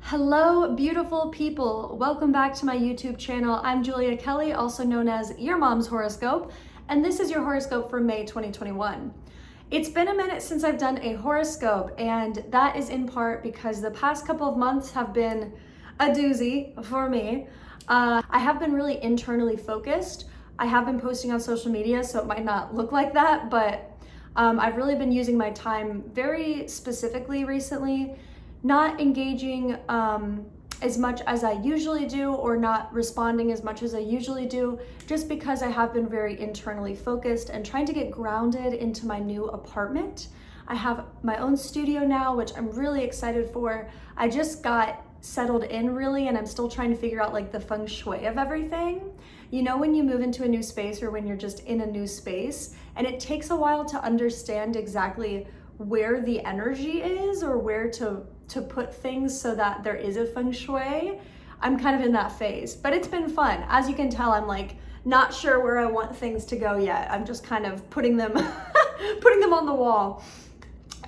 Hello, beautiful people. Welcome back to my YouTube channel. I'm Julia Kelly, also known as Your Mom's Horoscope, and this is your horoscope for May 2021. It's been a minute since I've done a horoscope, and that is in part because the past couple of months have been a doozy for me. I have been really internally focused. I have been posting on social media, so it might not look like that, but I've really been using my time very specifically recently, not engaging as much as I usually do or not responding as much as I usually do, just because I have been very internally focused and trying to get grounded into my new apartment. I have my own studio now, which I'm really excited for. I just got settled in really, and I'm still trying to figure out like the feng shui of everything. You know, when you move into a new space or when you're just in a new space, and it takes a while to understand exactly where the energy is or where to put things so that there is a feng shui. I'm kind of in that phase, but it's been fun. As you can tell, I'm like not sure where I want things to go yet. I'm just kind of putting them putting them on the wall.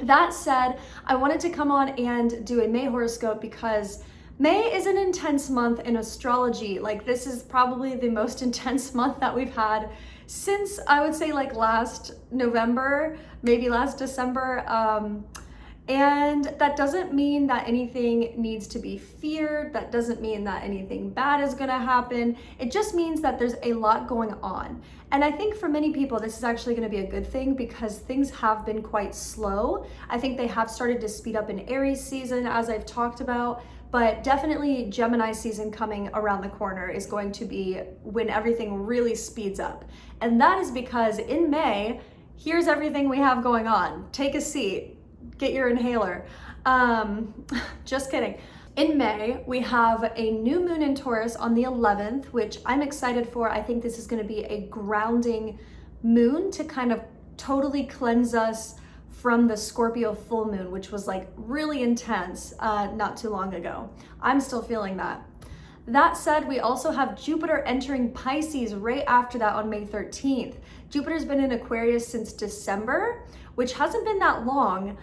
That said, I wanted to come on and do a May horoscope because May is an intense month in astrology. Like, this is probably the most intense month that we've had since, I would say, like last November, maybe last December. And that doesn't mean that anything needs to be feared. That doesn't mean that anything bad is gonna happen. It just means that there's a lot going on. And I think for many people, this is actually gonna be a good thing because things have been quite slow. I think they have started to speed up in Aries season, as I've talked about, but definitely Gemini season coming around the corner is going to be when everything really speeds up. And that is because in May, here's everything we have going on. Take a seat. Get your inhaler. Just kidding. In May, we have a new moon in Taurus on the 11th, which I'm excited for. I think this is going to be a grounding moon to kind of totally cleanse us from the Scorpio full moon, which was like really intense not too long ago. I'm still feeling that. That said, we also have Jupiter entering Pisces right after that on May 13th. Jupiter's been in Aquarius since December, which hasn't been that long.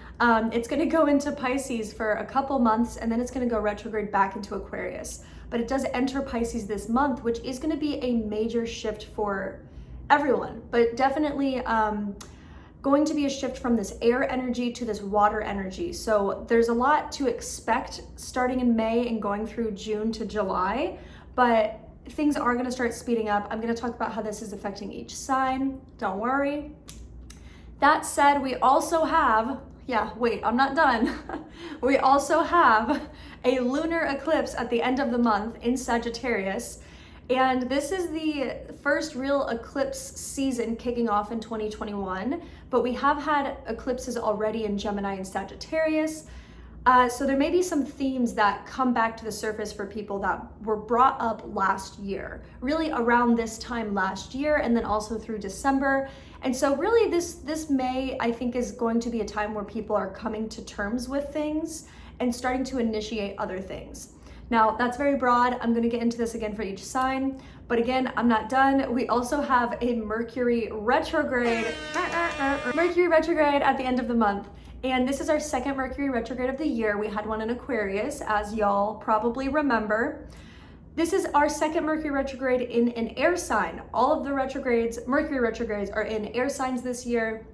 It's gonna go into Pisces for a couple months and then it's gonna go retrograde back into Aquarius. But it does enter Pisces this month, which is gonna be a major shift for everyone, but definitely going to be a shift from this air energy to this water energy. So there's a lot to expect starting in May and going through June to July, but things are gonna start speeding up. I'm gonna talk about how this is affecting each sign, don't worry. That said, we also have, I'm not done. We also have a lunar eclipse at the end of the month in Sagittarius. And this is the first real eclipse season kicking off in 2021, but we have had eclipses already in Gemini and Sagittarius. So there may be some themes that come back to the surface for people that were brought up last year, really around this time last year, and then also through December. And so really this May, I think, is going to be a time where people are coming to terms with things and starting to initiate other things. Now, that's very broad. I'm going to get into this again for each sign, but again, I'm not done. We also have a Mercury retrograde. Mercury retrograde at the end of the month. And this is our second Mercury retrograde of the year. We had one in Aquarius, as y'all probably remember. This is our second Mercury retrograde in an air sign. All of the retrogrades, Mercury retrogrades, are in air signs this year.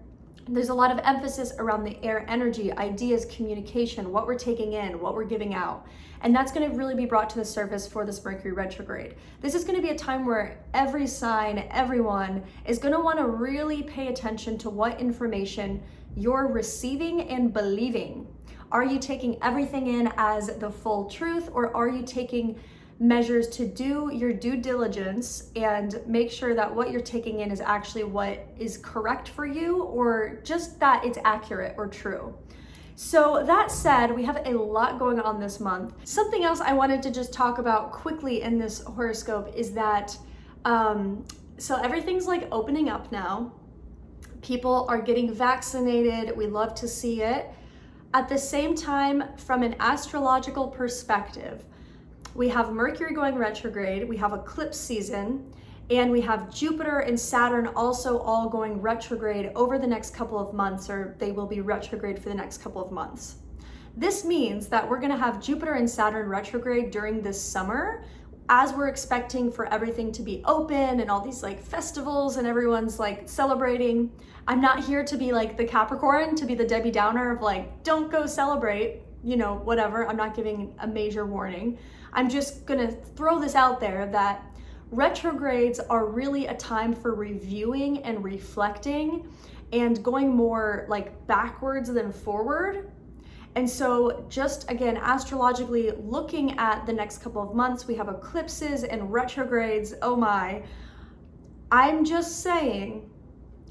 There's a lot of emphasis around the air energy, ideas, communication, what we're taking in, what we're giving out. And that's going to really be brought to the surface for this Mercury retrograde. This is going to be a time where every sign, everyone is going to want to really pay attention to what information you're receiving and believing. Are you taking everything in as the full truth, or are you taking measures to do your due diligence and make sure that what you're taking in is actually what is correct for you, or just that it's accurate or true? So that said, we have a lot going on this month. Something else I wanted to just talk about quickly in this horoscope is that, so everything's like opening up now. People are getting vaccinated. We love to see it. At the same time, from an astrological perspective, we have Mercury going retrograde, we have eclipse season, and we have Jupiter and Saturn also all going retrograde over the next couple of months, or they will be retrograde for the next couple of months. This means that we're gonna have Jupiter and Saturn retrograde during this summer, as we're expecting for everything to be open and all these like festivals and everyone's like celebrating. I'm not here to be like the Capricorn, to be the Debbie Downer of like, don't go celebrate, you know, whatever. I'm not giving a major warning. I'm just gonna throw this out there that retrogrades are really a time for reviewing and reflecting and going more like backwards than forward. And so just again, astrologically looking at the next couple of months, we have eclipses and retrogrades. Oh my, I'm just saying,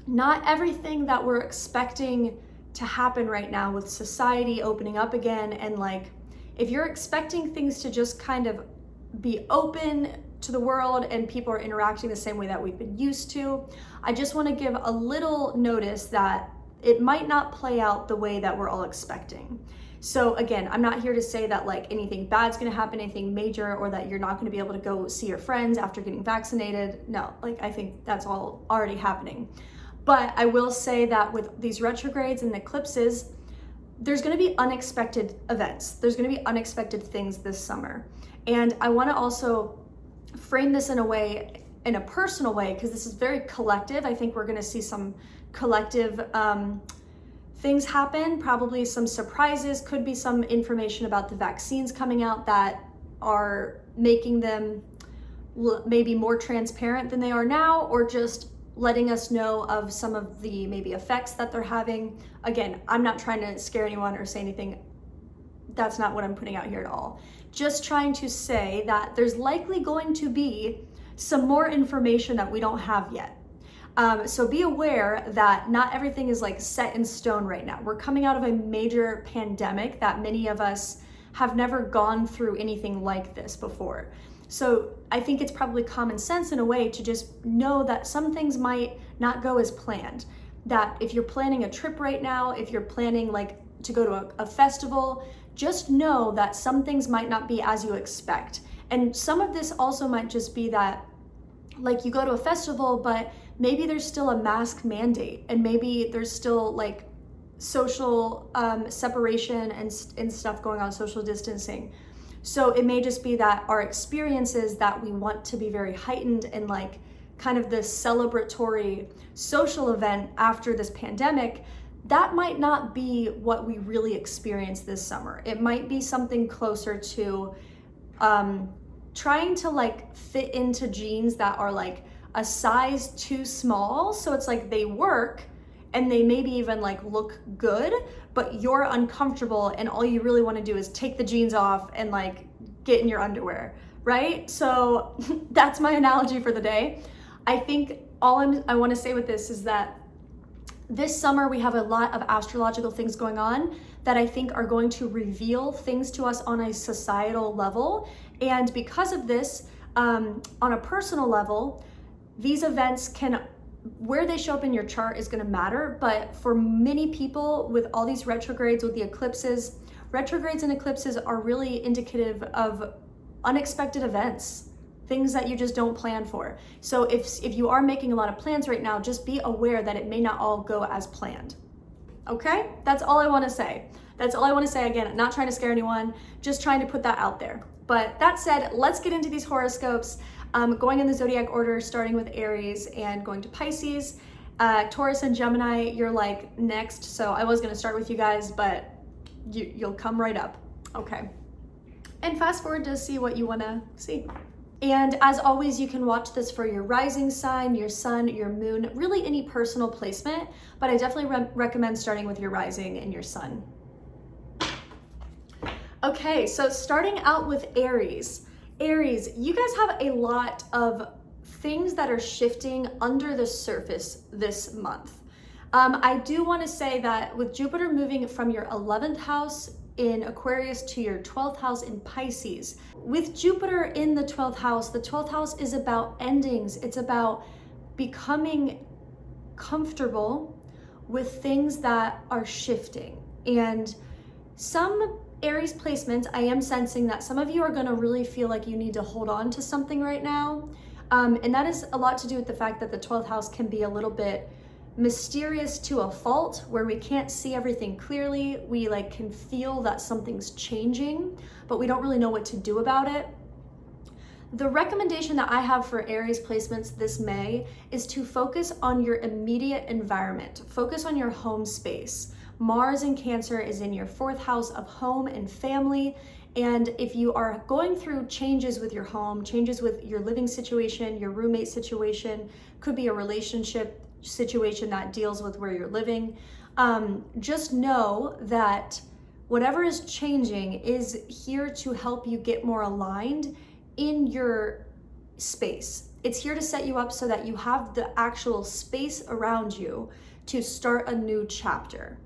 not everything that we're expecting to happen right now with society opening up again, and like, if you're expecting things to just kind of be open to the world and people are interacting the same way that we've been used to, I just want to give a little notice that it might not play out the way that we're all expecting. So again, I'm not here to say that like anything bad's gonna happen, anything major, or that you're not gonna be able to go see your friends after getting vaccinated. No, like I think that's all already happening. But I will say that with these retrogrades and eclipses, there's gonna be unexpected events. There's gonna be unexpected things this summer. And I wanna also frame this in a way, in a personal way, because this is very collective. I think we're gonna see some collective things happen, probably some surprises, could be some information about the vaccines coming out that are making them maybe more transparent than they are now, or just letting us know of some of the maybe effects that they're having. Again, I'm not trying to scare anyone or say anything. That's not what I'm putting out here at all. Just trying to say that there's likely going to be some more information that we don't have yet. So be aware that not everything is like set in stone right now. We're coming out of a major pandemic that many of us have never gone through anything like this before. So I think it's probably common sense in a way to just know that some things might not go as planned. That if you're planning a trip right now, if you're planning like to go to a festival, just know that some things might not be as you expect. And some of this also might just be that like you go to a festival, but maybe there's still a mask mandate, and maybe there's still like social separation and stuff going on, social distancing. So it may just be that our experiences that we want to be very heightened and like kind of this celebratory social event after this pandemic, that might not be what we really experience this summer. It might be something closer to trying to like fit into jeans that are like a size too small. So it's like they work and they maybe even like look good, but you're uncomfortable and all you really want to do is take the jeans off and like get in your underwear, right? So that's my analogy for the day. I think all I want to say with this is that this summer we have a lot of astrological things going on that I think are going to reveal things to us on a societal level. And because of this, on a personal level, these events can, where they show up in your chart is going to matter. But for many people with all these retrogrades, with the eclipses, retrogrades and eclipses are really indicative of unexpected events, things that you just don't plan for. So if you are making a lot of plans right now, just be aware that it may not all go as planned. Okay? That's all I want to say. That's all I want to say. Again, not trying to scare anyone, just trying to put that out there. But that said, let's get into these horoscopes. Going in the zodiac order, starting with Aries and going to Pisces. Taurus and Gemini, you're like next. So I was going to start with you guys, but you'll come right up. Okay. And fast forward to see what you want to see. And as always, you can watch this for your rising sign, your sun, your moon, really any personal placement, but I definitely recommend starting with your rising and your sun. Okay, so starting out with Aries. Aries, you guys have a lot of things that are shifting under the surface this month. I do want to say that with Jupiter moving from your 11th house in Aquarius to your 12th house in Pisces, with Jupiter in the 12th house is about endings. It's about becoming comfortable with things that are shifting. And some Aries placements, I am sensing that some of you are going to really feel like you need to hold on to something right now. And that is a lot to do with the fact that the 12th house can be a little bit mysterious to a fault, where we can't see everything clearly. We like can feel that something's changing, but we don't really know what to do about it. The recommendation that I have for Aries placements this May is to focus on your immediate environment. Focus on your home space. Mars in Cancer is in your 4th house of home and family. And if you are going through changes with your home, changes with your living situation, your roommate situation, could be a relationship situation that deals with where you're living, just know that whatever is changing is here to help you get more aligned in your space. It's here to set you up so that you have the actual space around you to start a new chapter.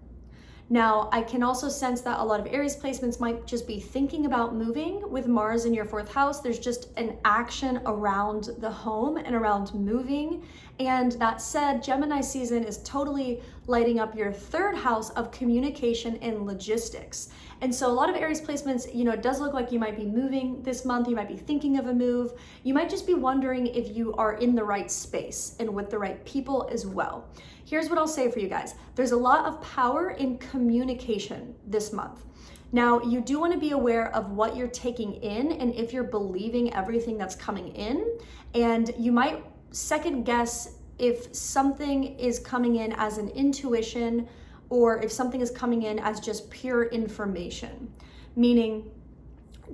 Now, I can also sense that a lot of Aries placements might just be thinking about moving. With Mars in your 4th house, there's just an action around the home and around moving. And that said, Gemini season is totally lighting up your 3rd house of communication and logistics. And so a lot of Aries placements, you know, it does look like you might be moving this month. You might be thinking of a move. You might just be wondering if you are in the right space and with the right people as well. Here's what I'll say for you guys. There's a lot of power in communication this month. Now, you do want to be aware of what you're taking in and if you're believing everything that's coming in. And you might second guess if something is coming in as an intuition or if something is coming in as just pure information. Meaning,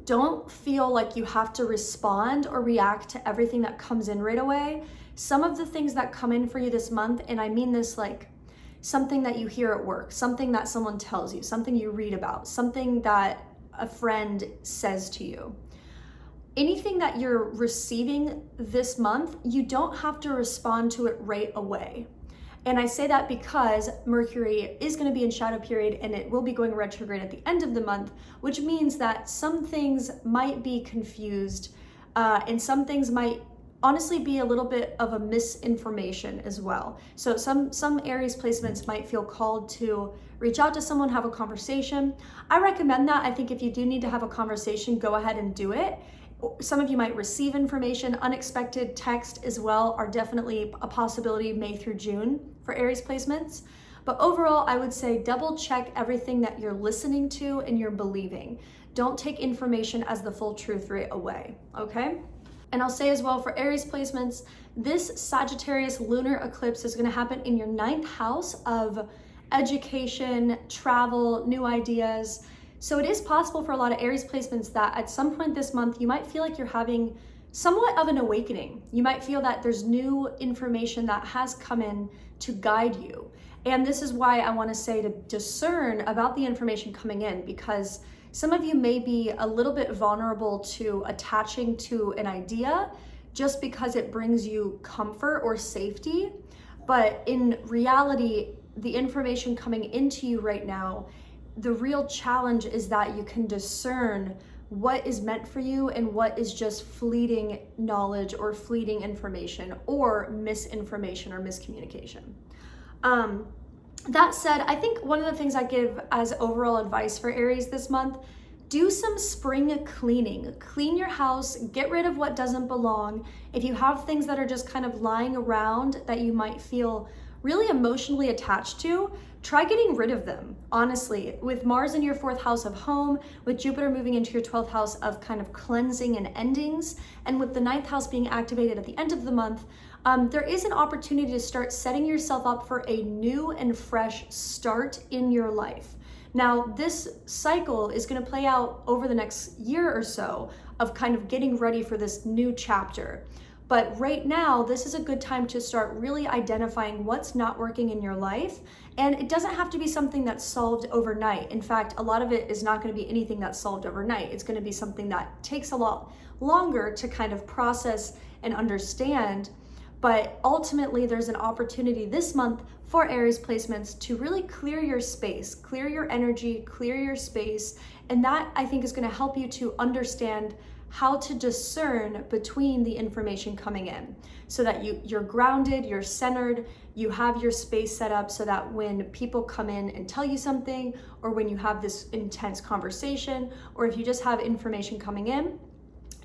don't feel like you have to respond or react to everything that comes in right away. Some of the things that come in for you this month, and I mean this like something that you hear at work, something that someone tells you, something you read about, something that a friend says to you. Anything that you're receiving this month, you don't have to respond to it right away. And I say that because Mercury is going to be in shadow period and it will be going retrograde at the end of the month, which means that some things might be confused and some things might honestly be a little bit of a misinformation as well. So some Aries placements might feel called to reach out to someone, have a conversation. I recommend that. I think if you do need to have a conversation, go ahead and do it. Some of you might receive information. Unexpected text as well are definitely a possibility May through June for Aries placements. But overall, I would say double check everything that you're listening to and you're believing. Don't take information as the full truth right away, okay? And I'll say as well for Aries placements, this Sagittarius lunar eclipse is going to happen in your 9th house of education, travel, new ideas. So it is possible for a lot of Aries placements that at some point this month, you might feel like you're having somewhat of an awakening. You might feel that there's new information that has come in to guide you. And this is why I want to say to discern about the information coming in, because some of you may be a little bit vulnerable to attaching to an idea just because it brings you comfort or safety. But in reality, the information coming into you right now, the real challenge is that you can discern what is meant for you and what is just fleeting knowledge or fleeting information or misinformation or miscommunication. That said, I think one of the things I give as overall advice for Aries this month, do some spring cleaning. Clean your house, get rid of what doesn't belong. If you have things that are just kind of lying around that you might feel really emotionally attached to, try getting rid of them, honestly. With Mars in your 4th house of home, with Jupiter moving into your 12th house of kind of cleansing and endings, and with the 9th house being activated at the end of the month, there is an opportunity to start setting yourself up for a new and fresh start in your life. Now, this cycle is going to play out over the next year or so of kind of getting ready for this new chapter. But right now, this is a good time to start really identifying what's not working in your life. And it doesn't have to be something that's solved overnight. In fact, a lot of it is not going to be anything that's solved overnight. It's going to be something that takes a lot longer to kind of process and understand. But ultimately, there's an opportunity this month for Aries placements to really clear your space, clear your energy, clear your space. And that, I think, is going to help you to understand how to discern between the information coming in so that you're grounded, you're centered, you have your space set up so that when people come in and tell you something, or when you have this intense conversation, or if you just have information coming in,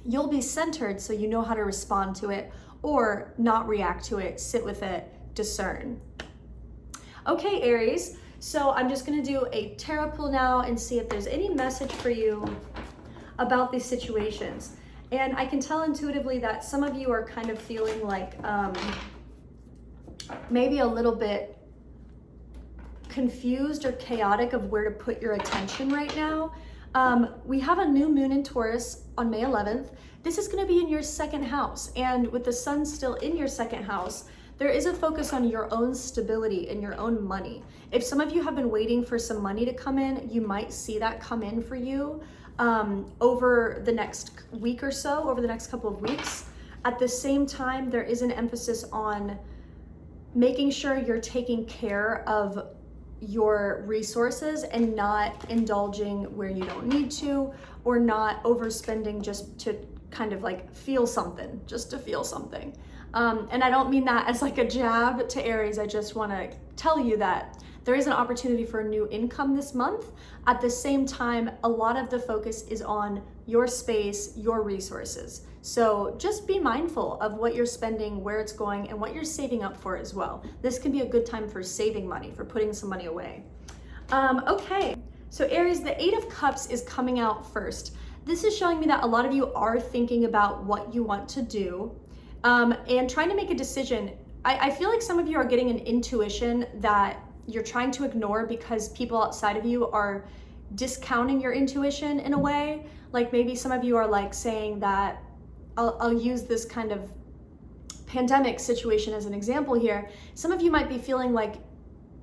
you'll be centered so you know how to respond to it or not react to it, sit with it, discern. Okay, Aries, so I'm just gonna do a tarot pull now and see if there's any message for you about these situations. And I can tell intuitively that some of you are kind of feeling like maybe a little bit confused or chaotic of where to put your attention right now. We have a new moon in Taurus on May 11th. This is going to be in your second house, and with the sun still in your second house, there is a focus on your own stability and your own money. If some of you have been waiting for some money to come in, you might see that come in for you over the next week or so, over the next couple of weeks. At the same time, there is an emphasis on making sure you're taking care of your resources and not indulging where you don't need to, or not overspending just to kind of like feel something, just to feel something. And I don't mean that as like a jab to Aries. I just want to tell you that there is an opportunity for a new income this month. At the same time, a lot of the focus is on your space, your resources. So just be mindful of what you're spending, where it's going, and what you're saving up for as well. This can be a good time for saving money, for putting some money away. Okay, so Aries, the Eight of Cups is coming out first. This is showing me that a lot of you are thinking about what you want to do and trying to make a decision. I feel like some of you are getting an intuition that you're trying to ignore because people outside of you are discounting your intuition in a way. Like maybe some of you are like saying that, I'll use this kind of pandemic situation as an example here. Some of you might be feeling like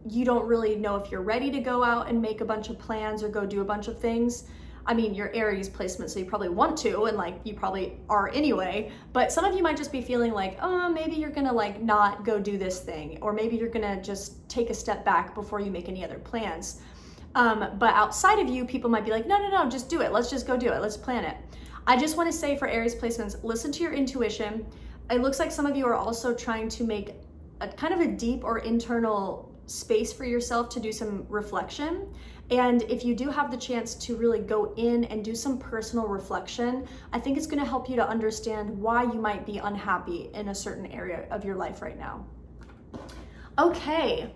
you don't really know if you're ready to go out and make a bunch of plans or go do a bunch of things. I mean, you're Aries placement, so you probably want to, and like you probably are anyway, but some of you might just be feeling like, oh, maybe you're gonna like not go do this thing, or maybe you're gonna just take a step back before you make any other plans. But outside of you, people might be like, no, just do it. Let's just go do it. Let's plan it. I just want to say for Aries placements, listen to your intuition. It looks like some of you are also trying to make a kind of a deep or internal space for yourself to do some reflection. And if you do have the chance to really go in and do some personal reflection, I think it's going to help you to understand why you might be unhappy in a certain area of your life right now. Okay,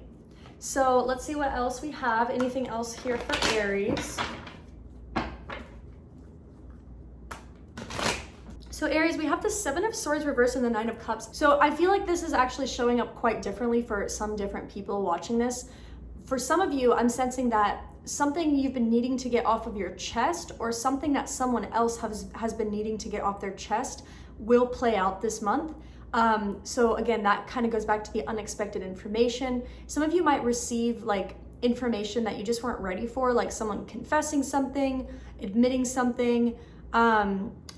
so let's see what else we have. Anything else here for Aries? So Aries, we have the Seven of Swords reversed and the Nine of Cups. So I feel like this is actually showing up quite differently for some different people watching this. For some of you, I'm sensing that something you've been needing to get off of your chest, or something that someone else has been needing to get off their chest, will play out this month. So again, that kind of goes back to the unexpected information. Some of you might receive like information that you just weren't ready for, like someone confessing something, admitting something,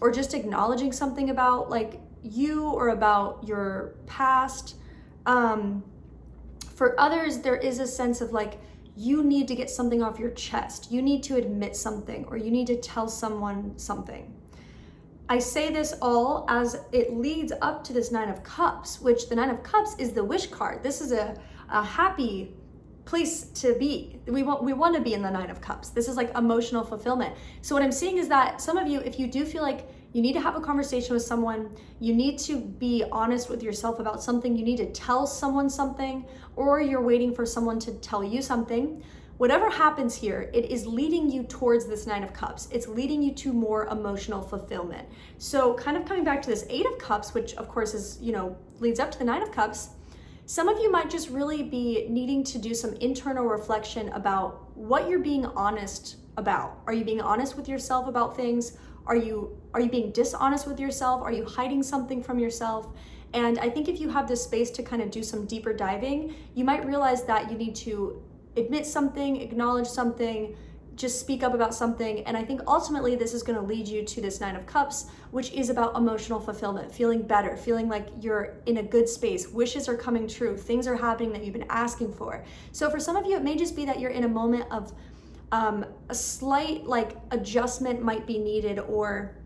or just acknowledging something about like you or about your past. For others, there is a sense of like, you need to get something off your chest. You need to admit something, or you need to tell someone something. I say this all as it leads up to this Nine of Cups, which the Nine of Cups is the wish card. This is a happy place to be. We want to be in the Nine of Cups. This is like emotional fulfillment. So what I'm seeing is that some of you, if you do feel like you need to have a conversation with someone, you need to be honest with yourself about something, you need to tell someone something, or you're waiting for someone to tell you something, whatever happens here, it is leading you towards this Nine of Cups. It's leading you to more emotional fulfillment. So kind of coming back to this Eight of Cups, which of course is, leads up to the Nine of Cups, some of you might just really be needing to do some internal reflection about what you're being honest about. Are you being honest with yourself about things? Are you being dishonest with yourself? Are you hiding something from yourself? And I think if you have this space to kind of do some deeper diving, you might realize that you need to admit something, acknowledge something, just speak up about something. And I think ultimately this is going to lead you to this Nine of Cups, which is about emotional fulfillment, feeling better, feeling like you're in a good space, wishes are coming true, things are happening that you've been asking for. So for some of you, it may just be that you're in a moment of a slight like adjustment might be needed, or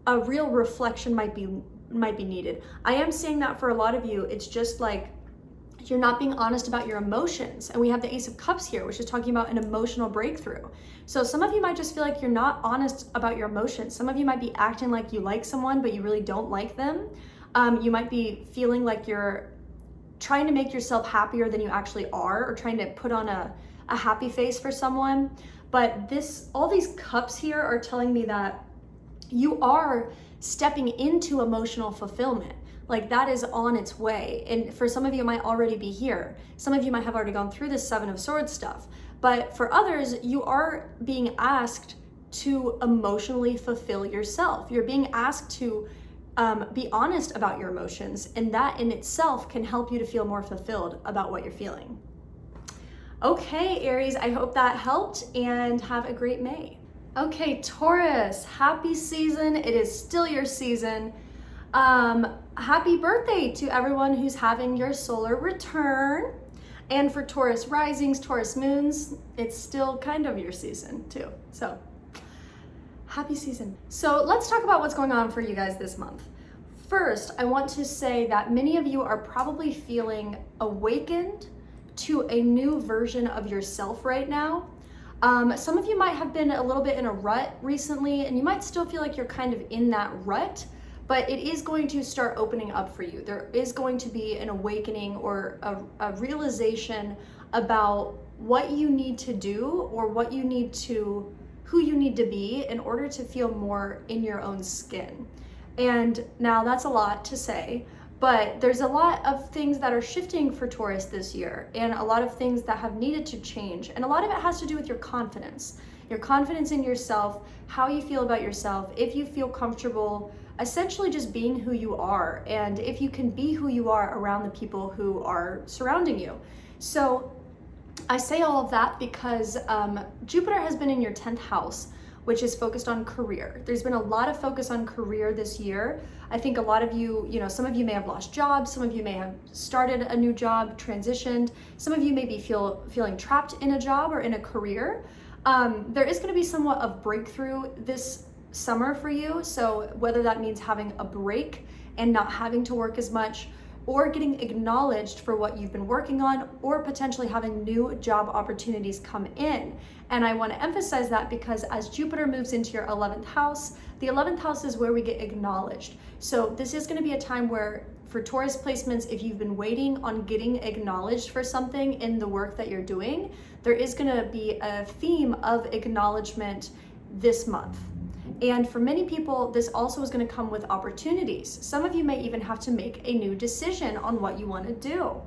a real reflection might be needed. I am saying that for a lot of you, it's just like you're not being honest about your emotions. And we have the Ace of Cups here, which is talking about an emotional breakthrough. So some of you might just feel like you're not honest about your emotions. Some of you might be acting like you like someone, but you really don't like them. You might be feeling like you're trying to make yourself happier than you actually are, or trying to put on a happy face for someone. But all these cups here are telling me that you are stepping into emotional fulfillment. Like that is on its way. And for some of you, it might already be here. Some of you might have already gone through this Seven of Swords stuff. But for others, you are being asked to emotionally fulfill yourself. You're being asked to be honest about your emotions. And that in itself can help you to feel more fulfilled about what you're feeling. Okay, Aries, I hope that helped, and have a great May. Okay, Taurus, happy season. It is still your season. Happy birthday to everyone who's having your solar return. And for Taurus risings, Taurus moons, it's still kind of your season too. So happy season. So let's talk about what's going on for you guys this month. First, I want to say that many of you are probably feeling awakened to a new version of yourself right now. Some of you might have been a little bit in a rut recently, and you might still feel like you're kind of in that rut, but it is going to start opening up for you. There is going to be an awakening or a realization about what you need to do, or who you need to be in order to feel more in your own skin. And now that's a lot to say, but there's a lot of things that are shifting for Taurus this year, and a lot of things that have needed to change. And a lot of it has to do with your confidence in yourself, how you feel about yourself, if you feel comfortable essentially just being who you are, and if you can be who you are around the people who are surrounding you. So I say all of that because Jupiter has been in your 10th house, which is focused on career. There's been a lot of focus on career this year. I think a lot of you, some of you may have lost jobs, some of you may have started a new job, transitioned, some of you may be feeling trapped in a job or in a career. There is going to be somewhat of breakthrough this summer for you. So whether that means having a break and not having to work as much, or getting acknowledged for what you've been working on, or potentially having new job opportunities come in. And I want to emphasize that because as Jupiter moves into your 11th house, the 11th house is where we get acknowledged. So this is going to be a time where, for Taurus placements, if you've been waiting on getting acknowledged for something in the work that you're doing, there is going to be a theme of acknowledgement this month. And for many people, this also is going to come with opportunities. Some of you may even have to make a new decision on what you want to do.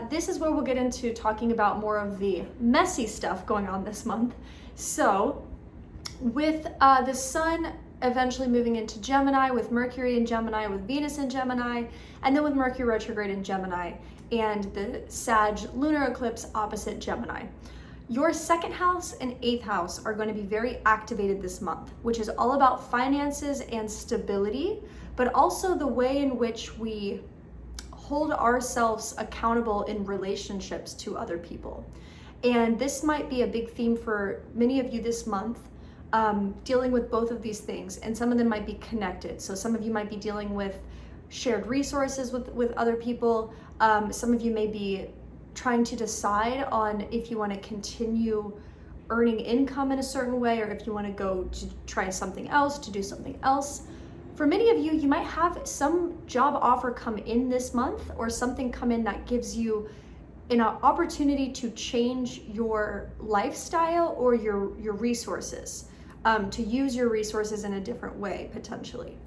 This is where we'll get into talking about more of the messy stuff going on this month. So with the sun eventually moving into Gemini, with Mercury in Gemini, with Venus in Gemini, and then with Mercury Retrograde in Gemini, and the Sag Lunar Eclipse opposite Gemini. Your 2nd house and 8th house are going to be very activated this month, which is all about finances and stability, but also the way in which we hold ourselves accountable in relationships to other people. And this might be a big theme for many of you this month, dealing with both of these things, and some of them might be connected. So some of you might be dealing with shared resources with other people. Some of you may be trying to decide on if you want to continue earning income in a certain way, or if you want to go to try something else, to do something else. For many of you, you might have some job offer come in this month, or something come in that gives you an opportunity to change your lifestyle or your resources, to use your resources in a different way, potentially.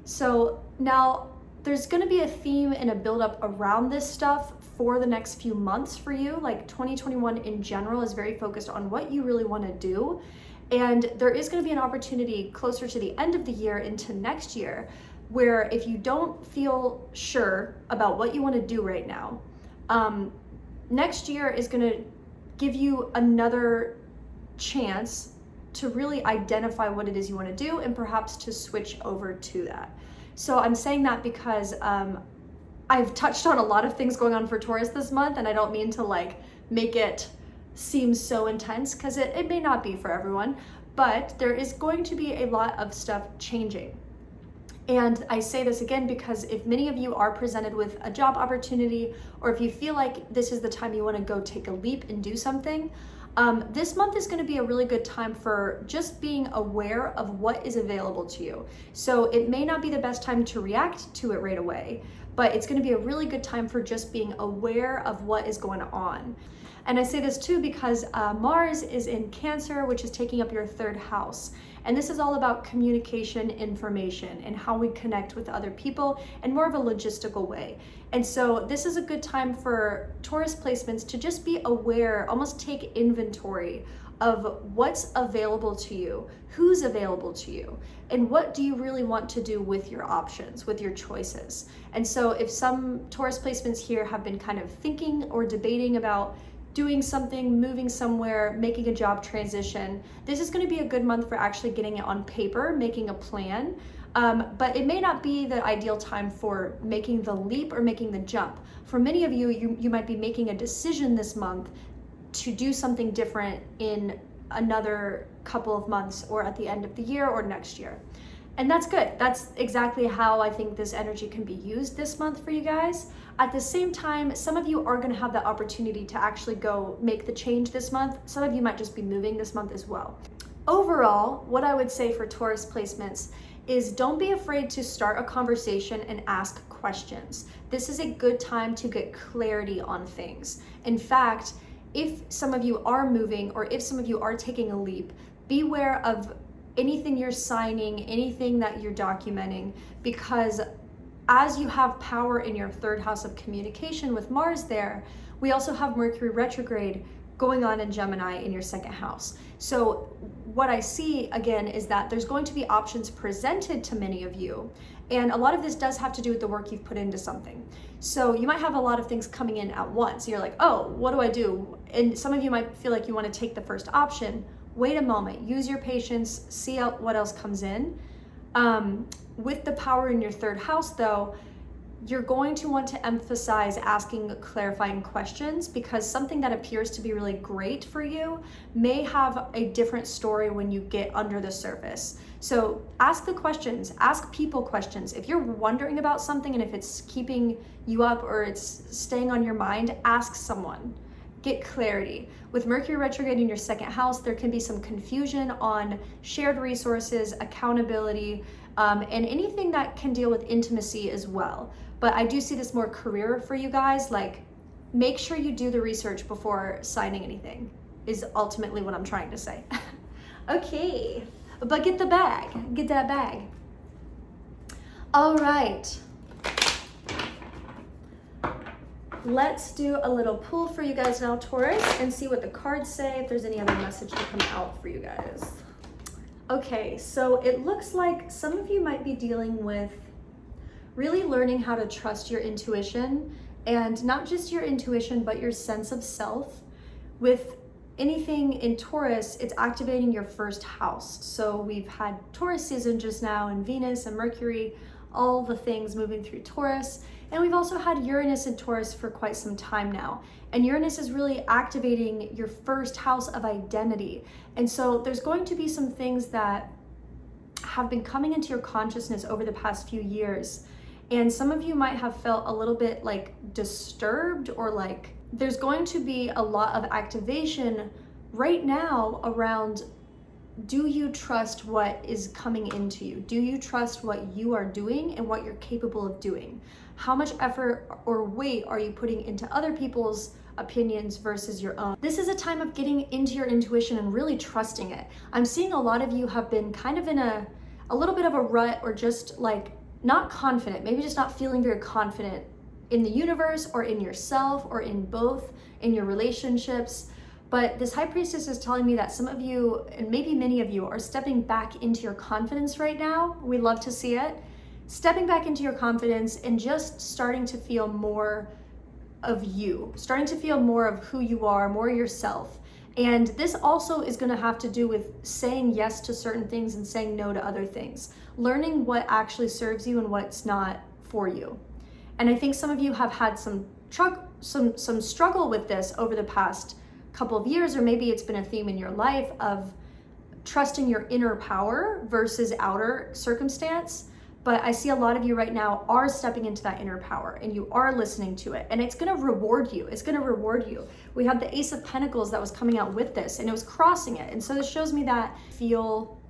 So now there's going to be a theme and a buildup around this stuff for the next few months for you. Like 2021 in general is very focused on what you really want to do. And there is going to be an opportunity closer to the end of the year into next year, where if you don't feel sure about what you want to do right now, next year is going to give you another chance to really identify what it is you want to do, and perhaps to switch over to that. So I'm saying that because I've touched on a lot of things going on for Taurus this month, and I don't mean to like make it seem so intense, because it may not be for everyone, but there is going to be a lot of stuff changing. And I say this again because if many of you are presented with a job opportunity, or if you feel like this is the time you want to go take a leap and do something, This month is going to be a really good time for just being aware of what is available to you. So it may not be the best time to react to it right away, but it's going to be a really good time for just being aware of what is going on. And I say this too because Mars is in Cancer, which is taking up your 3rd house. And this is all about communication, information, and how we connect with other people in more of a logistical way. And so this is a good time for Taurus placements to just be aware, almost take inventory of what's available to you, who's available to you, and what do you really want to do with your options, with your choices. And so if some Taurus placements here have been kind of thinking or debating about doing something, moving somewhere, making a job transition, this is going to be a good month for actually getting it on paper, making a plan. But it may not be the ideal time for making the leap or making the jump. For many of you, you might be making a decision this month to do something different in another couple of months or at the end of the year or next year. And that's good. That's exactly how I think this energy can be used this month for you guys. At the same time, some of you are going to have the opportunity to actually go make the change this month. Some of you might just be moving this month as well. Overall, what I would say for Taurus placements is don't be afraid to start a conversation and ask questions. This is a good time to get clarity on things. In fact, if some of you are moving or if some of you are taking a leap, beware of anything you're signing, anything that you're documenting, because as you have power in your 3rd house of communication with Mars there, we also have Mercury retrograde going on in Gemini in your 2nd house. So what I see again is that there's going to be options presented to many of you. And a lot of this does have to do with the work you've put into something. So you might have a lot of things coming in at once. You're like, oh, what do I do? And some of you might feel like you want to take the first option. Wait a moment, use your patience, see out what else comes in. With the power in your 3rd house though, you're going to want to emphasize asking clarifying questions, because something that appears to be really great for you may have a different story when you get under the surface. So ask the questions, ask people questions. If you're wondering about something and if it's keeping you up or it's staying on your mind, ask someone. Get clarity. With Mercury retrograde in your 2nd house, there can be some confusion on shared resources, accountability, and anything that can deal with intimacy as well. But I do see this more career for you guys. Like, make sure you do the research before signing anything is ultimately what I'm trying to say. Okay, but get the bag, get that bag. All right. Let's do a little pull for you guys now, Taurus, and see what the cards say, if there's any other message to come out for you guys. Okay, so it looks like some of you might be dealing with really learning how to trust your intuition, and not just your intuition, but your sense of self. With anything in Taurus, it's activating your 1st house. So we've had Taurus season just now, and Venus and Mercury, all the things moving through Taurus. And we've also had Uranus in Taurus for quite some time now. And Uranus is really activating your 1st house of identity. And so there's going to be some things that have been coming into your consciousness over the past few years. And some of you might have felt a little bit like disturbed, or like there's going to be a lot of activation right now around, do you trust what is coming into you? Do you trust what you are doing and what you're capable of doing? How much effort or weight are you putting into other people's opinions versus your own? This is a time of getting into your intuition and really trusting it. I'm seeing a lot of you have been kind of in a little bit of a rut, or just like not confident, maybe just not feeling very confident in the universe or in yourself or in both, in your relationships. But this High Priestess is telling me that some of you, and maybe many of you, are stepping back into your confidence right now. We love to see it. Stepping back into your confidence and just starting to feel more of you, starting to feel more of who you are, more yourself. And this also is going to have to do with saying yes to certain things and saying no to other things, learning what actually serves you and what's not for you. And I think some of you have had some struggle with this over the past couple of years, or maybe it's been a theme in your life of trusting your inner power versus outer circumstance. but I see a lot of you right now are stepping into that inner power and you are listening to it, and it's going to reward you. It's going to reward you. We have the Ace of Pentacles that was coming out with this, and it was crossing it. And so this shows me that feel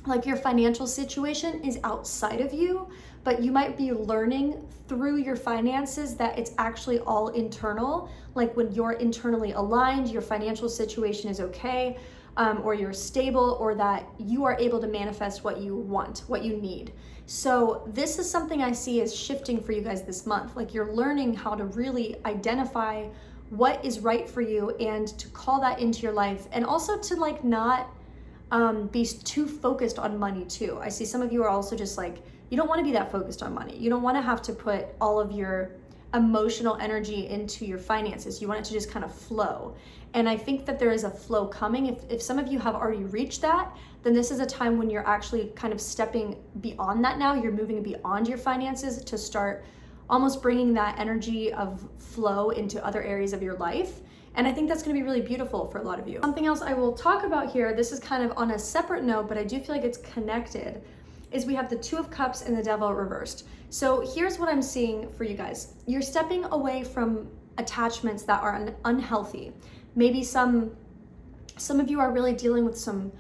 like your financial situation is outside of you, but you might be learning through your finances that it's actually all internal. Like when you're internally aligned, your financial situation is okay, or you're stable, or that you are able to manifest what you want, what you need. So this is something I see as shifting for you guys this month. Like you're learning how to really identify what is right for you and to call that into your life, and also to like not be too focused on money too. I see some of you are also just like, you don't want to be that focused on money. You don't want to have to put all of your emotional energy into your finances. You want it to just kind of flow. And I think that there is a flow coming. If some of you have already reached that, then this is a time when you're actually kind of stepping beyond that now. You're moving beyond your finances to start almost bringing that energy of flow into other areas of your life. And I think that's going to be really beautiful for a lot of you. Something else I will talk about here, this is kind of on a separate note, but I do feel like it's connected, is we have the Two of Cups and the Devil reversed. So here's what I'm seeing for you guys. You're stepping away from attachments that are unhealthy. Maybe some of you are really dealing with some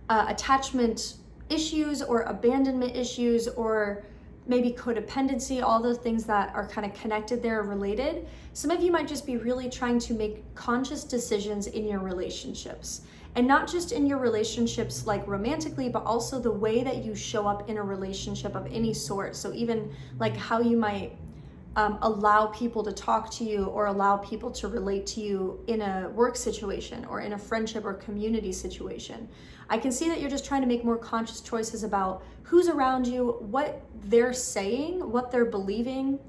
attachment issues or abandonment issues, or maybe codependency, all those things that are kind of connected there, related. Some of you might just be really trying to make conscious decisions in your relationships, and not just in your relationships like romantically, but also the way that you show up in a relationship of any sort. So even like how you might allow people to talk to you, or allow people to relate to you in a work situation or in a friendship or community situation. I can see that you're just trying to make more conscious choices about who's around you, what they're saying, what they're believing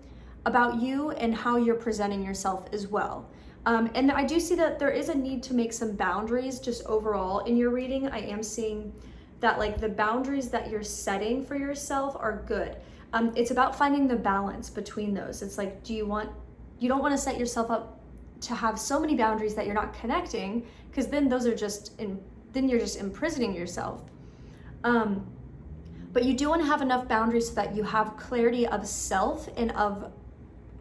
about you, and how you're presenting yourself as well. And I do see that there is a need to make some boundaries just overall in your reading. I am seeing that like the boundaries that you're setting for yourself are good. It's about finding the balance between those. It's like, you don't want to set yourself up to have so many boundaries that you're not connecting, because then those are then you're just imprisoning yourself. But you do want to have enough boundaries so that you have clarity of self and of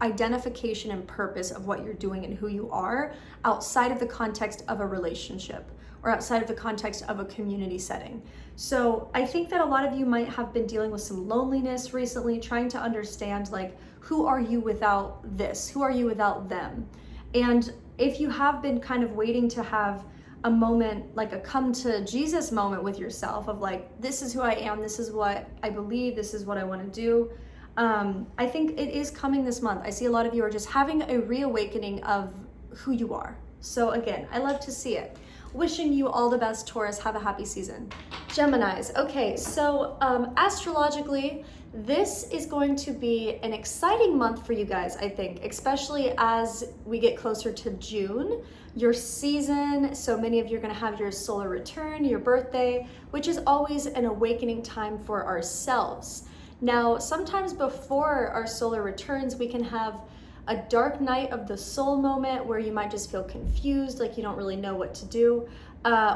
identification and purpose of what you're doing and who you are outside of the context of a relationship or outside of the context of a community setting. So I think that a lot of you might have been dealing with some loneliness recently, trying to understand like, who are you without this? Who are you without them? And if you have been kind of waiting to have a moment, like a come to Jesus moment with yourself of like, this is who I am, this is what I believe, this is what I want to do. I think it is coming this month. I see a lot of you are just having a reawakening of who you are. So again, I love to see it. Wishing you all the best, Taurus. Have a happy season. Geminis. Okay, so astrologically, this is going to be an exciting month for you guys, I think, especially as we get closer to June, your season. So many of you are going to have your solar return, your birthday, which is always an awakening time for ourselves. Now, sometimes before our solar returns, we can have a dark night of the soul moment where you might just feel confused, like you don't really know what to do,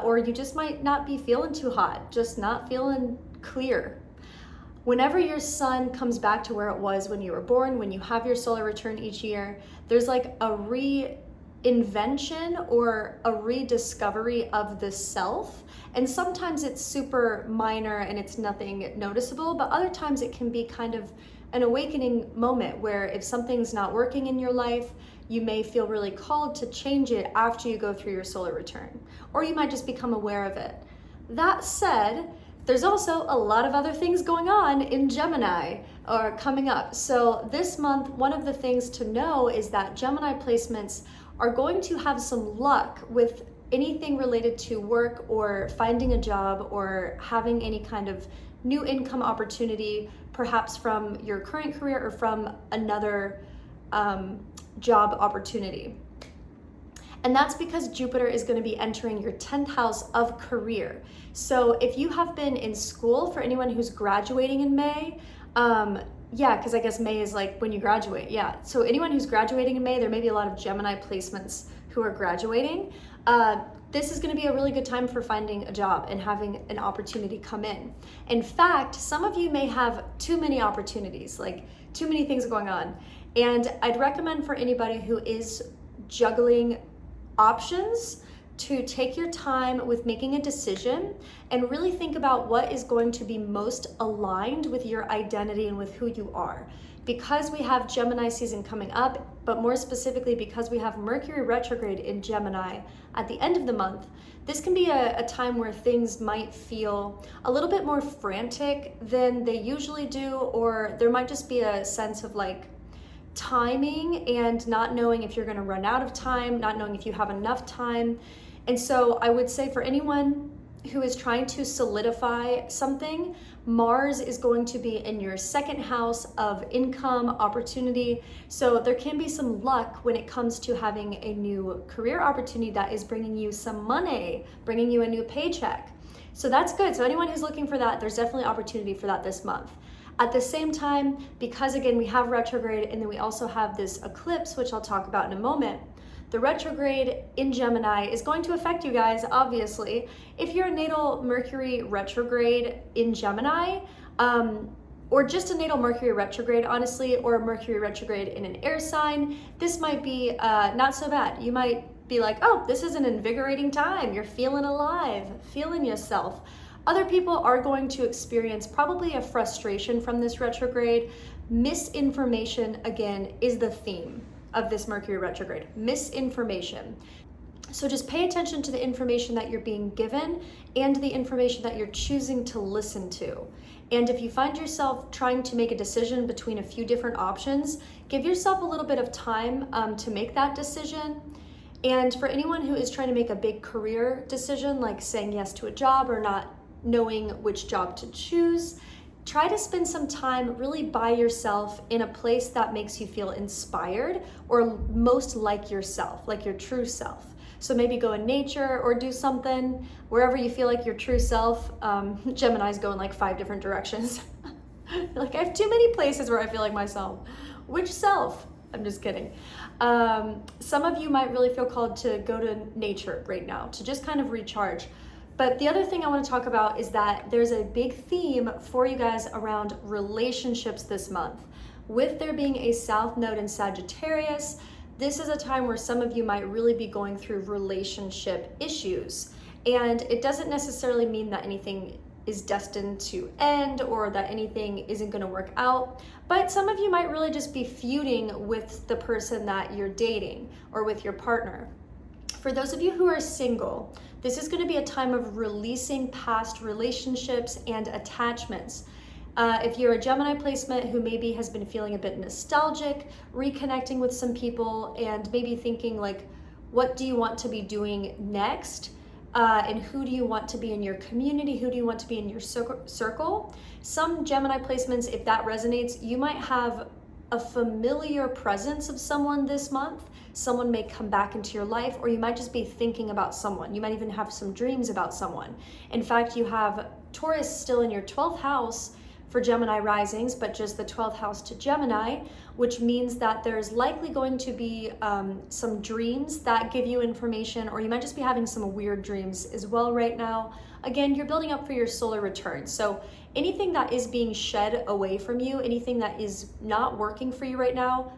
or you just might not be feeling too hot, just not feeling clear. Whenever your sun comes back to where it was when you were born, when you have your solar return each year, there's like a reinvention or a rediscovery of the self. And sometimes it's super minor and it's nothing noticeable, but other times it can be kind of an awakening moment where if something's not working in your life, you may feel really called to change it after you go through your solar return, or you might just become aware of it. That said, there's also a lot of other things going on in Gemini or coming up. So this month, one of the things to know is that Gemini placements are going to have some luck with anything related to work or finding a job or having any kind of new income opportunity, perhaps from your current career or from another job opportunity. And that's because Jupiter is going to be entering your 10th house of career. So if you have been in school, for anyone who's graduating in May, because I guess May is like when you graduate. Yeah. So anyone who's graduating in May, there may be a lot of Gemini placements who are graduating. this is going to be a really good time for finding a job and having an opportunity come in. In fact, some of you may have too many opportunities, like too many things going on. And I'd recommend for anybody who is juggling options to take your time with making a decision and really think about what is going to be most aligned with your identity and with who you are. Because we have Gemini season coming up, but more specifically because we have Mercury retrograde in Gemini at the end of the month, this can be a time where things might feel a little bit more frantic than they usually do, or there might just be a sense of like timing and not knowing if you're going to run out of time, not knowing if you have enough time. And so I would say for anyone who is trying to solidify something, Mars is going to be in your second house of income opportunity. So there can be some luck when it comes to having a new career opportunity that is bringing you some money, bringing you a new paycheck. So that's good. So anyone who's looking for that, there's definitely opportunity for that this month. At the same time, because again, we have retrograde and then we also have this eclipse, which I'll talk about in a moment. The retrograde in Gemini is going to affect you guys, obviously. If you're a natal Mercury retrograde in Gemini, or just a natal Mercury retrograde, honestly, or a Mercury retrograde in an air sign, this might be not so bad. You might be like, oh, this is an invigorating time. You're feeling alive, feeling yourself. Other people are going to experience probably a frustration from this retrograde. Misinformation, again, is the theme of this Mercury retrograde. Misinformation. So just pay attention to the information that you're being given and the information that you're choosing to listen to. And if you find yourself trying to make a decision between a few different options, give yourself a little bit of time to make that decision. And for anyone who is trying to make a big career decision, like saying yes to a job or not knowing which job to choose, try to spend some time really by yourself in a place that makes you feel inspired or most like yourself, like your true self. So maybe go in nature or do something wherever you feel like your true self. Gemini's go in like 5 different directions. Like, I have too many places where I feel like myself. Which self? I'm just kidding. Some of you might really feel called to go to nature right now, to just kind of recharge. But the other thing I want to talk about is that there's a big theme for you guys around relationships this month. With there being a South Node in Sagittarius, this is a time where some of you might really be going through relationship issues. And it doesn't necessarily mean that anything is destined to end or that anything isn't going to work out. But some of you might really just be feuding with the person that you're dating or with your partner. For those of you who are single, this is going to be a time of releasing past relationships and attachments. If you're a Gemini placement who maybe has been feeling a bit nostalgic, reconnecting with some people and maybe thinking like, what do you want to be doing next? And who do you want to be in your community? Who do you want to be in your circle? Some Gemini placements, if that resonates, you might have a familiar presence of someone this month. Someone may come back into your life, or you might just be thinking about someone. You might even have some dreams about someone. In fact, you have Taurus still in your 12th house for Gemini risings, but just the 12th house to Gemini, which means that there's likely going to be some dreams that give you information, or you might just be having some weird dreams as well right now. Again, you're building up for your solar return. So anything that is being shed away from you, anything that is not working for you right now,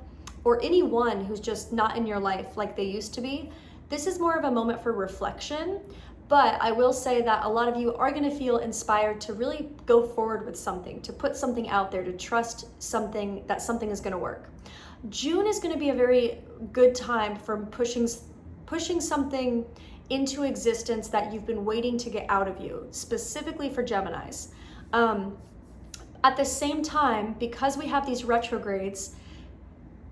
or anyone who's just not in your life like they used to be, this is more of a moment for reflection. But I will say that a lot of you are going to feel inspired to really go forward with something, to put something out there, to trust something, that something is going to work. June is going to be a very good time for pushing something into existence that you've been waiting to get out of you, specifically for Geminis. At the same time, because we have these retrogrades,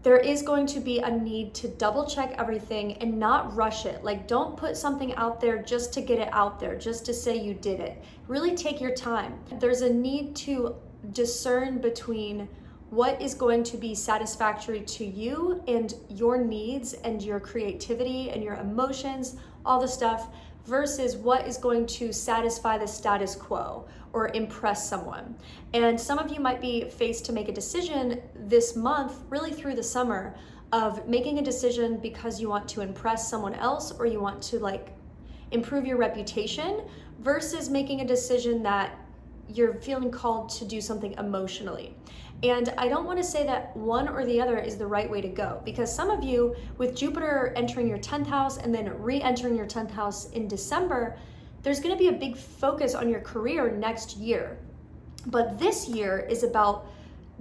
there is going to be a need to double check everything and not rush it. Like, don't put something out there just to get it out there, just to say you did it. Really take your time. There's a need to discern between what is going to be satisfactory to you and your needs and your creativity and your emotions, all the stuff, versus what is going to satisfy the status quo or impress someone. And some of you might be faced to make a decision this month, really through the summer, of making a decision because you want to impress someone else, or you want to like improve your reputation versus making a decision that you're feeling called to do something emotionally. And I don't want to say that one or the other is the right way to go, because some of you, with Jupiter entering your 10th house and then re-entering your 10th house in December, there's going to be a big focus on your career next year. But this year is about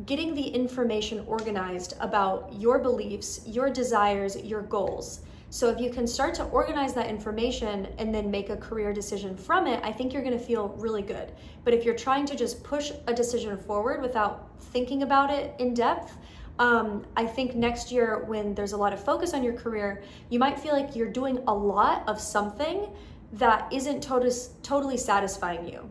getting the information organized about your beliefs, your desires, your goals. So if you can start to organize that information and then make a career decision from it, I think you're going to feel really good. But if you're trying to just push a decision forward without thinking about it in depth, I think next year, when there's a lot of focus on your career, you might feel like you're doing a lot of something that isn't totally satisfying you.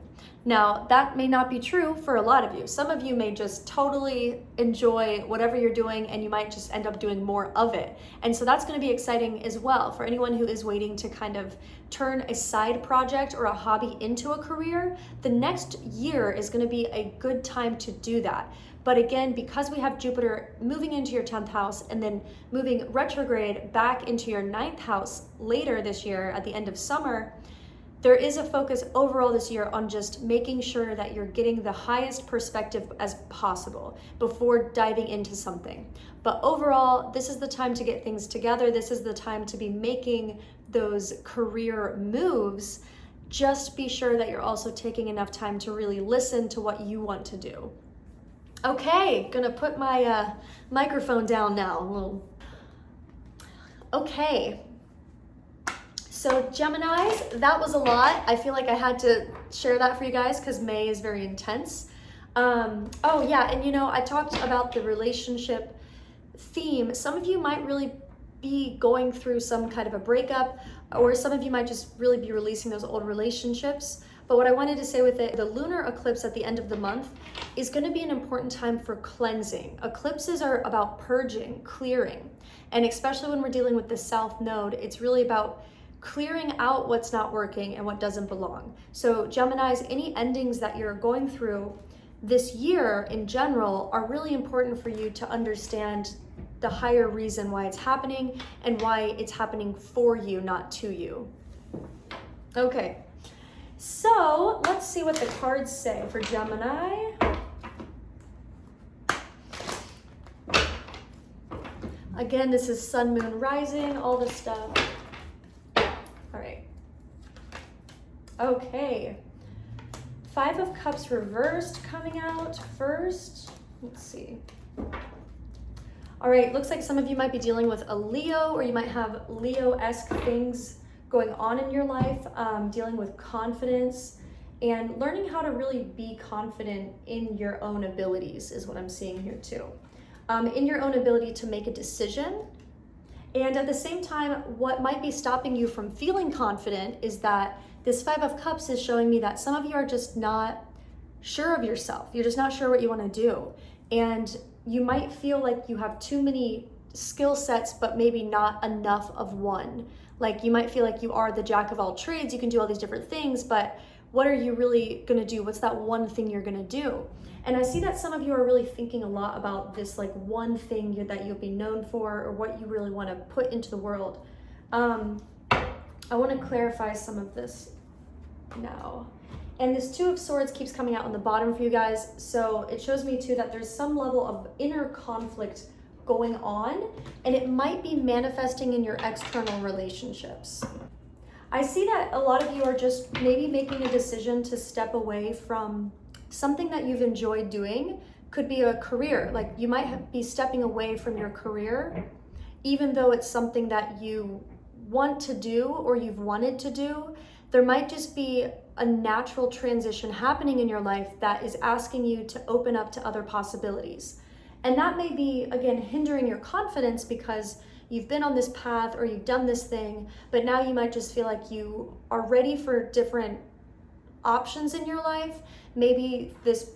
Now, that may not be true for a lot of you. Some of you may just totally enjoy whatever you're doing, and you might just end up doing more of it. And so that's going to be exciting as well for anyone who is waiting to kind of turn a side project or a hobby into a career. The next year is going to be a good time to do that. But again, because we have Jupiter moving into your 10th house and then moving retrograde back into your 9th house later this year at the end of summer, there is a focus overall this year on just making sure that you're getting the highest perspective as possible before diving into something. But overall, this is the time to get things together. This is the time to be making those career moves. Just be sure that you're also taking enough time to really listen to what you want to do. Okay, gonna put my microphone down now. Okay. So Geminis, that was a lot. I feel like I had to share that for you guys because May is very intense. Oh yeah, and you know, I talked about the relationship theme. Some of you might really be going through some kind of a breakup, or some of you might just really be releasing those old relationships. But what I wanted to say with it, the lunar eclipse at the end of the month is going to be an important time for cleansing. Eclipses are about purging, clearing. And especially when we're dealing with the South Node, it's really about clearing out what's not working and what doesn't belong. So Geminis, any endings that you're going through this year in general are really important for you to understand the higher reason why it's happening and why it's happening for you, not to you. Okay, so let's see what the cards say for Gemini. Again, this is Sun, Moon, Rising, all this stuff. All right. Okay. 5 of Cups reversed coming out first. Let's see. All right, looks like some of you might be dealing with a Leo, or you might have Leo-esque things going on in your life, dealing with confidence and learning how to really be confident in your own abilities is what I'm seeing here too. In your own ability to make a decision. And at the same time, what might be stopping you from feeling confident is that this 5 of Cups is showing me that some of you are just not sure of yourself. You're just not sure what you want to do. And you might feel like you have too many skill sets, but maybe not enough of one. Like you might feel like you are the jack of all trades. You can do all these different things, but what are you really going to do? What's that one thing you're going to do? And I see that some of you are really thinking a lot about this like one thing that you'll be known for, or what you really want to put into the world. I want to clarify some of this now. And this 2 of Swords keeps coming out on the bottom for you guys. So it shows me too that there's some level of inner conflict going on, and it might be manifesting in your external relationships. I see that a lot of you are just maybe making a decision to step away from something that you've enjoyed doing. Could be a career, like you might be stepping away from your career, even though it's something that you want to do or you've wanted to do. There might just be a natural transition happening in your life that is asking you to open up to other possibilities. And that may be, again, hindering your confidence because you've been on this path or you've done this thing, but now you might just feel like you are ready for different options in your life. Maybe this,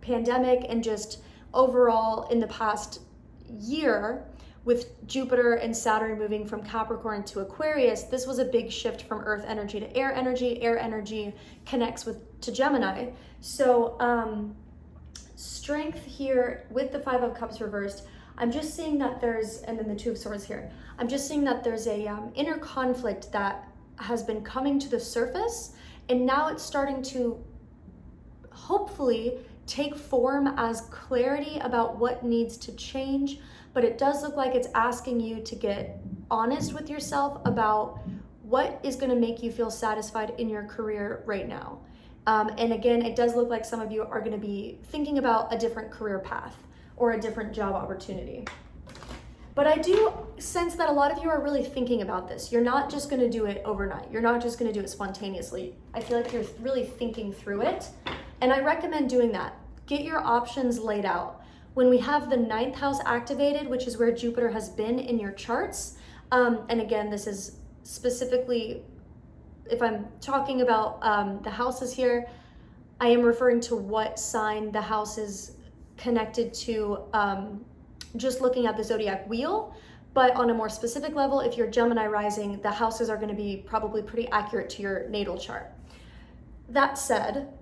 pandemic and just overall in the past year with Jupiter and Saturn moving from Capricorn to Aquarius, this was a big shift from Earth energy to air energy. Air energy connects to Gemini. So strength here with the 5 of Cups reversed. I'm just seeing that there's, and then the 2 of Swords here. I'm just seeing that there's a inner conflict that has been coming to the surface, and now it's starting to hopefully take form as clarity about what needs to change. But it does look like it's asking you to get honest with yourself about what is going to make you feel satisfied in your career right now. And again, it does look like some of you are going to be thinking about a different career path or a different job opportunity. But I do sense that a lot of you are really thinking about this. You're not just going to do it overnight. You're not just going to do it spontaneously. I feel like you're really thinking through it. And I recommend doing that. Get your options laid out. When we have the 9th house activated, which is where Jupiter has been in your charts, and again, this is specifically, if I'm talking about the houses here, I am referring to what sign the house is connected to, just looking at the zodiac wheel. But on a more specific level, if you're Gemini rising, the houses are going to be probably pretty accurate to your natal chart. That said,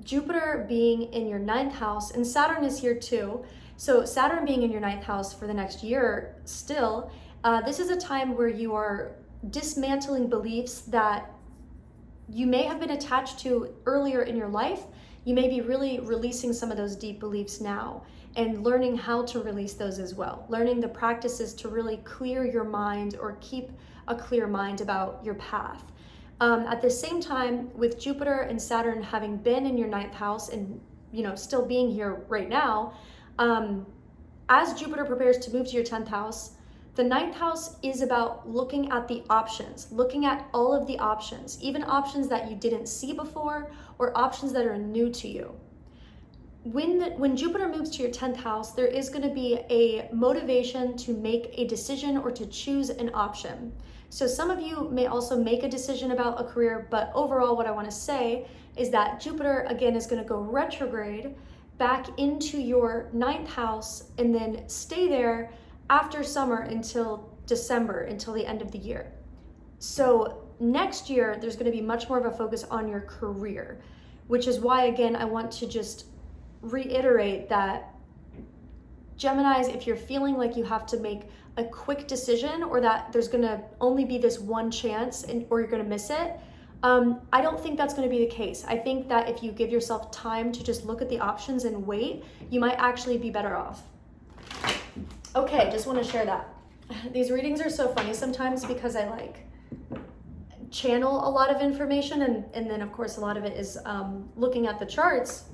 Jupiter being in your 9th house, and Saturn is here too. So Saturn being in your 9th house for the next year still, this is a time where you are dismantling beliefs that you may have been attached to earlier in your life. You may be really releasing some of those deep beliefs now and learning how to release those as well. Learning the practices to really clear your mind or keep a clear mind about your path. At the same time, with Jupiter and Saturn having been in your 9th house and, you know, still being here right now, as Jupiter prepares to move to your 10th house, the 9th house is about looking at the options, looking at all of the options, even options that you didn't see before or options that are new to you. When Jupiter moves to your 10th house, there is going to be a motivation to make a decision or to choose an option. So some of you may also make a decision about a career, but overall what I want to say is that Jupiter, again, is going to go retrograde back into your 9th house and then stay there after summer until December, until the end of the year. So next year, there's going to be much more of a focus on your career, which is why, again, I want to just reiterate that Geminis, if you're feeling like you have to make a quick decision or that there's going to only be this one chance or you're going to miss it, I don't think that's going to be the case. I think that if you give yourself time to just look at the options and wait, you might actually be better off. Okay, just want to share that. These readings are so funny sometimes because I like channel a lot of information and then of course a lot of it is looking at the charts,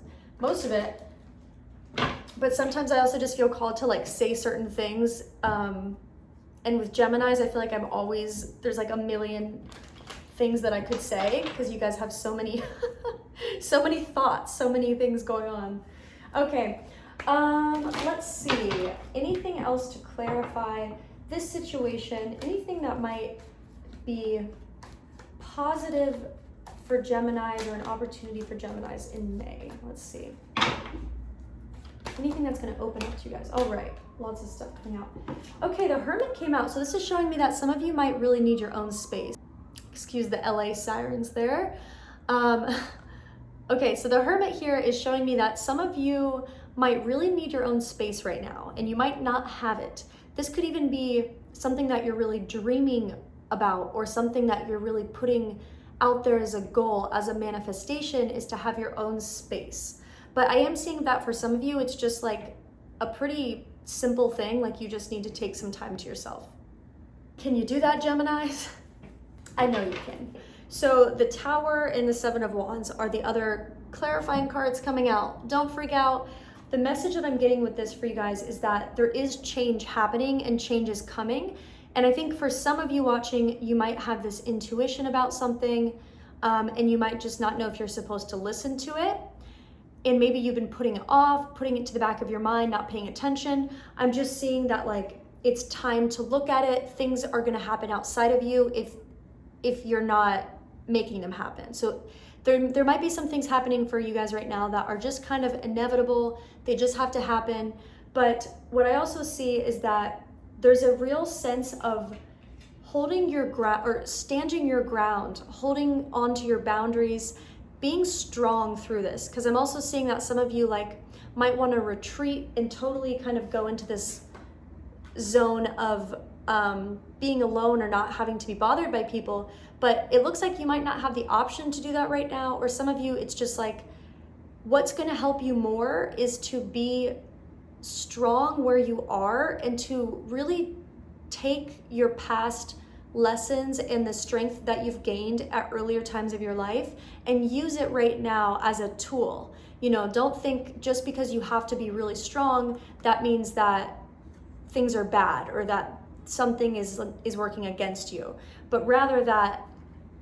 most of it. But sometimes I also just feel called to like say certain things. And with Geminis, I feel like there's like a million things that I could say because you guys have so many, so many thoughts, so many things going on. Okay, let's see. Anything else to clarify this situation? Anything that might be positive for Geminis or an opportunity for Geminis in May? Let's see. Anything that's going to open up to you guys. All right, lots of stuff coming out. Okay, the Hermit came out. So this is showing me that some of you might really need your own space. Excuse the LA sirens there. Okay, so the Hermit here is showing me that some of you might really need your own space right now, and you might not have it. This could even be something that you're really dreaming about or something that you're really putting out there as a goal, as a manifestation, is to have your own space. But I am seeing that for some of you, it's just like a pretty simple thing, like you just need to take some time to yourself. Can you do that, Geminis? I know you can. So the Tower and the Seven of Wands are the other clarifying cards coming out. Don't freak out. The message that I'm getting with this for you guys is that there is change happening and change is coming. And I think for some of you watching, you might have this intuition about something, and you might just not know if you're supposed to listen to it. And maybe you've been putting it off, putting it to the back of your mind, not paying attention. I'm just seeing that like it's time to look at it. Things are going to happen outside of you if you're not making them happen. So there might be some things happening for you guys right now that are just kind of inevitable. They just have to happen. But what I also see is that there's a real sense of holding your ground or standing your ground, holding onto your boundaries, being strong through this. Because I'm also seeing that some of you like might want to retreat and totally kind of go into this zone of being alone or not having to be bothered by people, but it looks like you might not have the option to do that right now. Or some of you, it's just like, what's going to help you more is to be strong where you are and to really take your past lessons and the strength that you've gained at earlier times of your life and use it right now as a tool. You know, don't think just because you have to be really strong, that means that things are bad or that something is working against you, but rather that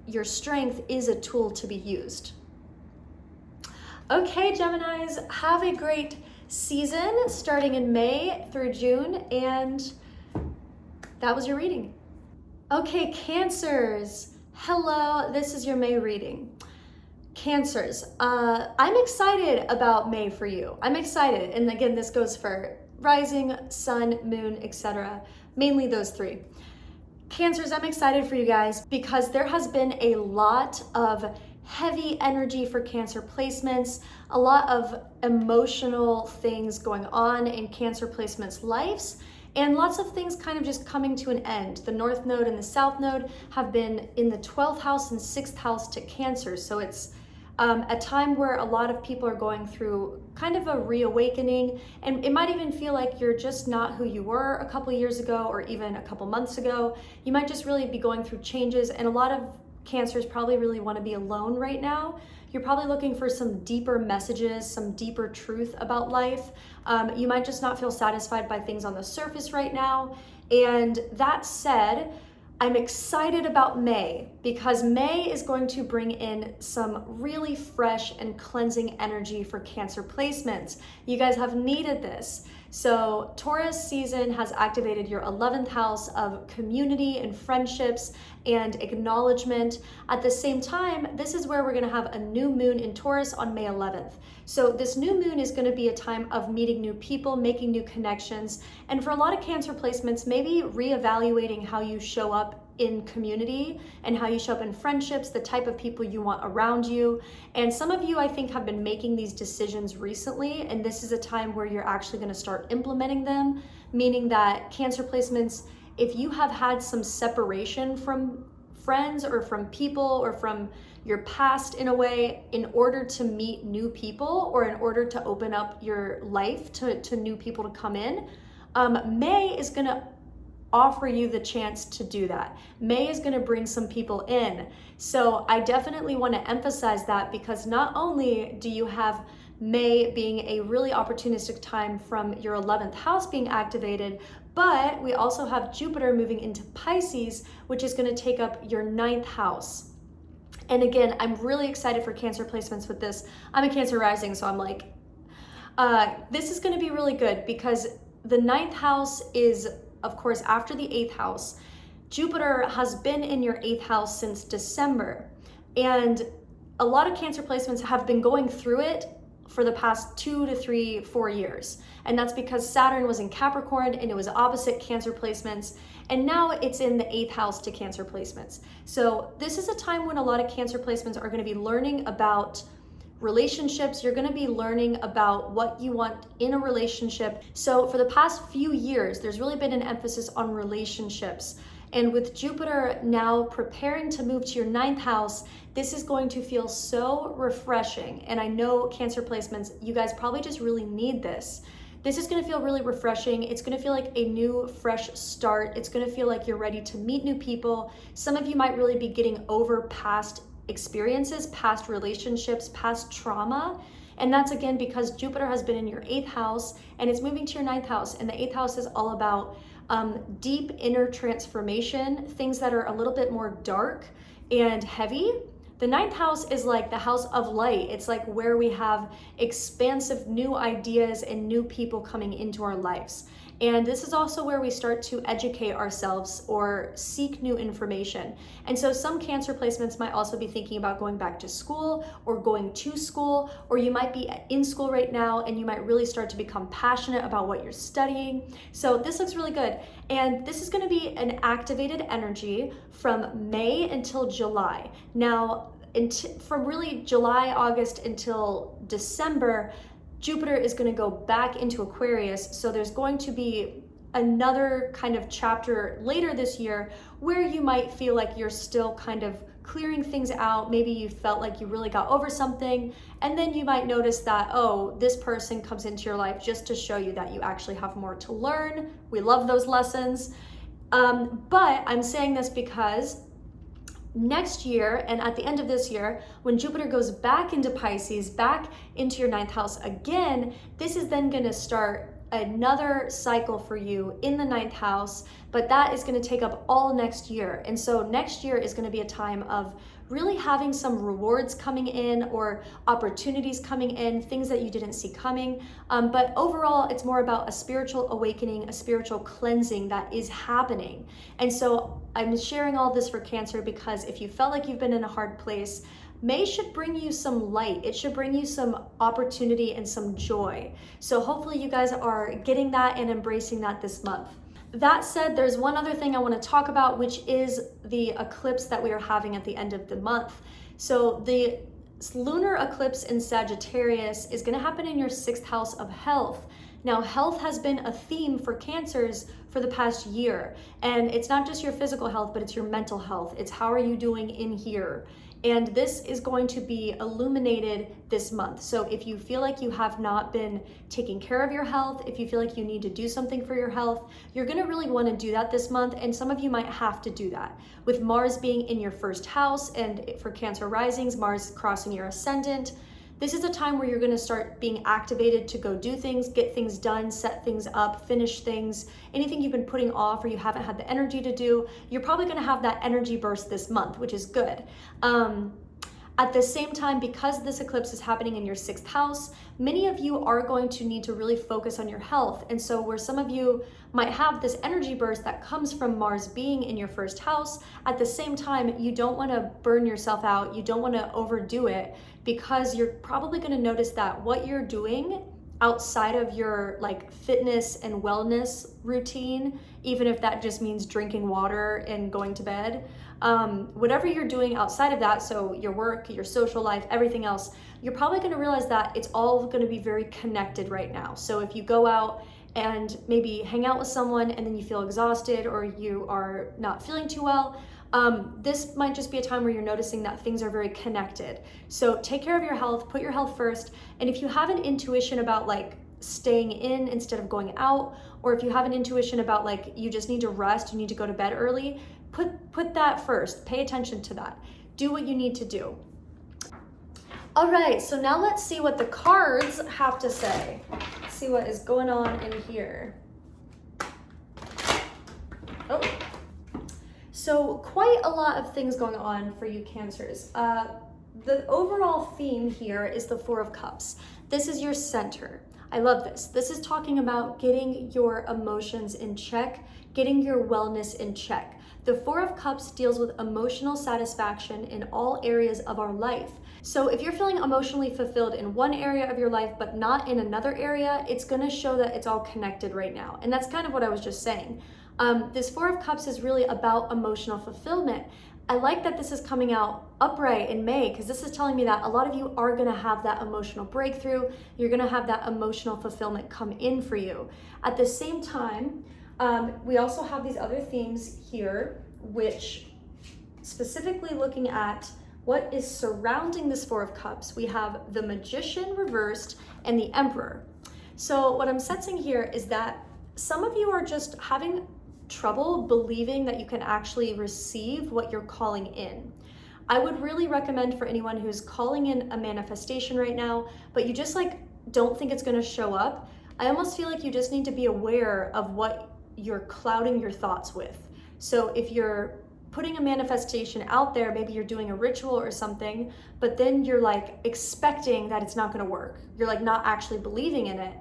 your strength is a tool to be used. Okay, Geminis, have a great season starting in May through June, and that was your reading. Okay, Cancers, hello, this is your May reading. Cancers, I'm excited about May for you. I'm excited, and again, this goes for rising, sun, moon, etc. Mainly those three. Cancers, I'm excited for you guys because there has been a lot of heavy energy for Cancer placements, a lot of emotional things going on in Cancer placements' lives, and lots of things kind of just coming to an end. The North Node and the South Node have been in the 12th house and 6th house to Cancer, so it's a time where a lot of people are going through kind of a reawakening, and it might even feel like you're just not who you were a couple years ago or even a couple months ago. You might just really be going through changes, and a lot of Cancers probably really want to be alone right now. You're probably looking for some deeper messages, some deeper truth about life. You might just not feel satisfied by things on the surface right now. And that said, I'm excited about May because May is going to bring in some really fresh and cleansing energy for Cancer placements. You guys have needed this. So Taurus season has activated your 11th house of community and friendships and acknowledgement. At the same time, this is where we're going to have a new moon in Taurus on May 11th. So this new moon is going to be a time of meeting new people, making new connections, and for a lot of Cancer placements, maybe reevaluating how you show up in community and how you show up in friendships, the type of people you want around you. And some of you, I think, have been making these decisions recently, and this is a time where you're actually going to start implementing them, meaning that Cancer placements, if you have had some separation from friends or from people or from your past in a way, in order to meet new people or in order to open up your life to new people to come in, May is going to offer you the chance to do that. May is going to bring some people in. So I definitely want to emphasize that because not only do you have May being a really opportunistic time from your 11th house being activated, but we also have Jupiter moving into Pisces, which is going to take up your 9th house. And again, I'm really excited for Cancer placements with this. I'm a Cancer rising, so I'm like, this is going to be really good because the 9th house is, of course, after the 8th house. Jupiter has been in your 8th house since December, and a lot of Cancer placements have been going through it for the past 2 to 3, 4 years. And that's because Saturn was in Capricorn and it was opposite Cancer placements, and now it's in the 8th house to Cancer placements. So this is a time when a lot of Cancer placements are going to be learning about relationships. You're going to be learning about what you want in a relationship. So for the past few years, there's really been an emphasis on relationships. And with Jupiter now preparing to move to your 9th house, this is going to feel so refreshing. And I know Cancer placements, you guys probably just really need this. This is going to feel really refreshing. It's going to feel like a new, fresh start. It's going to feel like you're ready to meet new people. Some of you might really be getting over past experiences, past relationships, past trauma. And that's again because Jupiter has been in your 8th house and it's moving to your 9th house. And the 8th house is all about deep inner transformation, things that are a little bit more dark and heavy. The 9th house is like the house of light. It's like where we have expansive new ideas and new people coming into our lives. And this is also where we start to educate ourselves or seek new information. And so some Cancer placements might also be thinking about going back to school or going to school, or you might be in school right now and you might really start to become passionate about what you're studying. So this looks really good. And this is going to be an activated energy from May until July. Now, from really July, August until December, Jupiter is going to go back into Aquarius, so there's going to be another kind of chapter later this year where you might feel like you're still kind of clearing things out. Maybe you felt like you really got over something, and then you might notice that, oh, this person comes into your life just to show you that you actually have more to learn. We love those lessons. But I'm saying this because next year, and at the end of this year, when Jupiter goes back into Pisces, back into your 9th house again, this is then going to start another cycle for you in the 9th house, but that is going to take up all next year. And so next year is going to be a time of really having some rewards coming in or opportunities coming in, things that you didn't see coming. But overall, it's more about a spiritual awakening, a spiritual cleansing that is happening. And so I'm sharing all this for Cancer because if you felt like you've been in a hard place, May should bring you some light. It should bring you some opportunity and some joy. So hopefully you guys are getting that and embracing that this month. That said, there's one other thing I want to talk about, which is the eclipse that we are having at the end of the month. So the lunar eclipse in Sagittarius is going to happen in your 6th house of health. Now, health has been a theme for Cancers for the past year. And it's not just your physical health, but it's your mental health. It's how are you doing in here? And this is going to be illuminated this month. So if you feel like you have not been taking care of your health, if you feel like you need to do something for your health, you're gonna really wanna do that this month. And some of you might have to do that. With Mars being in your 1st house, and for Cancer risings, Mars crossing your ascendant, this is a time where you're going to start being activated to go do things, get things done, set things up, finish things. Anything you've been putting off or you haven't had the energy to do, you're probably going to have that energy burst this month, which is good. At the same time, because this eclipse is happening in your 6th house, many of you are going to need to really focus on your health. And so where some of you might have this energy burst that comes from Mars being in your 1st house, at the same time, you don't want to burn yourself out. You don't want to overdo it, because you're probably going to notice that what you're doing outside of your like fitness and wellness routine, even if that just means drinking water and going to bed, whatever you're doing outside of that, so your work, your social life, everything else, you're probably going to realize that it's all going to be very connected right now. So if you go out and maybe hang out with someone and then you feel exhausted or you are not feeling too well, this might just be a time where you're noticing that things are very connected. So take care of your health, put your health first. And if you have an intuition about like staying in instead of going out, or if you have an intuition about like you just need to rest, you need to go to bed early, put that first. Pay attention to that. Do what you need to do. All right, so now let's see what the cards have to say. Let's see what is going on in here. Oh. So quite a lot of things going on for you Cancers. The overall theme here is the 4 of Cups. This is your center. I love this. This is talking about getting your emotions in check, getting your wellness in check. The 4 of Cups deals with emotional satisfaction in all areas of our life. So if you're feeling emotionally fulfilled in one area of your life, but not in another area, it's gonna show that it's all connected right now. And that's kind of what I was just saying. This 4 of Cups is really about emotional fulfillment. I like that this is coming out upright in May, because this is telling me that a lot of you are going to have that emotional breakthrough. You're going to have that emotional fulfillment come in for you. At the same time, we also have these other themes here, which specifically looking at what is surrounding this 4 of Cups. We have the Magician reversed and the Emperor. So what I'm sensing here is that some of you are just having trouble believing that you can actually receive what you're calling in. I would really recommend for anyone who's calling in a manifestation right now, but you just like don't think it's going to show up. I almost feel like you just need to be aware of what you're clouding your thoughts with. So if you're putting a manifestation out there, maybe you're doing a ritual or something, but then you're like expecting that it's not going to work. You're like not actually believing in it.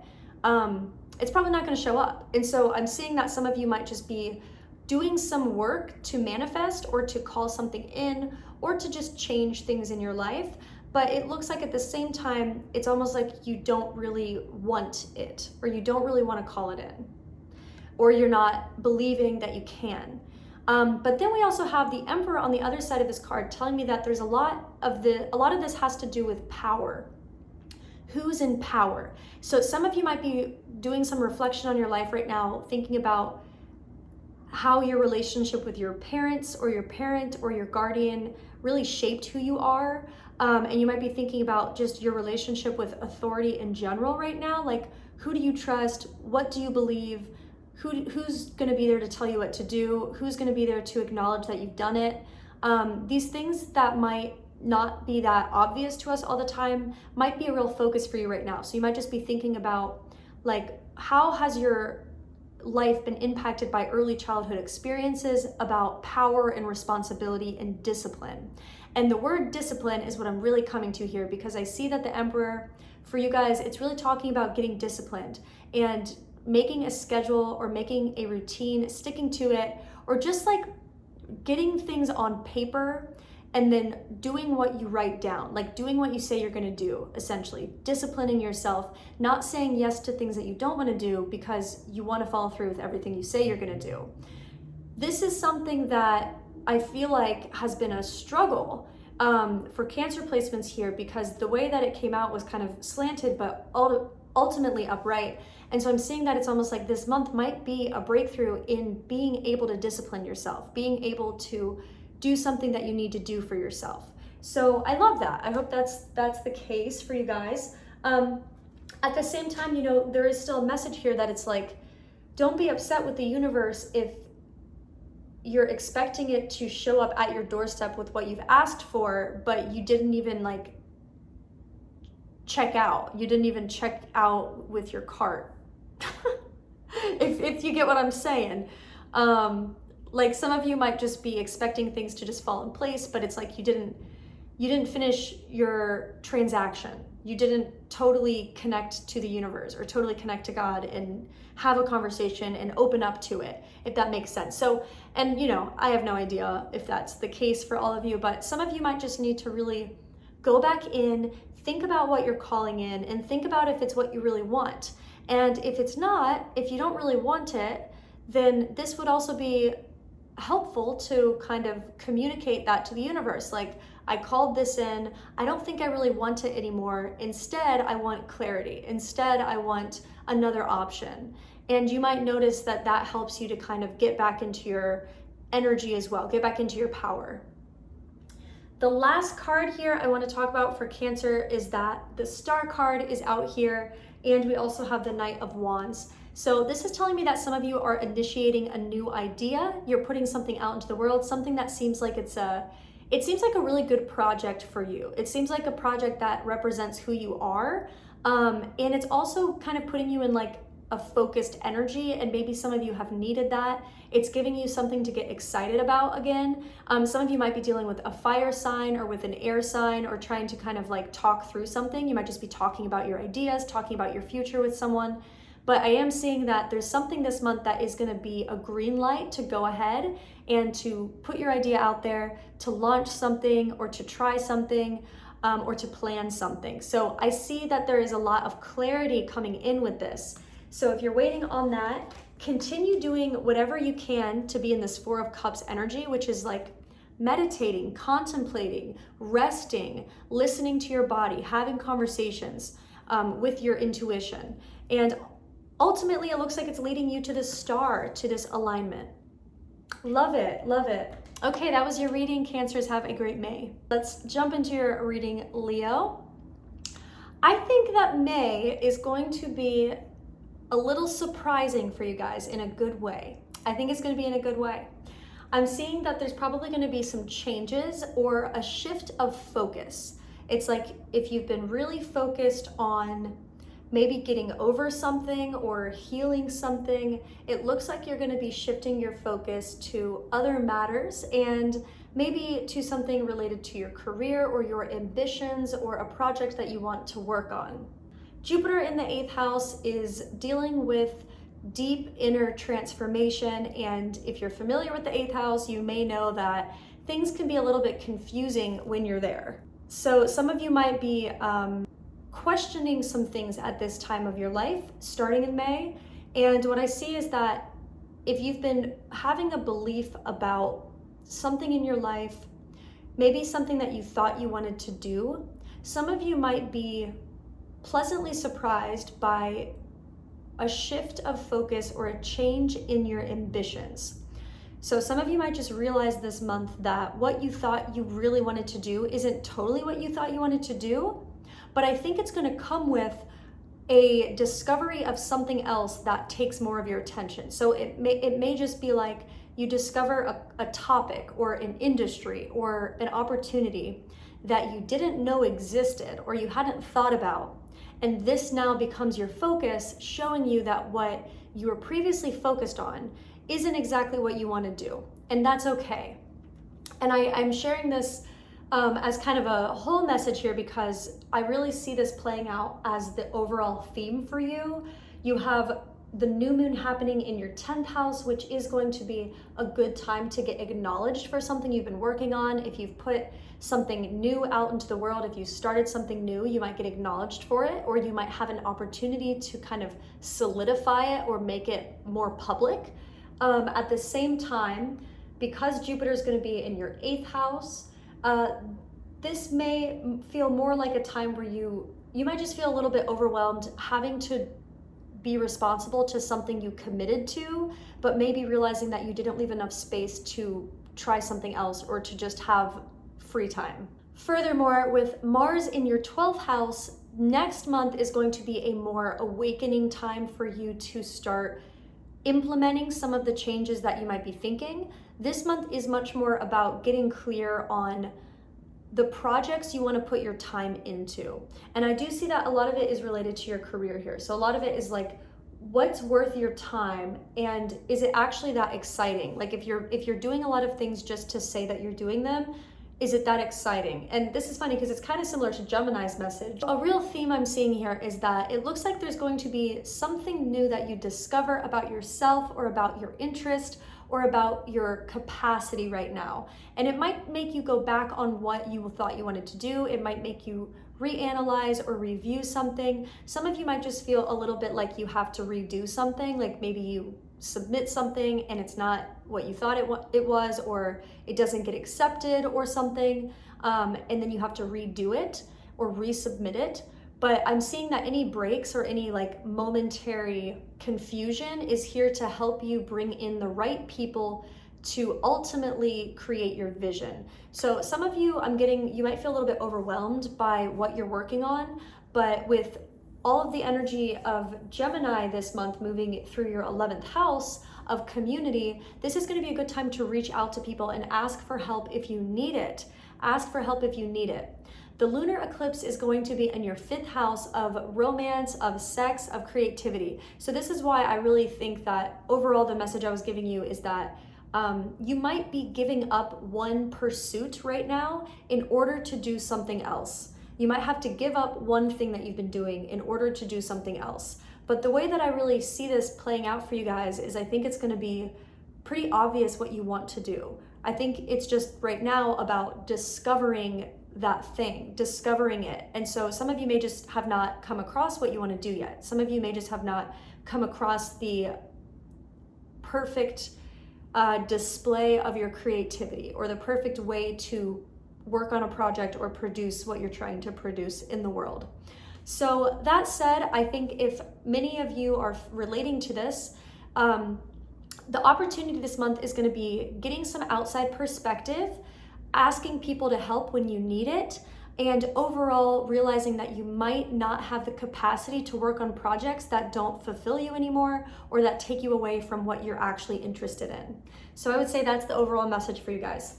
It's probably not going to show up. And so I'm seeing that some of you might just be doing some work to manifest or to call something in or to just change things in your life. But it looks like at the same time, it's almost like you don't really want it, or you don't really want to call it in, or you're not believing that you can. But then we also have the Emperor on the other side of this card telling me that there's a lot of this has to do with power. who's in power. So some of you might be doing some reflection on your life right now, thinking about how your relationship with your parents or your parent or your guardian really shaped who you are. And you might be thinking about just your relationship with authority in general right now. Like, who do you trust? What do you believe? Who's going to be there to tell you what to do? Who's going to be there to acknowledge that you've done it? These things that might not be that obvious to us all the time might be a real focus for you right now. So you might just be thinking about, like, how has your life been impacted by early childhood experiences about power and responsibility and discipline. And the word discipline is what I'm really coming to here, because I see that the Emperor, for you guys, it's really talking about getting disciplined and making a schedule or making a routine, sticking to it, or just like getting things on paper and then doing what you write down, like doing what you say you're gonna do, essentially. Disciplining yourself, not saying yes to things that you don't wanna do because you wanna follow through with everything you say you're gonna do. This is something that I feel like has been a struggle for Cancer placements here, because the way that it came out was kind of slanted, but ultimately upright. And so I'm seeing that it's almost like this month might be a breakthrough in being able to discipline yourself, being able to do something that you need to do for yourself. So I love that. I hope that's the case for you guys. At the same time, you know, there is still a message here that it's like, don't be upset with the universe if you're expecting it to show up at your doorstep with what you've asked for, but you didn't even like check out. You didn't even check out with your cart. if you get what I'm saying. Like, some of you might just be expecting things to just fall in place, but it's like you didn't finish your transaction. You didn't totally connect to the universe or totally connect to God and have a conversation and open up to it, if that makes sense. So, and you know, I have no idea if that's the case for all of you, but some of you might just need to really go back in, think about what you're calling in, and think about if it's what you really want. And if it's not, if you don't really want it, then this would also be helpful to kind of communicate that to the universe. Like, I called this in, I don't think I really want it anymore. Instead, I want clarity. Instead, I want another option. And you might notice that that helps you to kind of get back into your energy as well, get back into your power. The last card here I want to talk about for Cancer is that the Star card is out here, and we also have the Knight of Wands. So this is telling me that some of you are initiating a new idea. You're putting something out into the world, something that seems like it seems like a really good project for you. It seems like a project that represents who you are. And it's also kind of putting you in like a focused energy, and maybe some of you have needed that. It's giving you something to get excited about again. Some of you might be dealing with a fire sign or with an air sign, or trying to kind of like talk through something. You might just be talking about your ideas, talking about your future with someone. But I am seeing that there's something this month that is going to be a green light to go ahead and to put your idea out there, to launch something or to try something, or to plan something. So I see that there is a lot of clarity coming in with this. So if you're waiting on that, continue doing whatever you can to be in this Four of Cups energy, which is like meditating, contemplating, resting, listening to your body, having conversations with your intuition. And ultimately, it looks like it's leading you to this star, to this alignment. Love it, love it. Okay, that was your reading, Cancers. Have a great May. Let's jump into your reading, Leo. I think that May is going to be a little surprising for you guys in a good way. I think it's going to be in a good way. I'm seeing that there's probably going to be some changes or a shift of focus. It's like if you've been really focused on maybe getting over something or healing something, it looks like you're going to be shifting your focus to other matters, and maybe to something related to your career or your ambitions or a project that you want to work on. Jupiter in the 8th house is dealing with deep inner transformation, and if you're familiar with the 8th house, you may know that things can be a little bit confusing when you're there. So some of you might be questioning some things at this time of your life, starting in May. And what I see is that if you've been having a belief about something in your life, maybe something that you thought you wanted to do, some of you might be pleasantly surprised by a shift of focus or a change in your ambitions. So some of you might just realize this month that what you thought you really wanted to do isn't totally what you thought you wanted to do, but I think it's going to come with a discovery of something else that takes more of your attention. So it may just be like you discover a topic or an industry or an opportunity that you didn't know existed or you hadn't thought about. And this now becomes your focus, showing you that what you were previously focused on isn't exactly what you want to do. And that's okay. And I'm sharing this as kind of a whole message here because I really see this playing out as the overall theme for you. You have the new moon happening in your 10th house, which is going to be a good time to get acknowledged for something you've been working on. If you've put something new out into the world, if you started something new, you might get acknowledged for it, or you might have an opportunity to kind of solidify it or make it more public. At the same time, because Jupiter is going to be in your 8th house, this may feel more like a time where you might just feel a little bit overwhelmed having to be responsible to something you committed to, but maybe realizing that you didn't leave enough space to try something else or to just have free time. Furthermore, with Mars in your 12th house, next month is going to be a more awakening time for you to start implementing some of the changes that you might be thinking. This month is much more about getting clear on the projects you want to put your time into. And I do see that a lot of it is related to your career here. So a lot of it is like, what's worth your time, and is it actually that exciting? Like if you're doing a lot of things just to say that you're doing them, is it that exciting? And this is funny because it's kind of similar to Gemini's message. A real theme I'm seeing here is that it looks like there's going to be something new that you discover about yourself or about your interest or about your capacity right now. And it might make you go back on what you thought you wanted to do. It might make you reanalyze or review something. Some of you might just feel a little bit like you have to redo something, like maybe you submit something and it's not what you thought it was, or it doesn't get accepted or something, and then you have to redo it or resubmit it. But I'm seeing that any breaks or any like momentary confusion is here to help you bring in the right people to ultimately create your vision. So some of you, you might feel a little bit overwhelmed by what you're working on, but with all of the energy of Gemini this month moving through your 11th house of community, this is going to be a good time to reach out to people and ask for help if you need it. Ask for help if you need it. The lunar eclipse is going to be in your 5th house of romance, of sex, of creativity. So this is why I really think that overall the message I was giving you is that you might be giving up one pursuit right now in order to do something else. You might have to give up one thing that you've been doing in order to do something else. But the way that I really see this playing out for you guys is I think it's going to be pretty obvious what you want to do. I think it's just right now about discovering that thing, discovering it. And so some of you may just have not come across what you want to do yet. Some of you may just have not come across the perfect display of your creativity or the perfect way to work on a project or produce what you're trying to produce in the world. So that said, I think if many of you are relating to this, the opportunity this month is going to be getting some outside perspective, asking people to help when you need it, and overall realizing that you might not have the capacity to work on projects that don't fulfill you anymore or that take you away from what you're actually interested in. So I would say that's the overall message for you guys.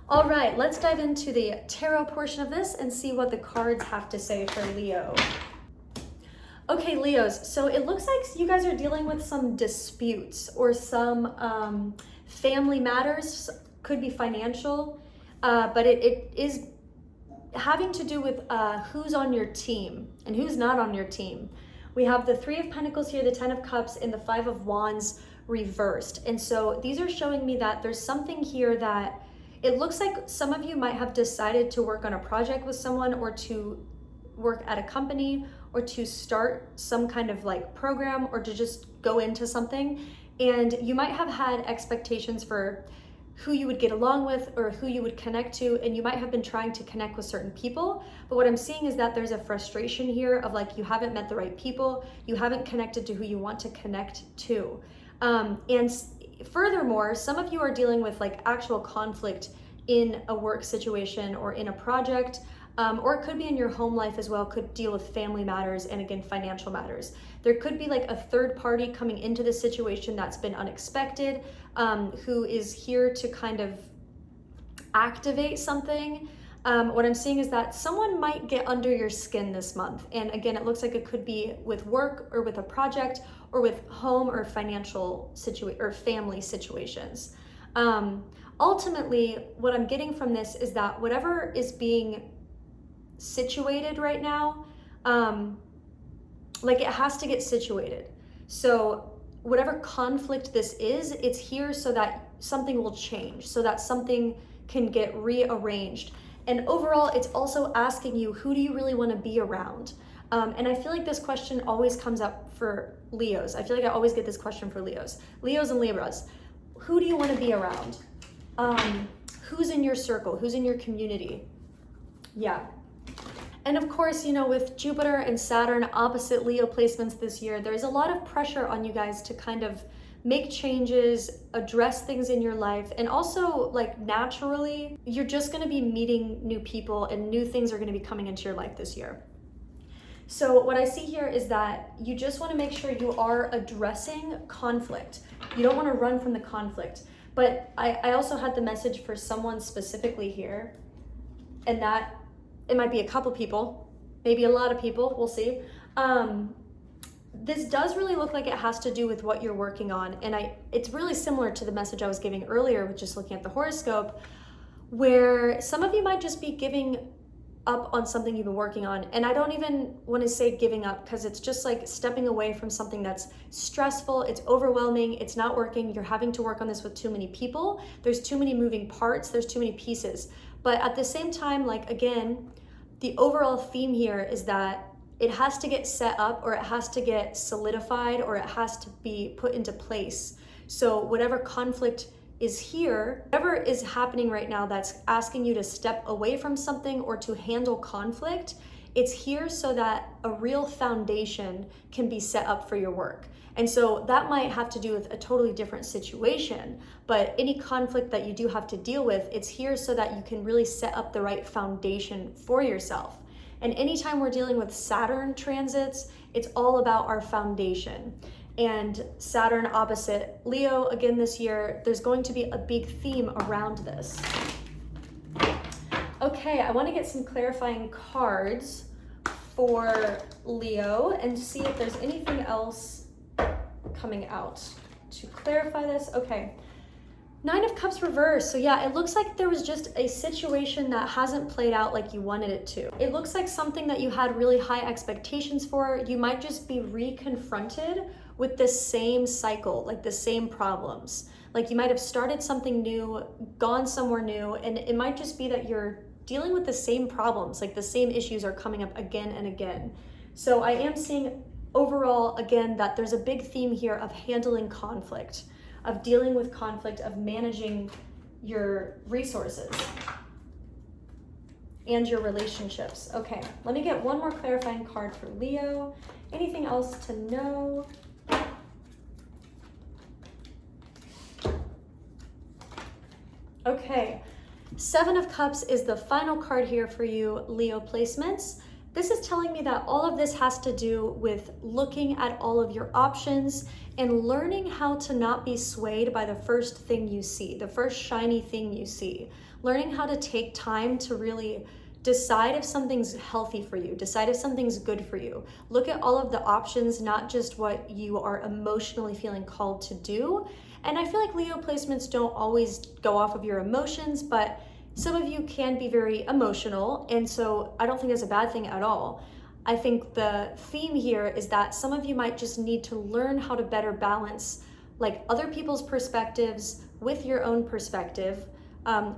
All right, let's dive into the tarot portion of this and see what the cards have to say for Leo. Okay, Leos, so it looks like you guys are dealing with some disputes or some family matters, could be financial, but it is having to do with who's on your team and who's not on your team. We have the 3 of Pentacles here, the 10 of Cups, and the 5 of Wands reversed. And so these are showing me that there's something here that it looks like some of you might have decided to work on a project with someone or to work at a company or to start some kind of like program or to just go into something. And you might have had expectations for who you would get along with or who you would connect to, and you might have been trying to connect with certain people, but what I'm seeing is that there's a frustration here of like you haven't met the right people, you haven't connected to who you want to connect to. And furthermore, some of you are dealing with like actual conflict in a work situation or in a project, or it could be in your home life as well, could deal with family matters and again, financial matters. There could be like a third party coming into the situation that's been unexpected, who is here to kind of activate something. What I'm seeing is that someone might get under your skin this month. And again, it looks like it could be with work or with a project or with home or financial or family situations. Ultimately, what I'm getting from this is that whatever is being situated right now, like it has to get situated. So whatever conflict this is, it's here so that something will change, so that something can get rearranged. And overall, it's also asking you, who do you really want to be around? And I feel like this question always comes up for Leos. I feel like I always get this question for Leos and Libras. Who do you want to be around? Who's in your circle? Who's in your community? Yeah. And of course, you know, with Jupiter and Saturn opposite Leo placements this year, there's a lot of pressure on you guys to kind of make changes, address things in your life, and also like naturally, you're just going to be meeting new people and new things are going to be coming into your life this year. So what I see here is that you just want to make sure you are addressing conflict. You don't want to run from the conflict. But I also had the message for someone specifically here, and that it might be a couple people, maybe a lot of people, we'll see. This does really look like it has to do with what you're working on. And it's really similar to the message I was giving earlier with just looking at the horoscope, where some of you might just be giving up on something you've been working on. And I don't even want to say giving up, because it's just like stepping away from something that's stressful, it's overwhelming, it's not working, you're having to work on this with too many people, there's too many moving parts, there's too many pieces. But at the same time, like again, the overall theme here is that it has to get set up, or it has to get solidified, or it has to be put into place. So whatever conflict is here, whatever is happening right now that's asking you to step away from something or to handle conflict, it's here so that a real foundation can be set up for your work. And so that might have to do with a totally different situation, but any conflict that you do have to deal with, it's here so that you can really set up the right foundation for yourself. And anytime we're dealing with Saturn transits, it's all about our foundation. And Saturn opposite Leo again this year, there's going to be a big theme around this. Okay, I want to get some clarifying cards for Leo and see if there's anything else coming out to clarify this. Okay, 9 of Cups reversed. So yeah, it looks like there was just a situation that hasn't played out like you wanted it to. It looks like something that you had really high expectations for, you might just be reconfronted with the same cycle, like the same problems. Like you might have started something new, gone somewhere new, and it might just be that you're dealing with the same problems, like the same issues are coming up again and again. So I am seeing overall, again, that there's a big theme here of handling conflict, of dealing with conflict, of managing your resources and your relationships. Okay, let me get one more clarifying card for Leo. Anything else to know? Okay, 7 of Cups is the final card here for you, Leo placements. This is telling me that all of this has to do with looking at all of your options and learning how to not be swayed by the first thing you see, the first shiny thing you see. Learning how to take time to really decide if something's healthy for you, decide if something's good for you. Look at all of the options, not just what you are emotionally feeling called to do. And I feel like Leo placements don't always go off of your emotions, but some of you can be very emotional, and so I don't think that's a bad thing at all. I think the theme here is that some of you might just need to learn how to better balance like other people's perspectives with your own perspective,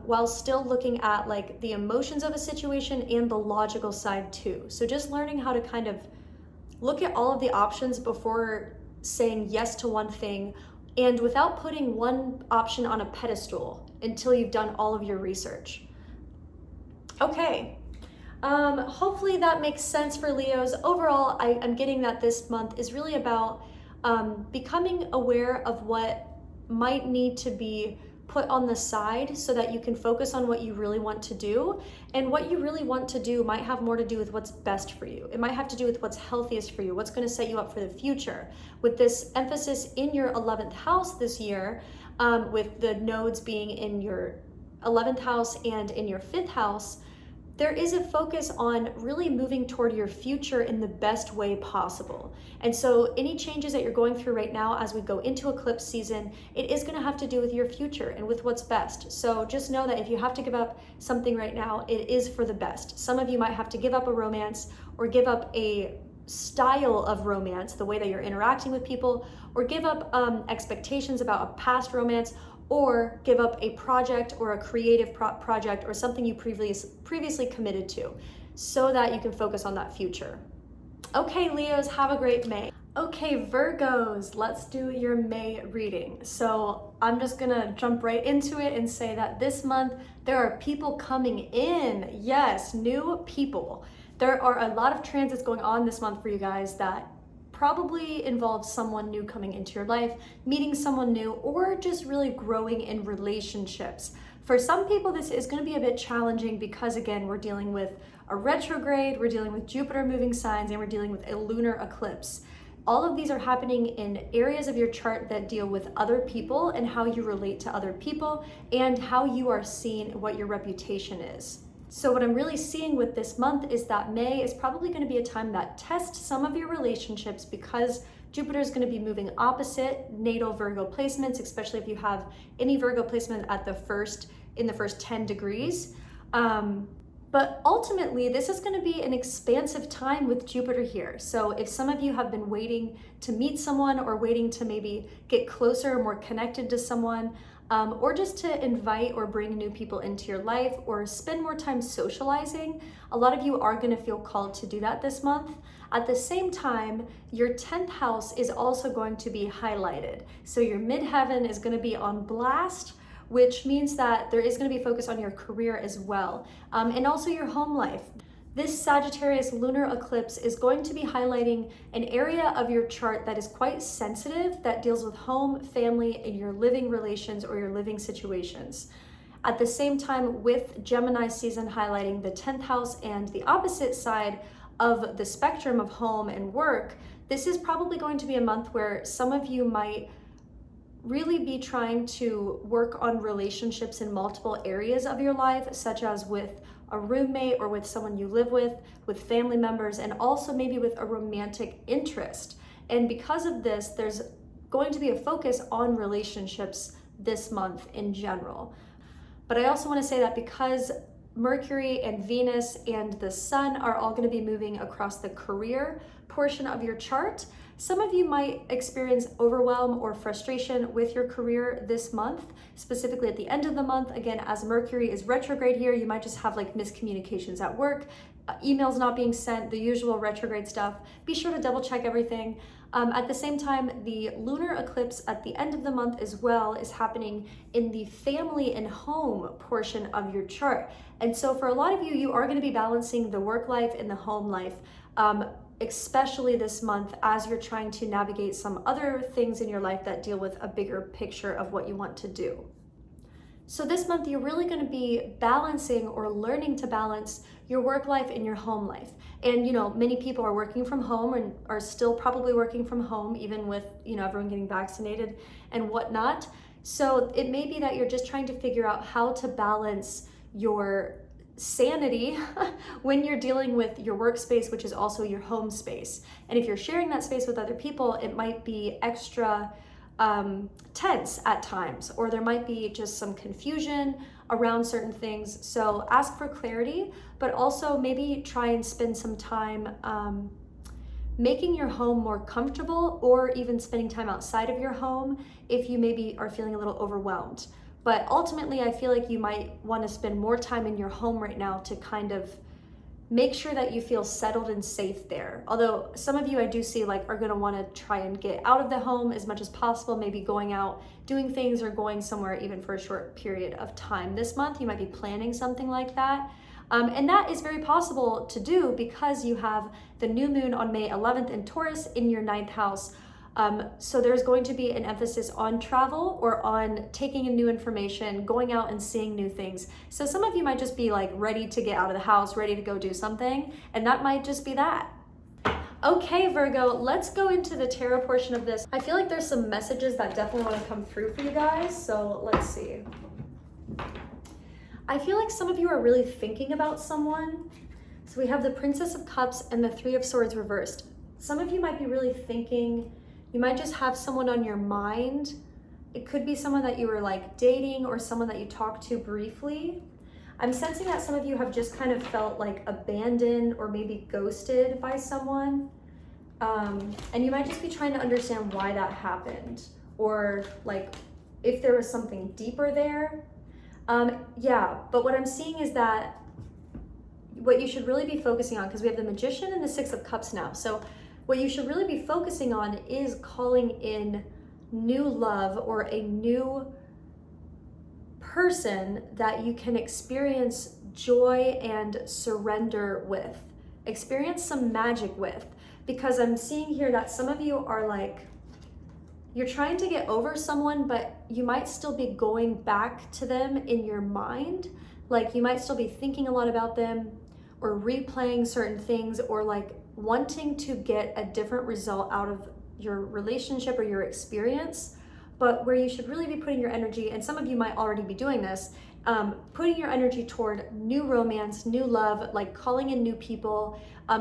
while still looking at like the emotions of a situation and the logical side too. So just learning how to kind of look at all of the options before saying yes to one thing and without putting one option on a pedestal until you've done all of your research. Okay, hopefully that makes sense for Leos. Overall, I'm getting that this month is really about becoming aware of what might need to be put on the side so that you can focus on what you really want to do. And what you really want to do might have more to do with what's best for you. It might have to do with what's healthiest for you, what's going to set you up for the future. With this emphasis in your 11th house this year, with the nodes being in your 11th house and in your 5th house, there is a focus on really moving toward your future in the best way possible. And so any changes that you're going through right now as we go into eclipse season, it is going to have to do with your future and with what's best. So just know that if you have to give up something right now, it is for the best. Some of you might have to give up a romance or give up a style of romance, the way that you're interacting with people, or give up expectations about a past romance, or give up a project or a creative project or something you previously committed to so that you can focus on that future. Okay, Leos, have a great May. Okay, Virgos, let's do your May reading. So I'm just gonna jump right into it and say that this month there are people coming in. Yes, new people. There are a lot of transits going on this month for you guys that probably involves someone new coming into your life, meeting someone new, or just really growing in relationships. For some people, this is going to be a bit challenging because, again, we're dealing with a retrograde, we're dealing with Jupiter moving signs, and we're dealing with a lunar eclipse. All of these are happening in areas of your chart that deal with other people and how you relate to other people and how you are seen, what your reputation is. So what I'm really seeing with this month is that May is probably going to be a time that tests some of your relationships because Jupiter is going to be moving opposite natal Virgo placements, especially if you have any Virgo placement in the first 10 degrees. But ultimately, this is going to be an expansive time with Jupiter here. So if some of you have been waiting to meet someone or waiting to maybe get closer or more connected to someone, or just to invite or bring new people into your life or spend more time socializing, a lot of you are going to feel called to do that this month. At the same time, your 10th house is also going to be highlighted. So your midheaven is going to be on blast, which means that there is going to be focus on your career as well, and also your home life. This Sagittarius lunar eclipse is going to be highlighting an area of your chart that is quite sensitive, that deals with home, family, and your living relations or your living situations. At the same time, with Gemini season highlighting the 10th house and the opposite side of the spectrum of home and work, this is probably going to be a month where some of you might really be trying to work on relationships in multiple areas of your life, such as with a roommate or with someone you live with family members, and also maybe with a romantic interest. And because of this, there's going to be a focus on relationships this month in general. But I also want to say that because Mercury and Venus and the Sun are all going to be moving across the career portion of your chart, some of you might experience overwhelm or frustration with your career this month, specifically at the end of the month. Again, as Mercury is retrograde here, you might just have like miscommunications at work, emails not being sent, the usual retrograde stuff. Be sure to double check everything. At the same time, the lunar eclipse at the end of the month as well is happening in the family and home portion of your chart. And so for a lot of you, you are going to be balancing the work life and the home life, especially this month as you're trying to navigate some other things in your life that deal with a bigger picture of what you want to do. So this month, you're really going to be balancing or learning to balance your work life and your home life. And, many people are working from home and are still probably working from home, even with, everyone getting vaccinated and whatnot. So it may be that you're just trying to figure out how to balance your sanity when you're dealing with your workspace, which is also your home space. And if you're sharing that space with other people, it might be extra tense at times, or there might be just some confusion around certain things. So ask for clarity, but also maybe try and spend some time making your home more comfortable, or even spending time outside of your home if you maybe are feeling a little overwhelmed. But ultimately, I feel like you might want to spend more time in your home right now to kind of make sure that you feel settled and safe there. Although some of you I do see like are gonna wanna try and get out of the home as much as possible, maybe going out, doing things, or going somewhere even for a short period of time. This month, you might be planning something like that. And that is very possible to do because you have the new moon on May 11th in Taurus in your 9th house. So there's going to be an emphasis on travel or on taking in new information, going out and seeing new things. So some of you might just be like ready to get out of the house, ready to go do something, and that might just be that. Okay, Virgo, let's go into the tarot portion of this. I feel like there's some messages that definitely want to come through for you guys, so let's see. I feel like some of you are really thinking about someone. So we have the Princess of Cups and the Three of Swords reversed. Some of you might be really thinking. You might just have someone on your mind. It could be someone that you were like dating or someone that you talked to briefly. I'm sensing that some of you have just kind of felt like abandoned or maybe ghosted by someone. And you might just be trying to understand why that happened, or like if there was something deeper there. Yeah, but what I'm seeing is that what you should really be focusing on, because we have the Magician and the Six of Cups now. So what you should really be focusing on is calling in new love or a new person that you can experience joy and surrender with, experience some magic with, because I'm seeing here that some of you are like, you're trying to get over someone, but you might still be going back to them in your mind. Like you might still be thinking a lot about them or replaying certain things, or like wanting to get a different result out of your relationship or your experience. But where you should really be putting your energy, and some of you might already be doing this, putting your energy toward new romance, new love, like calling in new people.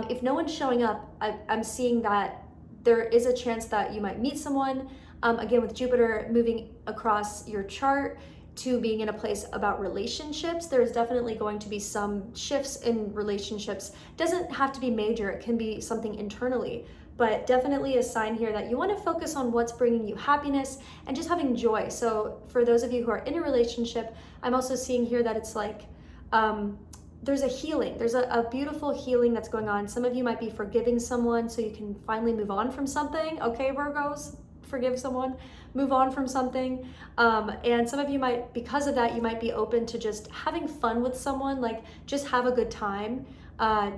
If no one's showing up, I'm seeing that there is a chance that you might meet someone. Again, with Jupiter moving across your chart to being in a place about relationships, there's definitely going to be some shifts in relationships. Doesn't have to be major, it can be something internally, but definitely a sign here that you want to focus on what's bringing you happiness and just having joy. So for those of you who are in a relationship, I'm also seeing here that it's like, there's a healing, there's a beautiful healing that's going on. Some of you might be forgiving someone so you can finally move on from something. Okay, Virgos, forgive someone, move on from something. And some of you might, because of that, you might be open to just having fun with someone, like just have a good time.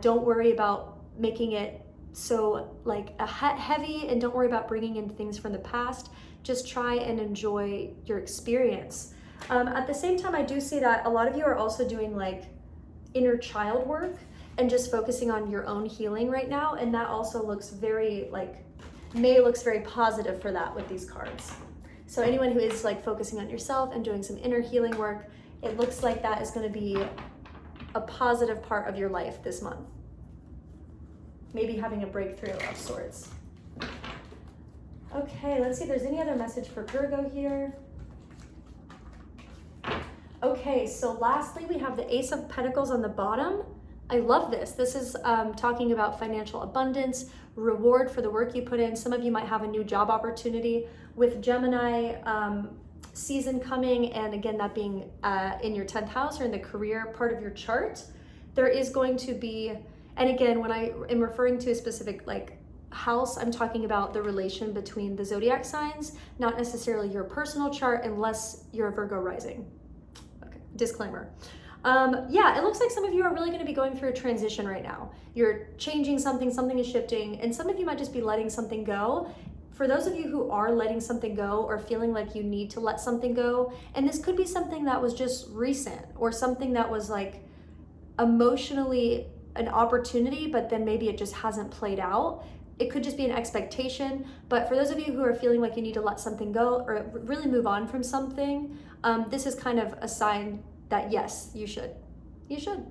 Don't worry about making it so like a heavy, and don't worry about bringing in things from the past. Just try and enjoy your experience. At the same time, I do see that a lot of you are also doing like inner child work and just focusing on your own healing right now. And that also looks very like, May looks very positive for that with these cards. So anyone who is like focusing on yourself and doing some inner healing work, it looks like that is going to be a positive part of your life this month. Maybe having a breakthrough of sorts. Okay, let's see if there's any other message for Virgo here. Okay, so lastly, we have the Ace of Pentacles on the bottom. I love this. This is talking about financial abundance, reward for the work you put in. Some of you might have a new job opportunity with Gemini season coming, and again, that being in your 10th house or in the career part of your chart. There is going to be, and again, when I am referring to a specific like house, I'm talking about the relation between the zodiac signs, not necessarily your personal chart unless you're a Virgo rising. Okay, disclaimer. Yeah, it looks like some of you are really going to be going through a transition right now. You're changing something, something is shifting, and some of you might just be letting something go. For those of you who are letting something go or feeling like you need to let something go, and this could be something that was just recent or something that was like emotionally an opportunity, but then maybe it just hasn't played out. It could just be an expectation. But for those of you who are feeling like you need to let something go or really move on from something, this is kind of a sign that yes, you should. You should.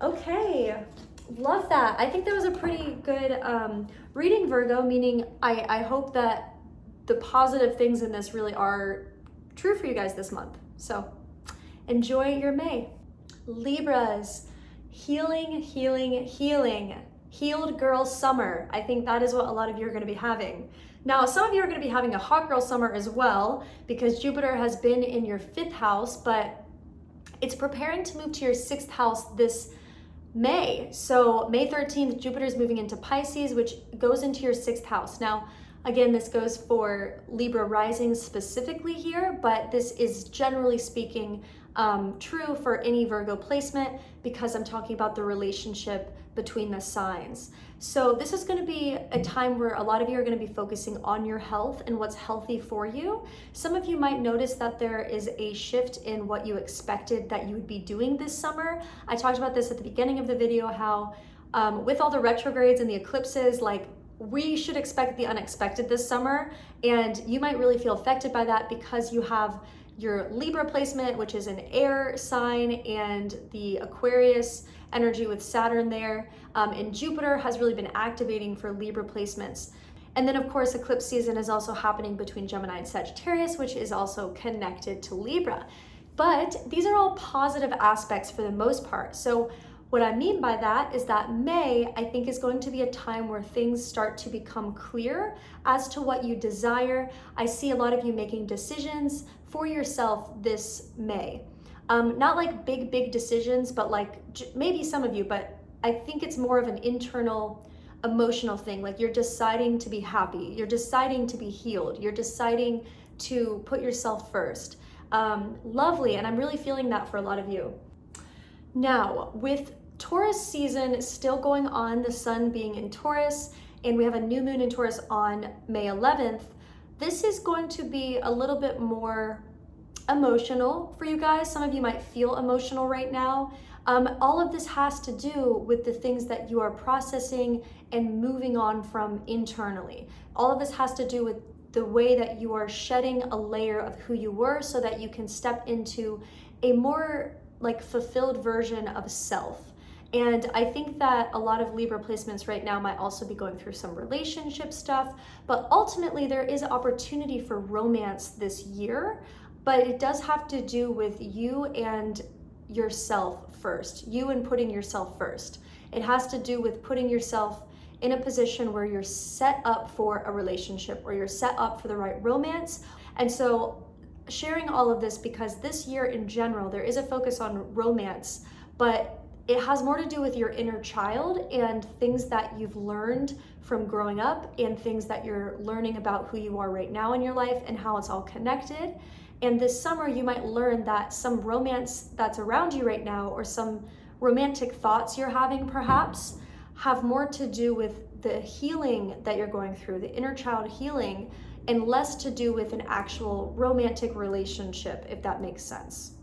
Okay, love that. I think that was a pretty good reading, Virgo, meaning I hope that the positive things in this really are true for you guys this month. So enjoy your May. Libras, healing, healing, healing. Healed girl summer. I think that is what a lot of you are going to be having. Now, some of you are going to be having a hot girl summer as well, because Jupiter has been in your 5th house, but it's preparing to move to your 6th house this May. So May 13th, Jupiter is moving into Pisces, which goes into your 6th house. Now, again, this goes for Libra rising specifically here, but this is generally speaking true for any Virgo placement because I'm talking about the relationship between the signs. So this is going to be a time where a lot of you are going to be focusing on your health and what's healthy for you. Some of you might notice that there is a shift in what you expected that you would be doing this summer. I talked about this at the beginning of the video, how with all the retrogrades and the eclipses, like we should expect the unexpected this summer, and you might really feel affected by that because you have your Libra placement, which is an air sign, and the Aquarius energy with Saturn there, and Jupiter has really been activating for Libra placements. And then of course eclipse season is also happening between Gemini and Sagittarius, which is also connected to Libra. But these are all positive aspects for the most part. So what I mean by that is that May, I think, is going to be a time where things start to become clear as to what you desire. I see a lot of you making decisions for yourself this May. Not like big decisions, but like maybe some of you, but I think it's more of an internal emotional thing. Like you're deciding to be happy, you're deciding to be healed, you're deciding to put yourself first. Lovely, and I'm really feeling that for a lot of you. Now, with Taurus season still going on, the sun being in Taurus, and we have a new moon in Taurus on May 11th, this is going to be a little bit more emotional for you guys. Some of you might feel emotional right now. All of this has to do with the things that you are processing and moving on from internally. All of this has to do with the way that you are shedding a layer of who you were so that you can step into a more like fulfilled version of self. And I think that a lot of Libra placements right now might also be going through some relationship stuff, but ultimately there is opportunity for romance this year, but it does have to do with you and yourself first, you and putting yourself first. It has to do with putting yourself in a position where you're set up for a relationship or you're set up for the right romance. And so sharing all of this because this year in general, there is a focus on romance, but it has more to do with your inner child and things that you've learned from growing up and things that you're learning about who you are right now in your life and how it's all connected. And this summer, you might learn that some romance that's around you right now or some romantic thoughts you're having perhaps have more to do with the healing that you're going through, the inner child healing, and less to do with an actual romantic relationship, if that makes sense.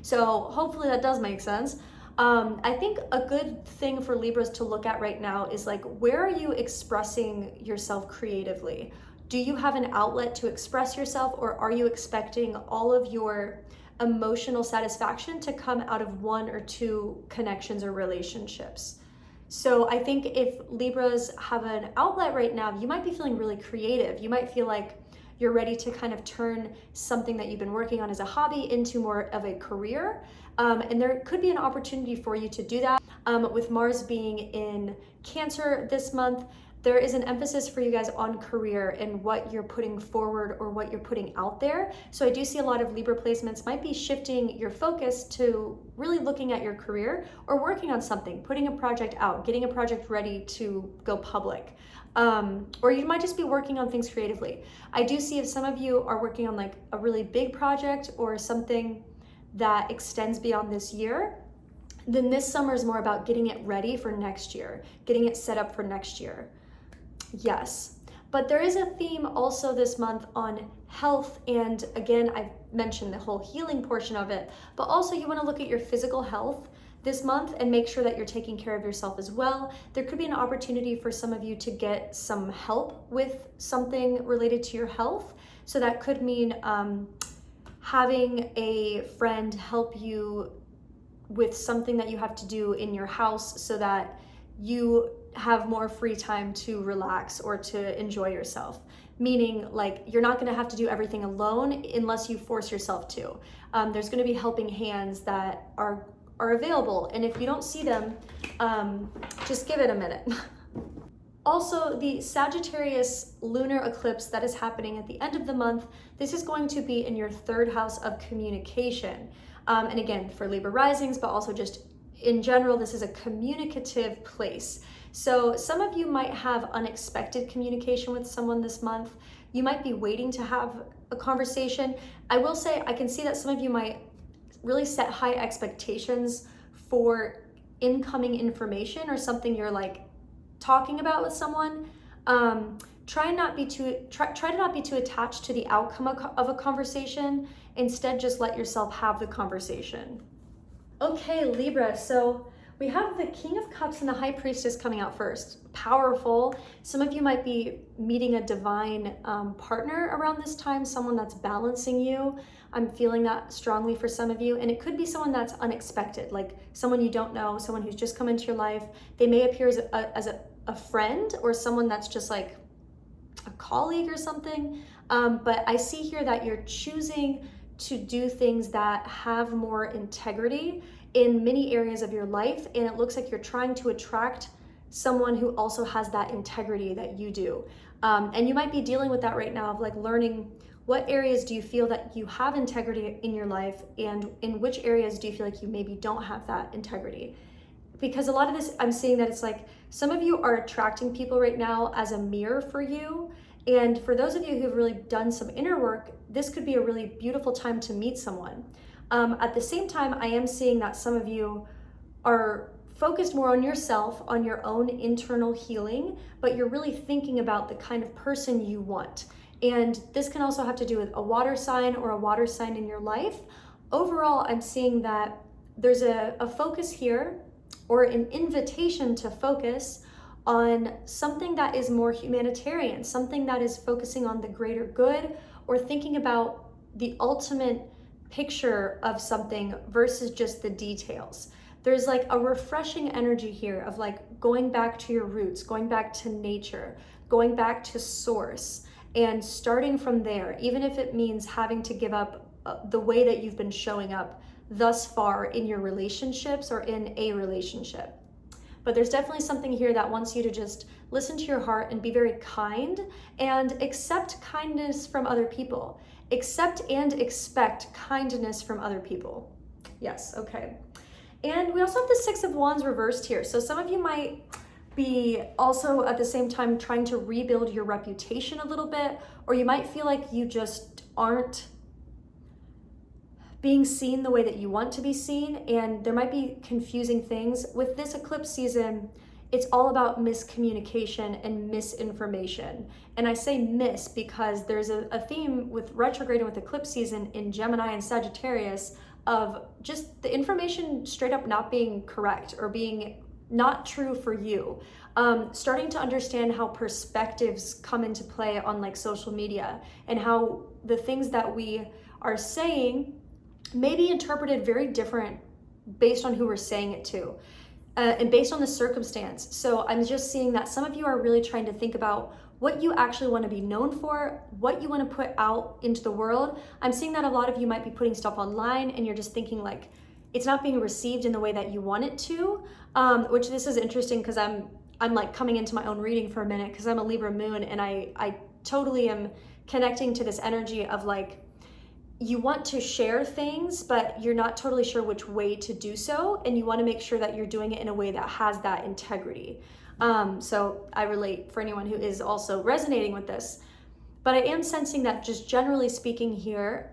So hopefully that does make sense. I think a good thing for Libras to look at right now is like, where are you expressing yourself creatively? Do you have an outlet to express yourself, or are you expecting all of your emotional satisfaction to come out of one or two connections or relationships? So I think if Libras have an outlet right now, you might be feeling really creative. You might feel like you're ready to kind of turn something that you've been working on as a hobby into more of a career. And there could be an opportunity for you to do that. With Mars being in Cancer this month, there is an emphasis for you guys on career and what you're putting forward or what you're putting out there. So I do see a lot of Libra placements might be shifting your focus to really looking at your career or working on something, putting a project out, getting a project ready to go public. Or you might just be working on things creatively. I do see if some of you are working on like a really big project or something that extends beyond this year, then this summer is more about getting it ready for next year, getting it set up for next year. Yes, but there is a theme also this month on health, and again, I've mentioned the whole healing portion of it, but also you want to look at your physical health this month and make sure that you're taking care of yourself as well. There could be an opportunity for some of you to get some help with something related to your health. So that could mean having a friend help you with something that you have to do in your house so that you have more free time to relax or to enjoy yourself. Meaning like you're not gonna have to do everything alone unless you force yourself to. There's gonna be helping hands that are available, and if you don't see them, just give it a minute. Also, the Sagittarius lunar eclipse that is happening at the end of the month, this is going to be in your third house of communication. And again, for Libra risings, but also just in general, this is a communicative place. So some of you might have unexpected communication with someone this month. You might be waiting to have a conversation. I will say, I can see that some of you might really set high expectations for incoming information or something you're like talking about with someone. Try to not be too attached to the outcome of a conversation. Instead, just let yourself have the conversation. Okay, Libra, so we have the King of Cups and the High Priestess coming out first. Powerful. Some of you might be meeting a divine partner around this time, someone that's balancing you. I'm feeling that strongly for some of you, and it could be someone that's unexpected, like someone you don't know, someone who's just come into your life. They may appear as a friend or someone that's just like a colleague or something, but I see here that you're choosing to do things that have more integrity in many areas of your life, and it looks like you're trying to attract someone who also has that integrity that you do. And you might be dealing with that right now, of like learning what areas do you feel that you have integrity in your life, and in which areas do you feel like you maybe don't have that integrity. Because a lot of this, I'm seeing that it's like some of you are attracting people right now as a mirror for you. And for those of you who've really done some inner work, this could be a really beautiful time to meet someone. At the same time, I am seeing that some of you are focused more on yourself, on your own internal healing, but you're really thinking about the kind of person you want. And this can also have to do with a water sign or a water sign in your life. Overall, I'm seeing that there's a focus here, or an invitation to focus on something that is more humanitarian, something that is focusing on the greater good, or thinking about the ultimate picture of something versus just the details. There's like a refreshing energy here of like going back to your roots, going back to nature, going back to source, and starting from there, even if it means having to give up the way that you've been showing up thus far in your relationships or in a relationship. But there's definitely something here that wants you to just listen to your heart and be very kind and accept kindness from other people. Accept and expect kindness from other people. Yes, okay. And we also have the Six of Wands reversed here. So some of you might be also at the same time trying to rebuild your reputation a little bit, or you might feel like you just aren't being seen the way that you want to be seen, and there might be confusing things. With this eclipse season, it's all about miscommunication and misinformation. And I say miss because there's a theme with retrograde and with eclipse season in Gemini and Sagittarius of just the information straight up not being correct or being not true for you. Starting to understand how perspectives come into play on like social media, and how the things that we are saying may be interpreted very different based on who we're saying it to, and based on the circumstance. So I'm just seeing that some of you are really trying to think about what you actually want to be known for, what you want to put out into the world. I'm seeing that a lot of you might be putting stuff online and you're just thinking like it's not being received in the way that you want it to, which this is interesting because I'm like coming into my own reading for a minute because I'm a Libra moon, and I totally am connecting to this energy of like, you want to share things, but you're not totally sure which way to do so. And you want to make sure that you're doing it in a way that has that integrity. So I relate for anyone who is also resonating with this. But I am sensing that just generally speaking here,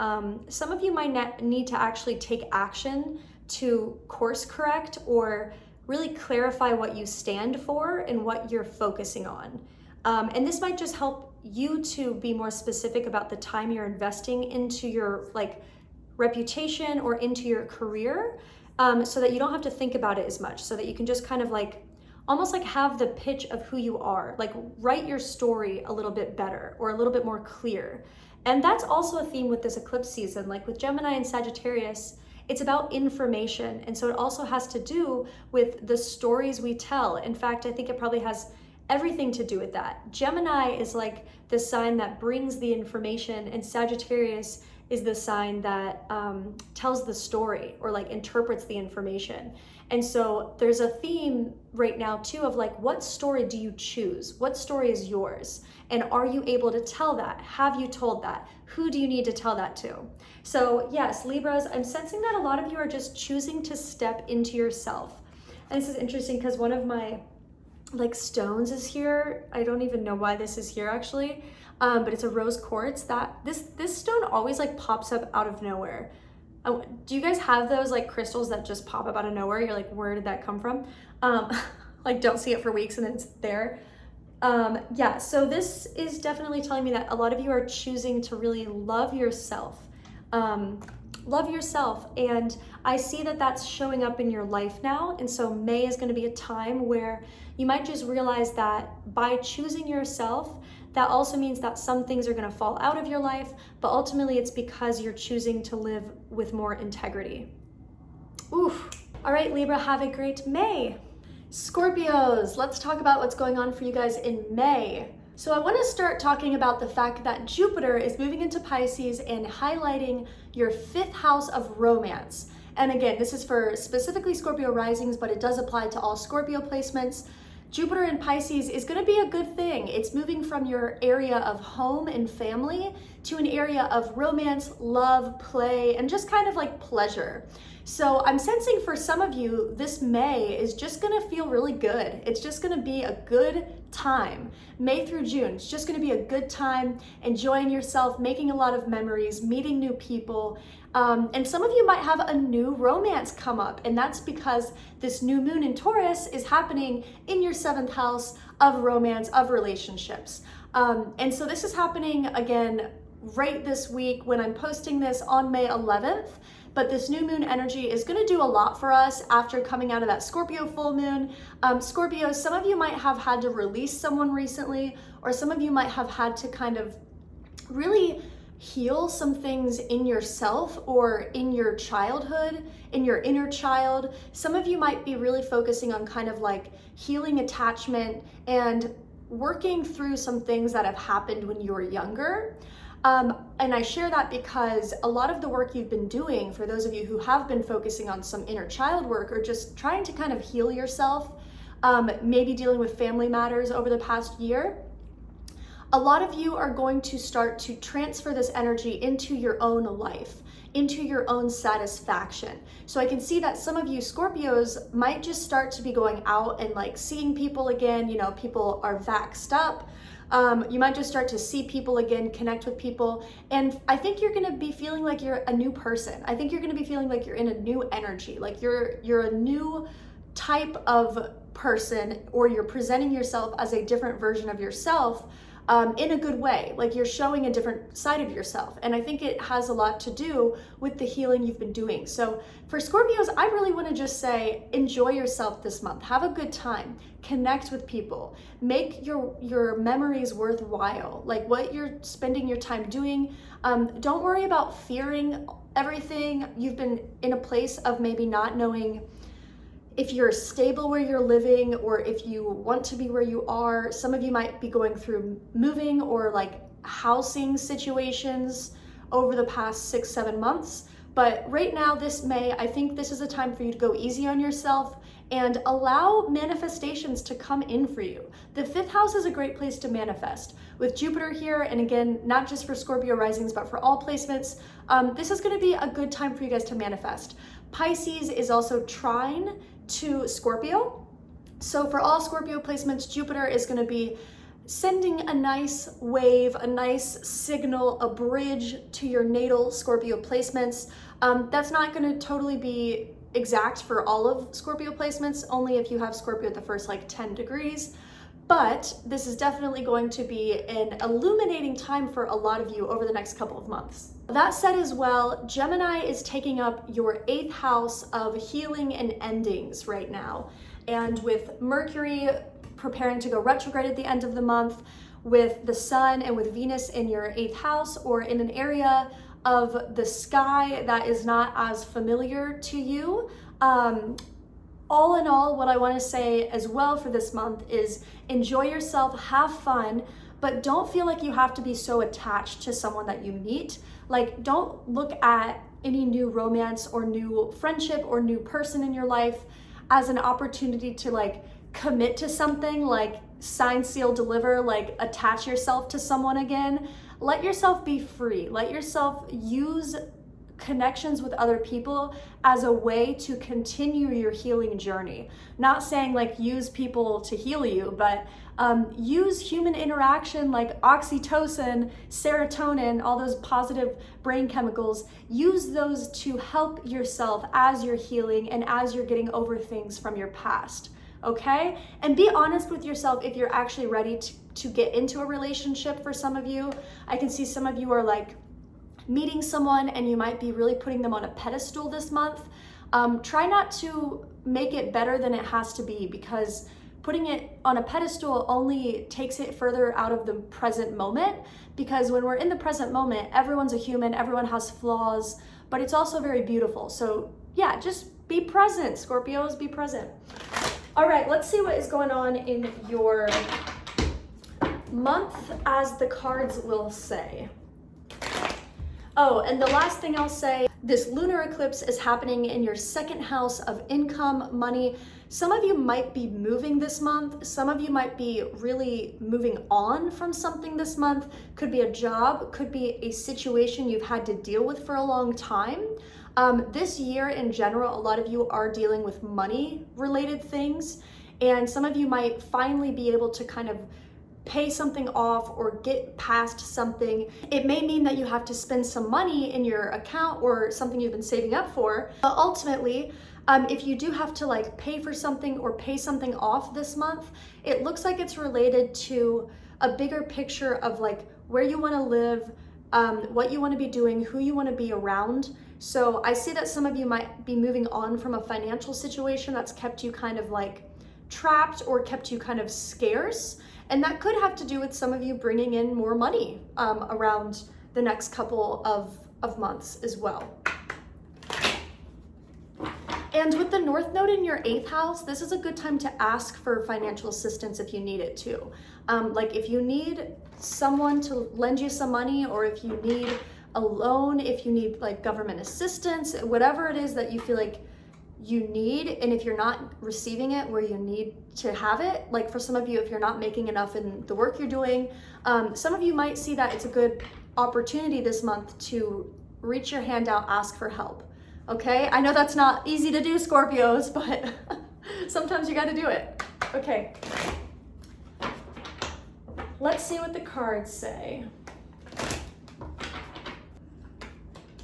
some of you might need to actually take action to course correct or really clarify what you stand for and what you're focusing on. And this might just help you to be more specific about the time you're investing into your like reputation or into your career, so that you don't have to think about it as much, so that you can just kind of like almost like have the pitch of who you are, like write your story a little bit better or a little bit more clear. And that's also a theme with this eclipse season. Like with Gemini and Sagittarius, it's about information, and so it also has to do with the stories we tell. In fact, I think it probably has everything to do with that. Gemini is like the sign that brings the information, and Sagittarius is the sign that tells the story or like interprets the information. And so there's a theme right now too of like, what story do you choose? What story is yours? And are you able to tell that? Have you told that? Who do you need to tell that to? So yes, Libras, I'm sensing that a lot of you are just choosing to step into yourself. And this is interesting because one of my like stones is here. I don't even know why this is here actually, but it's a rose quartz. That this stone always like pops up out of nowhere. Do you guys have those like crystals that just pop up out of nowhere? You're like, where did that come from? Like don't see it for weeks and then it's there. Yeah, so this is definitely telling me that a lot of you are choosing to really love yourself. Love yourself, and I see that that's showing up in your life now. And so May is going to be a time where you might just realize that by choosing yourself, that also means that some things are going to fall out of your life, but ultimately it's because you're choosing to live with more integrity. Oof. All right, Libra, have a great May. Scorpios, let's talk about what's going on for you guys in May. So I want to start talking about the fact that Jupiter is moving into Pisces and highlighting your 5th house of romance. And again, this is for specifically Scorpio risings, but it does apply to all Scorpio placements. Jupiter in Pisces is going to be a good thing. It's moving from your area of home and family to an area of romance, love, play, and just kind of like pleasure. So I'm sensing for some of you, this May is just gonna feel really good. It's just gonna be a good time. May through June, it's just gonna be a good time, enjoying yourself, making a lot of memories, meeting new people. And some of you might have a new romance come up, and that's because this new moon in Taurus is happening in your 7th house of romance, of relationships. And so this is happening again right this week when I'm posting this on May 11th. But this new moon energy is going to do a lot for us after coming out of that Scorpio full moon. Scorpio, some of you might have had to release someone recently, or some of you might have had to kind of really heal some things in yourself or in your childhood, in your inner child. Some of you might be really focusing on kind of like healing attachment and working through some things that have happened when you were younger. And I share that because a lot of the work you've been doing, for those of you who have been focusing on some inner child work or just trying to kind of heal yourself, maybe dealing with family matters over the past year, a lot of you are going to start to transfer this energy into your own life, into your own satisfaction. So I can see that some of you Scorpios might just start to be going out and like seeing people again. You know, people are vaxxed up. You might just start to see people again, connect with people. And I think you're gonna be feeling like you're a new person. I think you're gonna be feeling like you're in a new energy, like you're a new type of person, or you're presenting yourself as a different version of yourself in a good way. Like you're showing a different side of yourself. And I think it has a lot to do with the healing you've been doing. So for Scorpios, I really want to just say, enjoy yourself this month. Have a good time. Connect with people. Make your memories worthwhile. Like what you're spending your time doing. Don't worry about fearing everything. You've been in a place of maybe not knowing if you're stable where you're living or if you want to be where you are. Some of you might be going through moving or like housing situations over the past 6-7 months. But right now, this May, I think this is a time for you to go easy on yourself and allow manifestations to come in for you. The 5th house is a great place to manifest. With Jupiter here, and again, not just for Scorpio risings, but for all placements, this is gonna be a good time for you guys to manifest. Pisces is also trine to Scorpio. So for all Scorpio placements, Jupiter is going to be sending a nice wave, a nice signal, a bridge to your natal Scorpio placements. That's not going to totally be exact for all of Scorpio placements, only if you have Scorpio at the first like 10 degrees. But this is definitely going to be an illuminating time for a lot of you over the next couple of months. That said as well, Gemini is taking up your 8th house of healing and endings right now. And with Mercury preparing to go retrograde at the end of the month, with the Sun and with Venus in your 8th house or in an area of the sky that is not as familiar to you, all in all, what I want to say as well for this month is enjoy yourself, have fun, but don't feel like you have to be so attached to someone that you meet. Like, don't look at any new romance or new friendship or new person in your life as an opportunity to like commit to something, like sign, seal, deliver, like attach yourself to someone again. Let yourself be free. Let yourself use connections with other people as a way to continue your healing journey. Not saying like use people to heal you, but use human interaction like oxytocin, serotonin, all those positive brain chemicals. Use those to help yourself as you're healing and as you're getting over things from your past. Okay? And be honest with yourself if you're actually ready to get into a relationship. For some of you, I can see some of you are like meeting someone and you might be really putting them on a pedestal this month. Try not to make it better than it has to be, because putting it on a pedestal only takes it further out of the present moment. Because when we're in the present moment, everyone's a human, everyone has flaws, but it's also very beautiful. So yeah, just be present, Scorpios, be present. All right, let's see what is going on in your month, as the cards will say. Oh, and the last thing I'll say, this lunar eclipse is happening in your second house of income, money. Some of you might be moving this month. Some of you might be really moving on from something this month. Could be a job, could be a situation you've had to deal with for a long time. This year in general, a lot of you are dealing with money related things, and some of you might finally be able to kind of pay something off or get past something. It may mean that you have to spend some money in your account or something you've been saving up for, but ultimately, if you do have to like pay for something or pay something off this month, it looks like it's related to a bigger picture of like where you want to live, what you want to be doing, who you want to be around. So I see that some of you might be moving on from a financial situation that's kept you kind of like trapped or kept you kind of scarce. And that could have to do with some of you bringing in more money around the next couple of months as well. And with the North Node in your 8th house, this is a good time to ask for financial assistance if you need it too. Like if you need someone to lend you some money, or if you need a loan, if you need like government assistance, whatever it is that you feel like you need, and if you're not receiving it where you need to have it, like for some of you, if you're not making enough in the work you're doing, some of you might see that it's a good opportunity this month to reach your hand out, ask for help. Okay, I know that's not easy to do, Scorpios, but sometimes you got to do it. Okay, let's see what the cards say.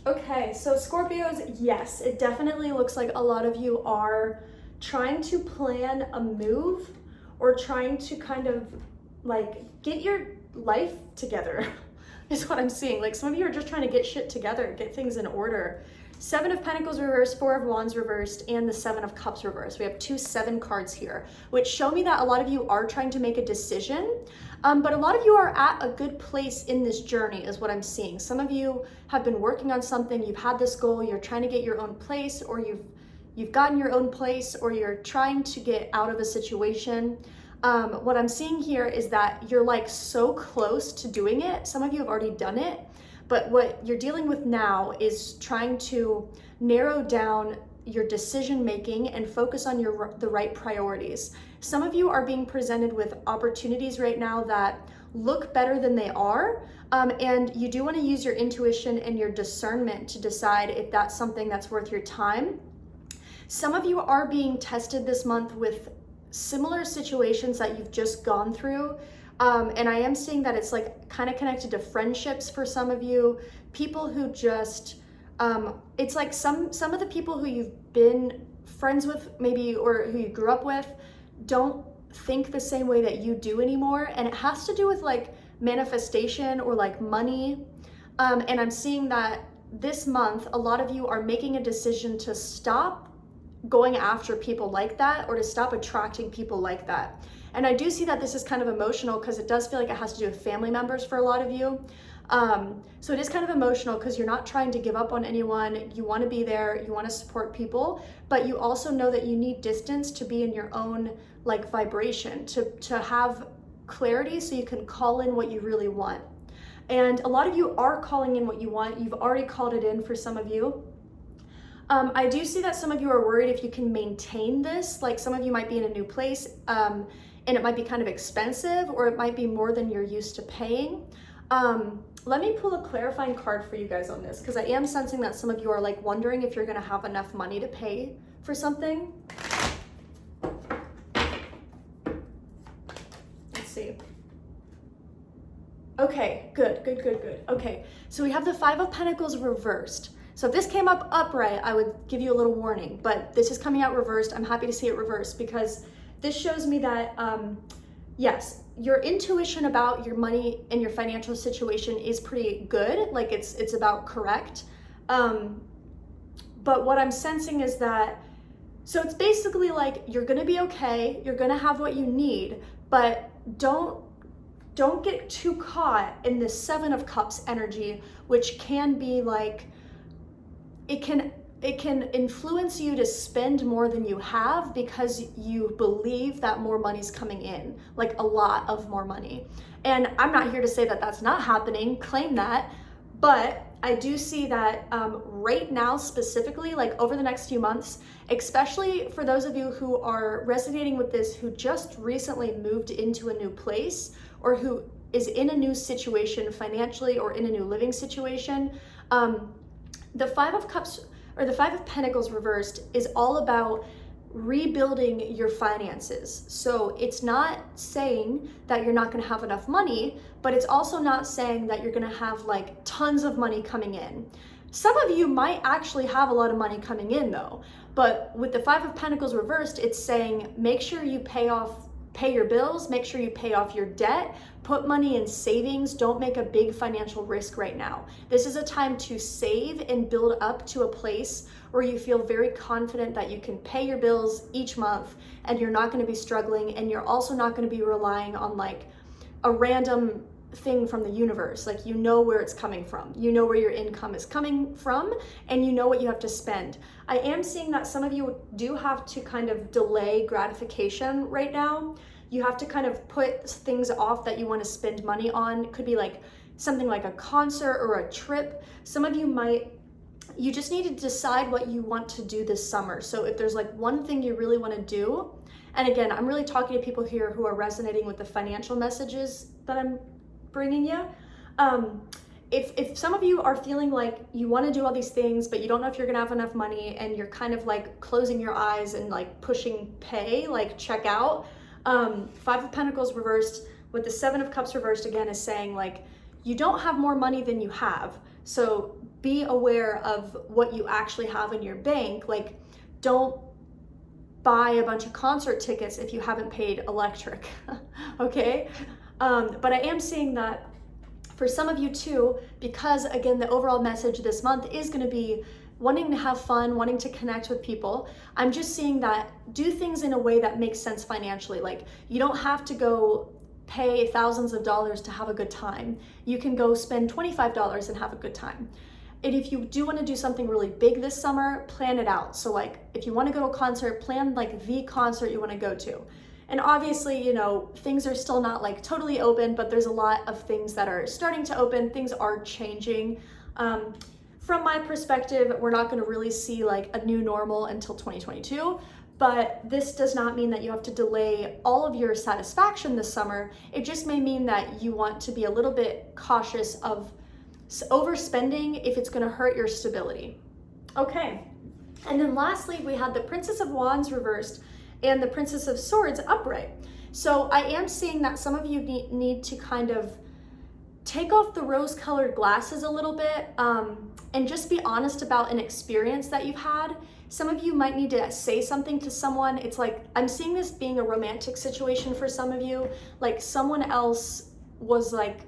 Okay, so Scorpios, yes, it definitely looks like a lot of you are trying to plan a move or trying to kind of like get your life together is what I'm seeing. Like some of you are just trying to get shit together, get things in order. 7 of Pentacles reversed, 4 of Wands reversed, and the 7 of Cups reversed. We have 2 7 cards here, which show me that a lot of you are trying to make a decision, but a lot of you are at a good place in this journey is what I'm seeing. Some of you have been working on something, you've had this goal, you're trying to get your own place, or you've gotten your own place, or you're trying to get out of a situation. What I'm seeing here is that you're like so close to doing it. Some of you have already done it. But what you're dealing with now is trying to narrow down your decision making and focus on the right priorities. Some of you are being presented with opportunities right now that look better than they are, and you do want to use your intuition and your discernment to decide if that's something that's worth your time. Some of you are being tested this month with similar situations that you've just gone through. And I am seeing that it's like kind of connected to friendships for some of you, people who just, it's like some of the people who you've been friends with maybe, or who you grew up with, don't think the same way that you do anymore. And it has to do with like manifestation or like money. And I'm seeing that this month, a lot of you are making a decision to stop going after people like that, or to stop attracting people like that. And I do see that this is kind of emotional because it does feel like it has to do with family members for a lot of you. So it is kind of emotional because you're not trying to give up on anyone. You want to be there, you want to support people, but you also know that you need distance to be in your own like vibration, to have clarity so you can call in what you really want. And a lot of you are calling in what you want. You've already called it in for some of you. I do see that some of you are worried if you can maintain this. Like some of you might be in a new place and it might be kind of expensive, or it might be more than you're used to paying. Let me pull a clarifying card for you guys on this, because I am sensing that some of you are like wondering if you're gonna have enough money to pay for something. Let's see. Okay, good. Okay, so we have the Five of Pentacles reversed. So if this came up upright, I would give you a little warning, but this is coming out reversed. I'm happy to see it reversed because this shows me that, yes, your intuition about your money and your financial situation is pretty good. Like it's about correct. But what I'm sensing is that, so it's basically like, you're gonna be okay, you're gonna have what you need, but don't get too caught in this Seven of Cups energy, which can be like, it can influence you to spend more than you have because you believe that more money's coming in, like a lot of more money. And I'm not here to say that that's not happening, claim that, but I do see that right now specifically, like over the next few months, especially for those of you who are resonating with this, who just recently moved into a new place or who is in a new situation financially or in a new living situation, the Five of Cups or the Five of Pentacles reversed is all about rebuilding your finances. So it's not saying that you're not going to have enough money, but it's also not saying that you're going to have like tons of money coming in. Some of you might actually have a lot of money coming in though, but with the Five of Pentacles reversed, it's saying make sure you pay your bills, make sure you pay off your debt, put money in savings, don't make a big financial risk right now. This is a time to save and build up to a place where you feel very confident that you can pay your bills each month and you're not going to be struggling, and you're also not going to be relying on like a random thing from the universe. Like, you know where it's coming from, you know where your income is coming from, and you know what you have to spend. I am seeing that some of you do have to kind of delay gratification right now. You have to kind of put things off that you want to spend money on. It could be like something like a concert or a trip. Some of you just need to decide what you want to do this summer. So if there's like one thing you really want to do, and again, I'm really talking to people here who are resonating with the financial messages that I'm bringing you. If some of you are feeling like you want to do all these things, but you don't know if you're gonna have enough money, and you're kind of like closing your eyes and like pushing pay, like check out, Five of Pentacles reversed with the Seven of Cups reversed again is saying like, you don't have more money than you have. So be aware of what you actually have in your bank. Like, don't buy a bunch of concert tickets if you haven't paid electric, okay? But I am seeing that for some of you too, because again, the overall message this month is going to be wanting to have fun, wanting to connect with people. I'm just seeing that do things in a way that makes sense financially. Like, you don't have to go pay thousands of dollars to have a good time. You can go spend $25 and have a good time. And if you do want to do something really big this summer, plan it out. So like, if you want to go to a concert, plan like the concert you want to go to. And obviously, you know, things are still not like totally open, but there's a lot of things that are starting to open. Things are changing. From my perspective, we're not going to really see like a new normal until 2022, but this does not mean that you have to delay all of your satisfaction this summer. It just may mean that you want to be a little bit cautious of overspending if it's going to hurt your stability. Okay. And then lastly, we had the Princess of Wands reversed and the Princess of Swords upright. So I am seeing that some of you need to kind of take off the rose-colored glasses a little bit and just be honest about an experience that you've had. Some of you might need to say something to someone. It's like, I'm seeing this being a romantic situation for some of you. Like, someone else was like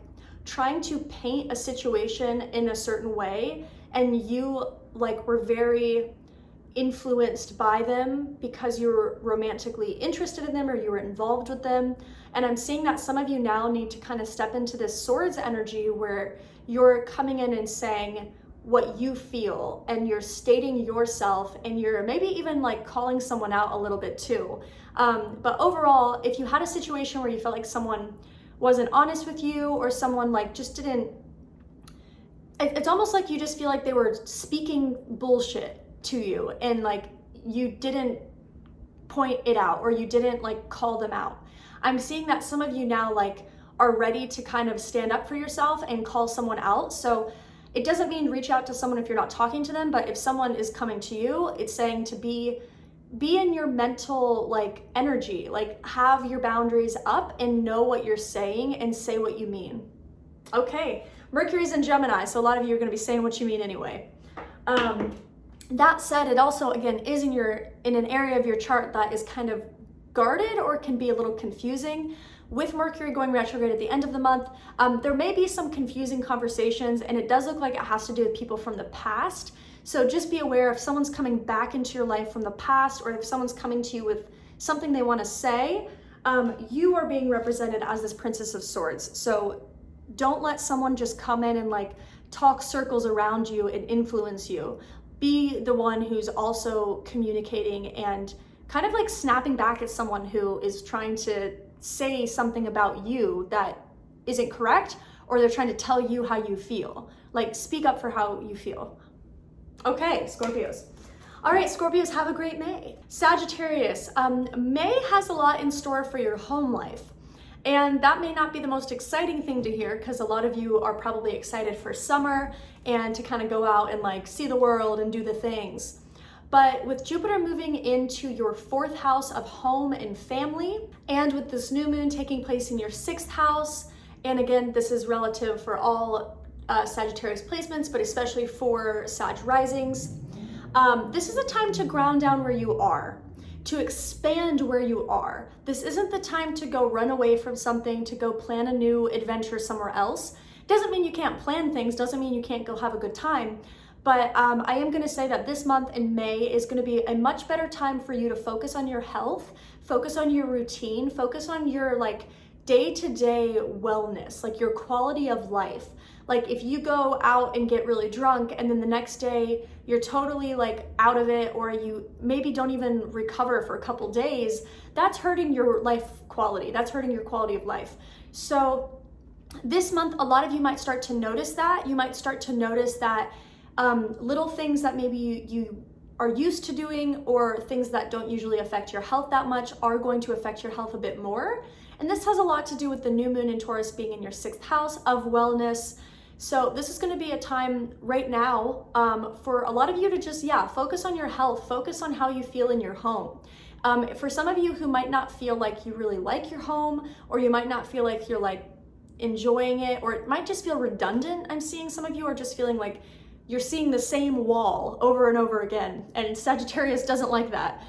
trying to paint a situation in a certain way, and you like were very influenced by them because you're romantically interested in them or you were involved with them. And I'm seeing that some of you now need to kind of step into this Swords energy where you're coming in and saying, what you feel, and you're stating yourself, and you're maybe even like calling someone out a little bit too. But overall, if you had a situation where you felt like someone wasn't honest with you, or someone like just didn't, it's almost like you just feel like they were speaking bullshit to you, and like you didn't point it out, or you didn't like call them out. I'm seeing that some of you now like are ready to kind of stand up for yourself and call someone out. So it doesn't mean reach out to someone if you're not talking to them, but if someone is coming to you, it's saying to be in your mental like energy, like have your boundaries up and know what you're saying and say what you mean. Okay, Mercury's in Gemini, so a lot of you are going to be saying what you mean anyway. That said, it also again is in an area of your chart that is kind of guarded or can be a little confusing. With Mercury going retrograde at the end of the month, there may be some confusing conversations, and it does look like it has to do with people from the past. So just be aware if someone's coming back into your life from the past, or if someone's coming to you with something they want to say, you are being represented as this Princess of Swords. So don't let someone just come in and like talk circles around you and influence you. Be the one who's also communicating and kind of like snapping back at someone who is trying to say something about you that isn't correct, or they're trying to tell you how you feel. Like speak up for how you feel. Okay, Scorpios. All right, Scorpios, have a great May. Sagittarius, May has a lot in store for your home life. And that may not be the most exciting thing to hear, because a lot of you are probably excited for summer and to kind of go out and like see the world and do the things. But with Jupiter moving into your 4th house of home and family, and with this new moon taking place in your 6th house, and again, this is relative for all Sagittarius placements, but especially for Sag risings, this is a time to ground down where you are, to expand where you are. This isn't the time to go run away from something, to go plan a new adventure somewhere else. Doesn't mean you can't plan things, doesn't mean you can't go have a good time. But I am going to say that this month in May is going to be a much better time for you to focus on your health, focus on your routine, focus on your like day-to-day wellness, like your quality of life. Like if you go out and get really drunk and then the next day you're totally like out of it, or you maybe don't even recover for a couple days, that's hurting your life quality. That's hurting your quality of life. So this month, a lot of you might start to notice that. You might start to notice that little things that maybe you are used to doing, or things that don't usually affect your health that much, are going to affect your health a bit more. And this has a lot to do with the new moon in Taurus being in your 6th house of wellness. So this is going to be a time right now for a lot of you to just, focus on your health, focus on how you feel in your home. For some of you who might not feel like you really like your home, or you might not feel like you're like enjoying it, or it might just feel redundant. I'm seeing some of you are just feeling like you're seeing the same wall over and over again, and Sagittarius doesn't like that.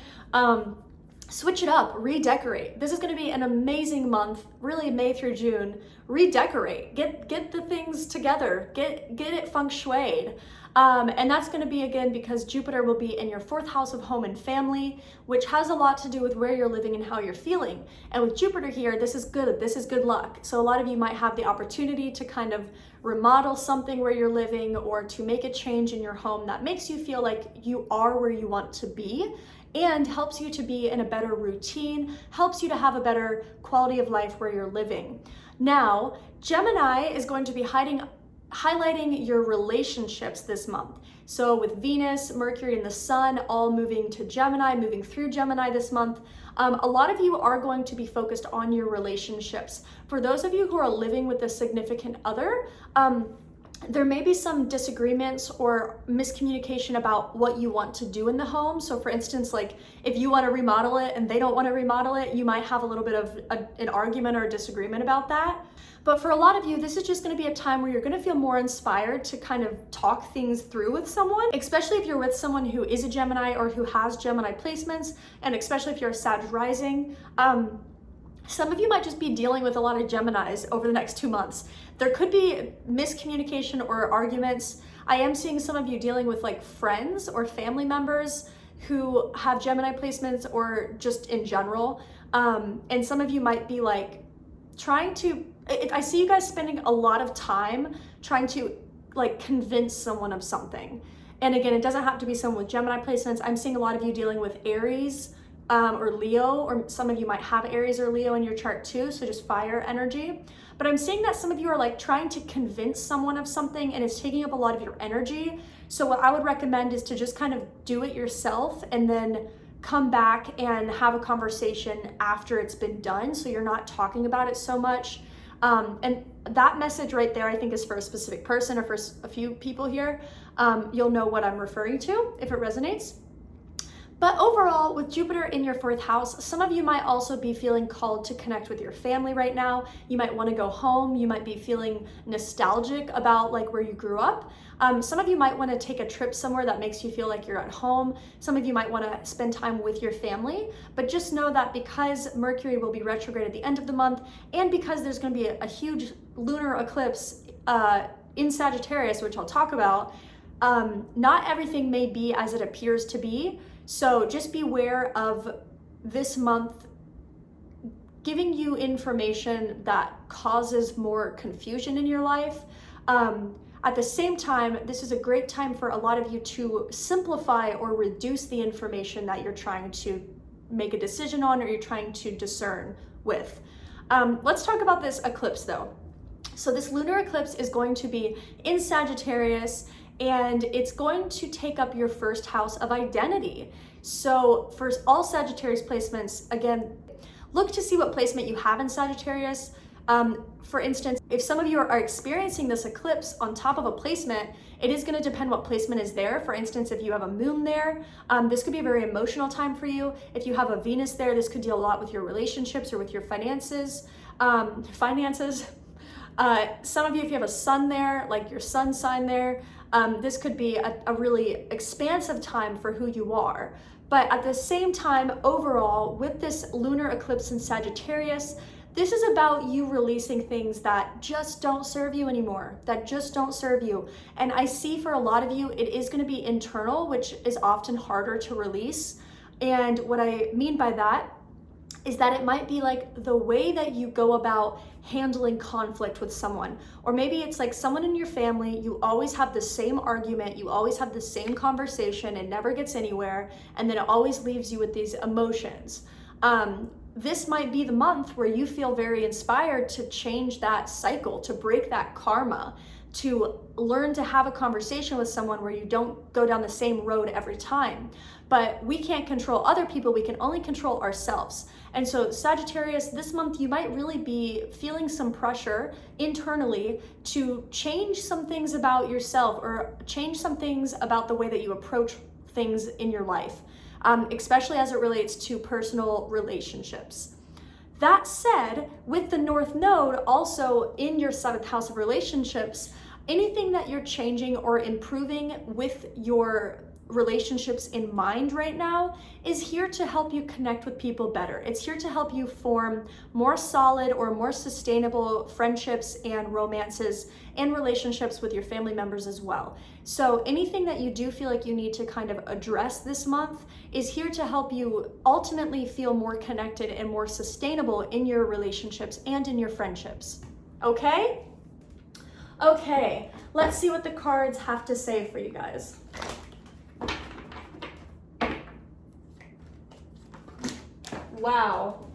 Switch it up, redecorate. This is going to be an amazing month, really May through June. Redecorate, get the things together, get it feng shuied. And that's going to be again because Jupiter will be in your 4th house of home and family, which has a lot to do with where you're living and how you're feeling. And with Jupiter here, this is good luck. So a lot of you might have the opportunity to kind of remodel something where you're living, or to make a change in your home that makes you feel like you are where you want to be, and helps you to be in a better routine, helps you to have a better quality of life where you're living. Now, Gemini is going to be highlighting your relationships this month. So with Venus, Mercury, and the Sun all moving to Gemini, moving through Gemini this month, a lot of you are going to be focused on your relationships. For those of you who are living with a significant other, there may be some disagreements or miscommunication about what you want to do in the home. So for instance, like if you want to remodel it and they don't want to remodel it, you might have a little bit of an argument or a disagreement about that. But for a lot of you, this is just going to be a time where you're going to feel more inspired to kind of talk things through with someone, especially if you're with someone who is a Gemini or who has Gemini placements, and especially if you're a Sag rising. Some of you might just be dealing with a lot of Geminis over the next 2 months. There could be miscommunication or arguments. I am seeing some of you dealing with like friends or family members who have Gemini placements, or just in general. And some of you might be like trying to, I see you guys spending a lot of time trying to like convince someone of something. And again, it doesn't have to be someone with Gemini placements. I'm seeing a lot of you dealing with Aries or Leo, or some of you might have Aries or Leo in your chart too, so just fire energy. But I'm seeing that some of you are like trying to convince someone of something, and it's taking up a lot of your energy. So what I would recommend is to just kind of do it yourself and then come back and have a conversation after it's been done, so you're not talking about it so much. And that message right there, I think, is for a specific person or for a few people here. You'll know what I'm referring to if it resonates. But overall, with Jupiter in your 4th house, some of you might also be feeling called to connect with your family right now. You might want to go home. You might be feeling nostalgic about like where you grew up. Some of you might want to take a trip somewhere that makes you feel like you're at home. Some of you might want to spend time with your family. But just know that because Mercury will be retrograde at the end of the month, and because there's going to be a huge lunar eclipse in Sagittarius, which I'll talk about, not everything may be as it appears to be. So just beware of this month giving you information that causes more confusion in your life. At the same time, this is a great time for a lot of you to simplify or reduce the information that you're trying to make a decision on or you're trying to discern with. Let's talk about this eclipse though. So this lunar eclipse is going to be in Sagittarius, and it's going to take up your 1st house of identity. So for all Sagittarius placements, again, look to see what placement you have in Sagittarius. For instance, if some of you are experiencing this eclipse on top of a placement, it is going to depend what placement is there. For instance, if you have a moon there, this could be a very emotional time for you. If you have a Venus there, this could deal a lot with your relationships or with your finances. Some of you, if you have a sun there, like your sun sign there, this could be a really expansive time for who you are. But at the same time, overall, with this lunar eclipse in Sagittarius, this is about you releasing things that just don't serve you anymore, that just don't serve you. And I see for a lot of you, it is going to be internal, which is often harder to release. And what I mean by that is that it might be like the way that you go about handling conflict with someone. Or maybe it's like someone in your family, you always have the same argument, you always have the same conversation, it never gets anywhere, and then it always leaves you with these emotions. This might be the month where you feel very inspired to change that cycle, to break that karma, to learn to have a conversation with someone where you don't go down the same road every time. But we can't control other people, we can only control ourselves. And so Sagittarius, this month you might really be feeling some pressure internally to change some things about yourself or change some things about the way that you approach things in your life, especially as it relates to personal relationships. That said, with the North Node also in your 7th house of relationships, anything that you're changing or improving with your relationships in mind right now is here to help you connect with people better. It's here to help you form more solid or more sustainable friendships and romances and relationships with your family members as well. So anything that you do feel like you need to kind of address this month is here to help you ultimately feel more connected and more sustainable in your relationships and in your friendships. Okay? Okay, let's see what the cards have to say for you guys. Wow.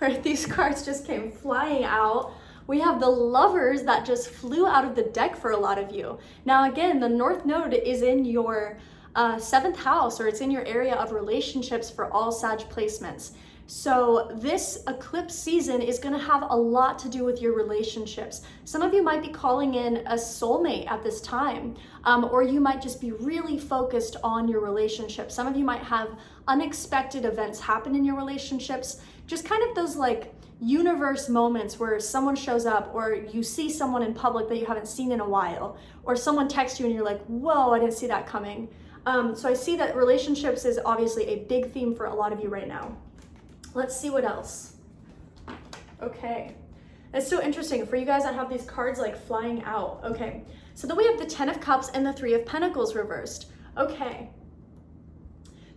Right, these cards just came flying out. We have the Lovers that just flew out of the deck for a lot of you. Now again, the North Node is in your 7th house, or it's in your area of relationships for all Sag placements. So this eclipse season is going to have a lot to do with your relationships. Some of you might be calling in a soulmate at this time, or you might just be really focused on your relationship. Some of you might have unexpected events happen in your relationships, just kind of those like universe moments where someone shows up, or you see someone in public that you haven't seen in a while, or someone texts you and you're like, whoa, I didn't see that coming. So I see that relationships is obviously a big theme for a lot of you right now. Let's see what else. Okay, it's so interesting for you guys. I have these cards like flying out. Okay, so then we have the 10 of Cups and the 3 of Pentacles reversed. Okay,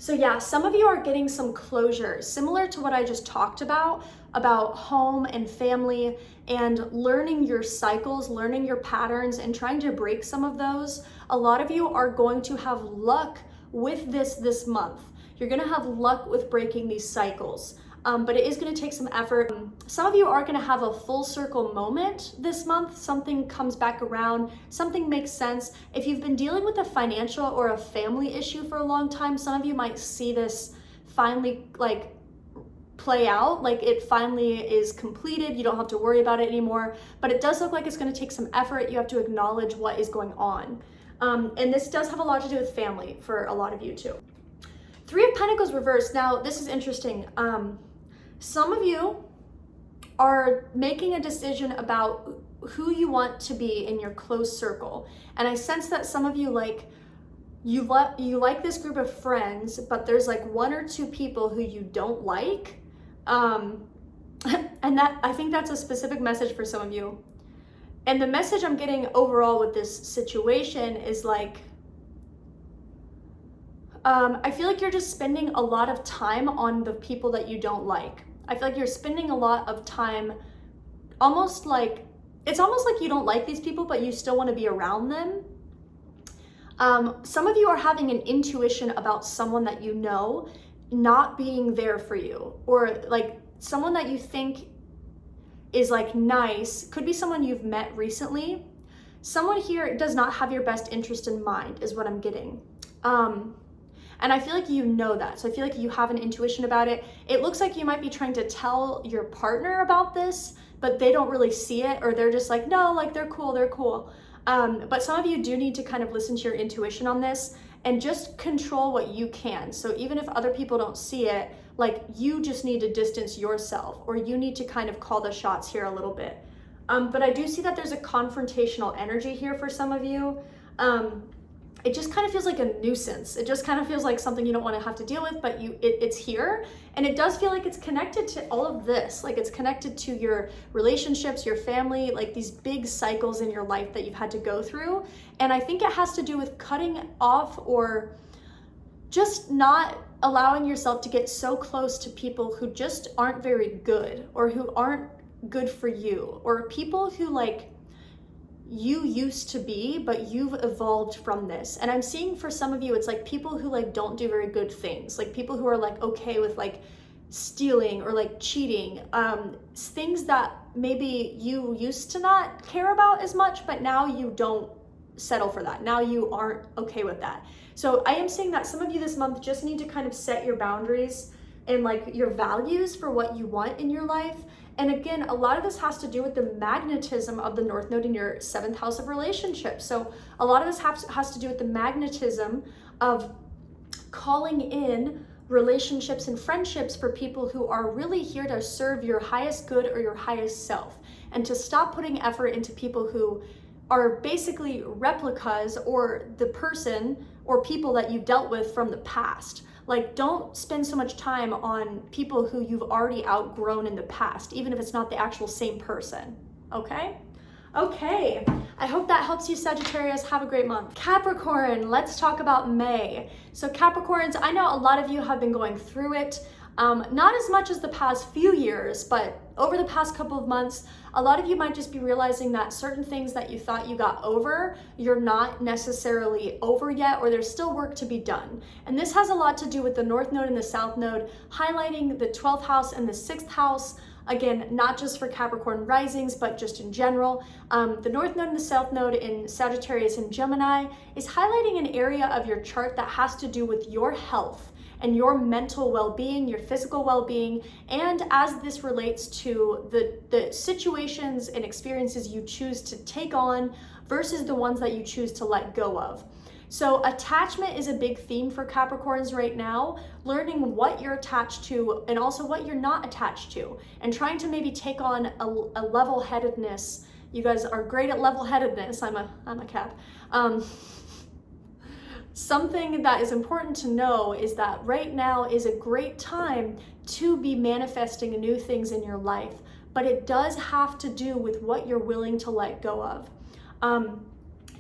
So yeah, some of you are getting some closure, similar to what I just talked about home and family and learning your cycles, learning your patterns and trying to break some of those. A lot of you are going to have luck with this month. You're gonna have luck with breaking these cycles. But it is going to take some effort. Some of you are going to have a full circle moment this month. Something comes back around, something makes sense. If you've been dealing with a financial or a family issue for a long time, some of you might see this finally like play out, like it finally is completed. You don't have to worry about it anymore, but it does look like it's going to take some effort. You have to acknowledge what is going on. And this does have a lot to do with family for a lot of you too. Three of Pentacles reversed. Now, this is interesting. Some of you are making a decision about who you want to be in your close circle. And I sense that some of you you like this group of friends, but there's like one or two people who you don't like. And that, I think that's a specific message for some of you. And the message I'm getting overall with this situation is like, I feel like you're just spending a lot of time on the people that you don't like. I feel like you're spending a lot of time it's almost like you don't like these people, but you still want to be around them. Some of you are having an intuition about someone that you know not being there for you, or like someone that you think is like nice, could be someone you've met recently. Someone here does not have your best interest in mind is what I'm getting. And I feel like you know that. So I feel like you have an intuition about it. It looks like you might be trying to tell your partner about this, but they don't really see it, or they're just like, no, like they're cool. But some of you do need to kind of listen to your intuition on this and just control what you can. So even if other people don't see it, like you just need to distance yourself, or you need to kind of call the shots here a little bit. But I do see that there's a confrontational energy here for some of you. It just kind of feels like a nuisance. It just kind of feels like something you don't want to have to deal with, but it's here. And it does feel like it's connected to all of this. Like it's connected to your relationships, your family, like these big cycles in your life that you've had to go through. And I think it has to do with cutting off or just not allowing yourself to get so close to people who just aren't very good, or who aren't good for you, or people who like you used to be, but you've evolved from this. And I'm seeing for some of you, it's like people who like don't do very good things, like people who are like okay with like stealing or like cheating, things that maybe you used to not care about as much, but now you don't settle for that. Now you aren't okay with that. So I am saying that some of you this month just need to kind of set your boundaries and like your values for what you want in your life. And again, a lot of this has to do with the magnetism of the North Node in your 7th house of relationships. So a lot of this has to do with the magnetism of calling in relationships and friendships for people who are really here to serve your highest good or your highest self, and to stop putting effort into people who are basically replicas, or the person or people that you've dealt with from the past. Like, don't spend so much time on people who you've already outgrown in the past, even if it's not the actual same person, okay? Okay, I hope that helps you, Sagittarius. Have a great month. Capricorn, let's talk about May. So Capricorns, I know a lot of you have been going through it. Not as much as the past few years, but over the past couple of months, a lot of you might just be realizing that certain things that you thought you got over, you're not necessarily over yet, or there's still work to be done. And this has a lot to do with the North Node and the South Node, highlighting the 12th house and the 6th house. Again, not just for Capricorn risings, but just in general. The North Node and the South Node in Sagittarius and Gemini is highlighting an area of your chart that has to do with your health and your mental well-being, your physical well-being, and as this relates to the situations and experiences you choose to take on versus the ones that you choose to let go of. So attachment is a big theme for Capricorns right now, learning what you're attached to and also what you're not attached to, and trying to maybe take on a level-headedness. You guys are great at level-headedness. I'm a Cap. Something that is important to know is that right now is a great time to be manifesting new things in your life, but it does have to do with what you're willing to let go of.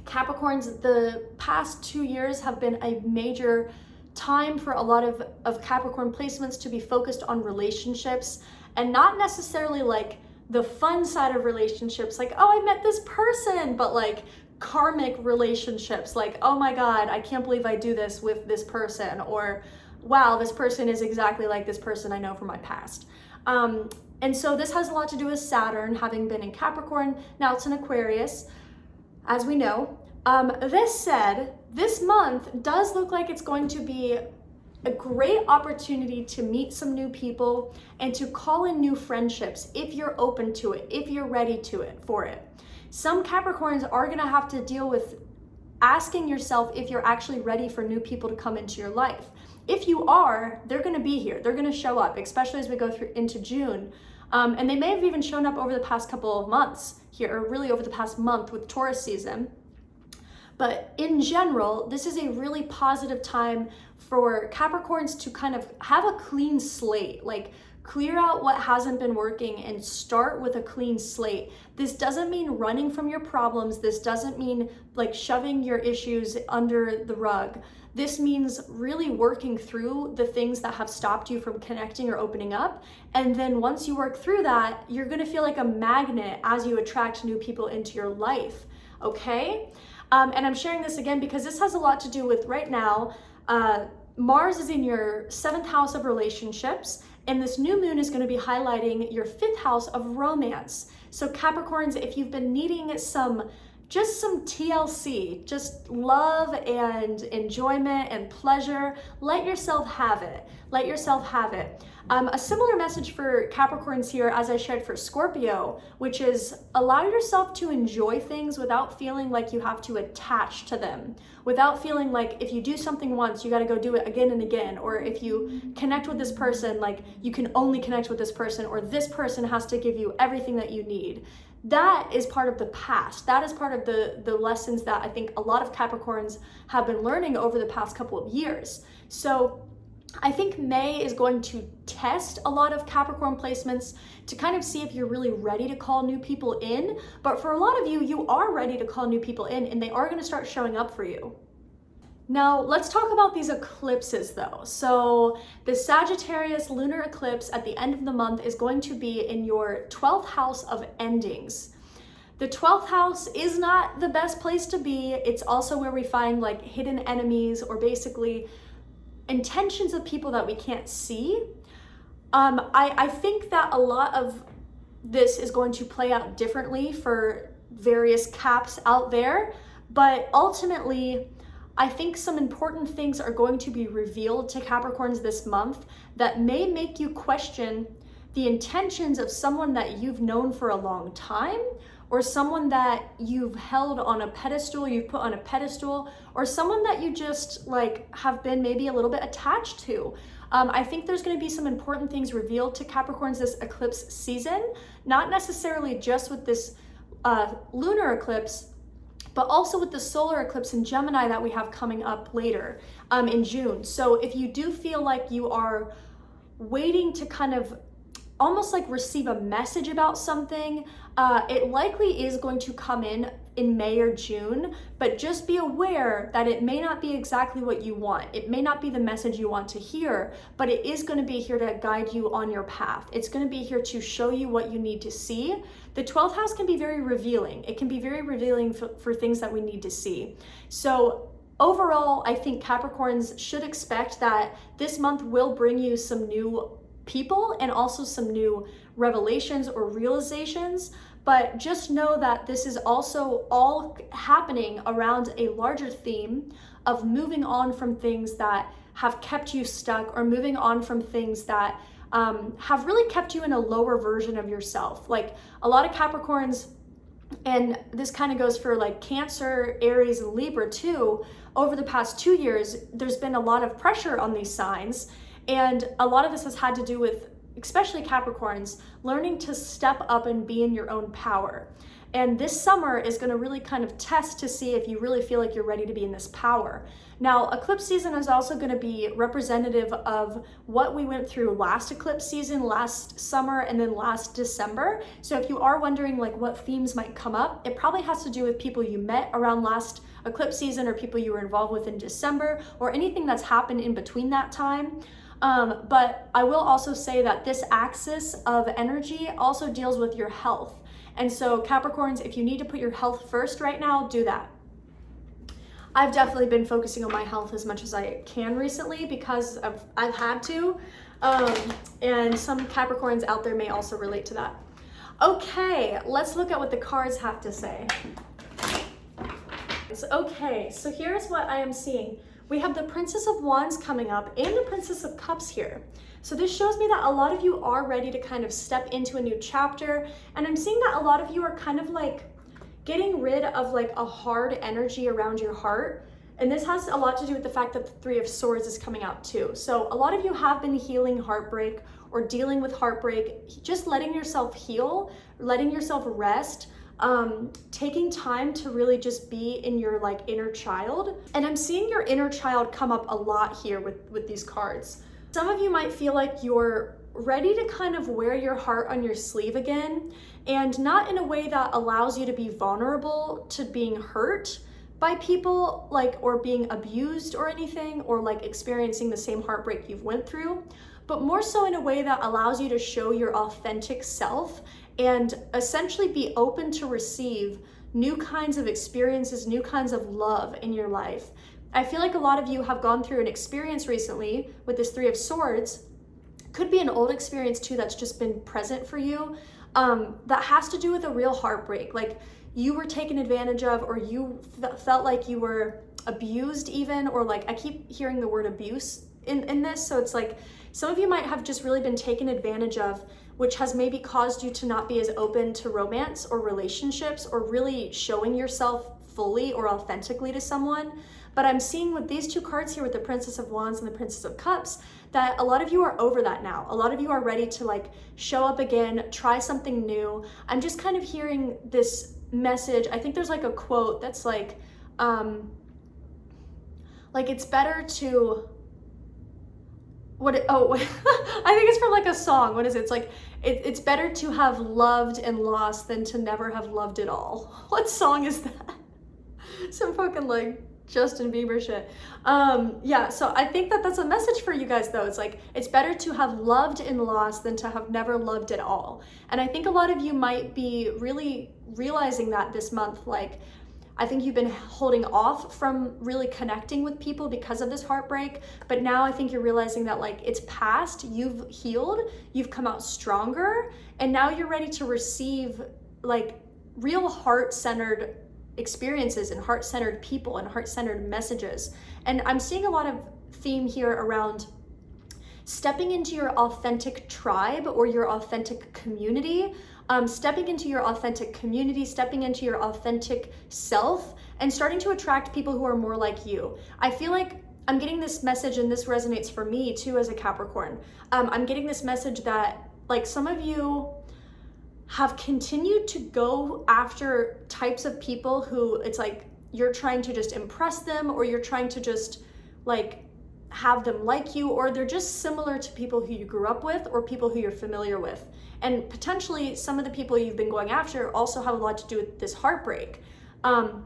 Capricorns, the past 2 years have been a major time for a lot of Capricorn placements to be focused on relationships, and not necessarily like the fun side of relationships, like, oh, I met this person, but like karmic relationships, like, oh my God, I can't believe I do this with this person, or wow, this person is exactly like this person I know from my past. And so this has a lot to do with Saturn having been in Capricorn. Now it's in Aquarius, as we know. This said, this month does look like it's going to be a great opportunity to meet some new people and to call in new friendships if you're open to it, if you're ready for it. Some Capricorns are gonna have to deal with asking yourself if you're actually ready for new people to come into your life. If you are, they're gonna be here, they're gonna show up, especially as we go through into June. And they may have even shown up over the past couple of months here, or really over the past month with Taurus season. But in general, this is a really positive time for Capricorns to kind of have a clean slate, like clear out what hasn't been working and start with a clean slate. This doesn't mean running from your problems. This doesn't mean like shoving your issues under the rug. This means really working through the things that have stopped you from connecting or opening up. And then once you work through that, you're gonna feel like a magnet as you attract new people into your life, okay? And I'm sharing this again because this has a lot to do with right now, Mars is in your 7th house of relationships, and this new moon is going to be highlighting your 5th house of romance. So Capricorns, if you've been needing just some TLC, just love and enjoyment and pleasure, let yourself have it. Let yourself have it. A similar message for Capricorns here as I shared for Scorpio, which is allow yourself to enjoy things without feeling like you have to attach to them, without feeling like if you do something once, you got to go do it again and again, or if you connect with this person, like you can only connect with this person, or this person has to give you everything that you need. That is part of the past. That is part of the lessons that I think a lot of Capricorns have been learning over the past couple of years. So I think May is going to test a lot of Capricorn placements to kind of see if you're really ready to call new people in. But for a lot of you, you are ready to call new people in, and they are going to start showing up for you. Now, let's talk about these eclipses though. So the Sagittarius lunar eclipse at the end of the month is going to be in your 12th house of endings. The 12th house is not the best place to be. It's also where we find like hidden enemies, or basically intentions of people that we can't see. I think that a lot of this is going to play out differently for various caps out there, but ultimately, I think some important things are going to be revealed to Capricorns this month that may make you question the intentions of someone that you've known for a long time, or someone that you've held on a pedestal, you've put on a pedestal, or someone that you just like have been maybe a little bit attached to. I think there's going to be some important things revealed to Capricorns this eclipse season, not necessarily just with this lunar eclipse, but also with the solar eclipse in Gemini that we have coming up later in June. So if you do feel like you are waiting to kind of almost like receive a message about something, it likely is going to come in May or June, but just be aware that it may not be exactly what you want. It may not be the message you want to hear, but it is going to be here to guide you on your path. It's going to be here to show you what you need to see. The 12th house can be very revealing. It can be very revealing for things that we need to see. So overall, I think Capricorns should expect that this month will bring you some new people and also some new revelations or realizations, but just know that this is also all happening around a larger theme of moving on from things that have kept you stuck, or moving on from things that have really kept you in a lower version of yourself. Like a lot of Capricorns, and this kind of goes for like Cancer, Aries, and Libra too, over the past 2 years, there's been a lot of pressure on these signs. And a lot of this has had to do with, especially Capricorns, learning to step up and be in your own power. And this summer is going to really kind of test to see if you really feel like you're ready to be in this power. Now, eclipse season is also going to be representative of what we went through last eclipse season, last summer, and then last December. So if you are wondering like what themes might come up, it probably has to do with people you met around last eclipse season, or people you were involved with in December, or anything that's happened in between that time. But I will also say that this axis of energy also deals with your health. And so Capricorns, if you need to put your health first right now, do that. I've definitely been focusing on my health as much as I can recently because I've had to. And some Capricorns out there may also relate to that. Okay, let's look at what the cards have to say. Okay, so here's what I am seeing. We have the Princess of Wands coming up and the Princess of Cups here. So this shows me that a lot of you are ready to kind of step into a new chapter. And I'm seeing that a lot of you are kind of like getting rid of like a hard energy around your heart. And this has a lot to do with the fact that the Three of Swords is coming out too. So a lot of you have been healing heartbreak or dealing with heartbreak, just letting yourself heal, letting yourself rest, taking time to really just be in your like inner child. And I'm seeing your inner child come up a lot here with these cards. Some of you might feel like you're ready to kind of wear your heart on your sleeve again, and not in a way that allows you to be vulnerable to being hurt by people, like, or being abused or anything, or like experiencing the same heartbreak you've went through, but more so in a way that allows you to show your authentic self and essentially be open to receive new kinds of experiences, new kinds of love in your life. I feel like a lot of you have gone through an experience recently with this Three of Swords. Could be an old experience too that's just been present for you, that has to do with a real heartbreak. Like you were taken advantage of, or you felt like you were abused even, or like I keep hearing the word abuse in this. So it's like some of you might have just really been taken advantage of, which has maybe caused you to not be as open to romance or relationships or really showing yourself fully or authentically to someone. But I'm seeing with these two cards here with the Princess of Wands and the Princess of Cups that a lot of you are over that now. A lot of you are ready to like show up again, try something new. I'm just kind of hearing this message. I think there's like a quote that's like it's better to I think it's from like a song. What is it? It's like it's better to have loved and lost than to never have loved at all. What song is that? Some fucking like Justin Bieber shit. Yeah, so I think that that's a message for you guys though. It's like, it's better to have loved and lost than to have never loved at all. And I think a lot of you might be really realizing that this month. Like, I think you've been holding off from really connecting with people because of this heartbreak, but now I think you're realizing that like it's past, you've healed, you've come out stronger, and now you're ready to receive like real heart-centered experiences and heart-centered people and heart-centered messages. And I'm seeing a lot of theme here around stepping into your authentic tribe or your authentic community, stepping into your authentic community, stepping into your authentic self, and starting to attract people who are more like you. I feel like I'm getting this message, and this resonates for me too as a Capricorn. I'm getting this message that like some of you have continued to go after types of people who it's like you're trying to just impress them, or you're trying to just like have them like you, or they're just similar to people who you grew up with or people who you're familiar with. And potentially some of the people you've been going after also have a lot to do with this heartbreak. And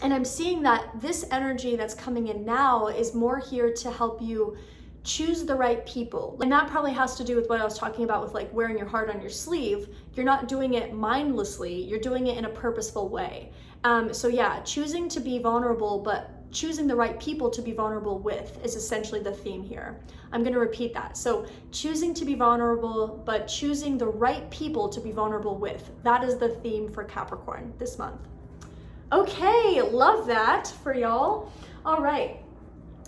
I'm seeing that this energy that's coming in now is more here to help you choose the right people. And that probably has to do with what I was talking about with like wearing your heart on your sleeve. You're not doing it mindlessly, you're doing it in a purposeful way. So yeah, choosing to be vulnerable, but choosing the right people to be vulnerable with is essentially the theme here. I'm going to repeat that. So choosing to be vulnerable, but choosing the right people to be vulnerable with. That is the theme for Capricorn this month. Okay, love that for y'all. All right,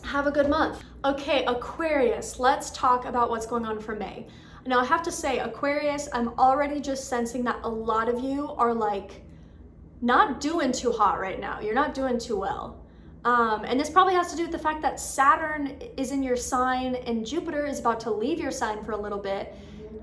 have a good month. Okay, Aquarius, let's talk about what's going on for May. Now I have to say, Aquarius, I'm already just sensing that a lot of you are like not doing too hot right now. You're not doing too well. And this probably has to do with the fact that Saturn is in your sign and Jupiter is about to leave your sign for a little bit,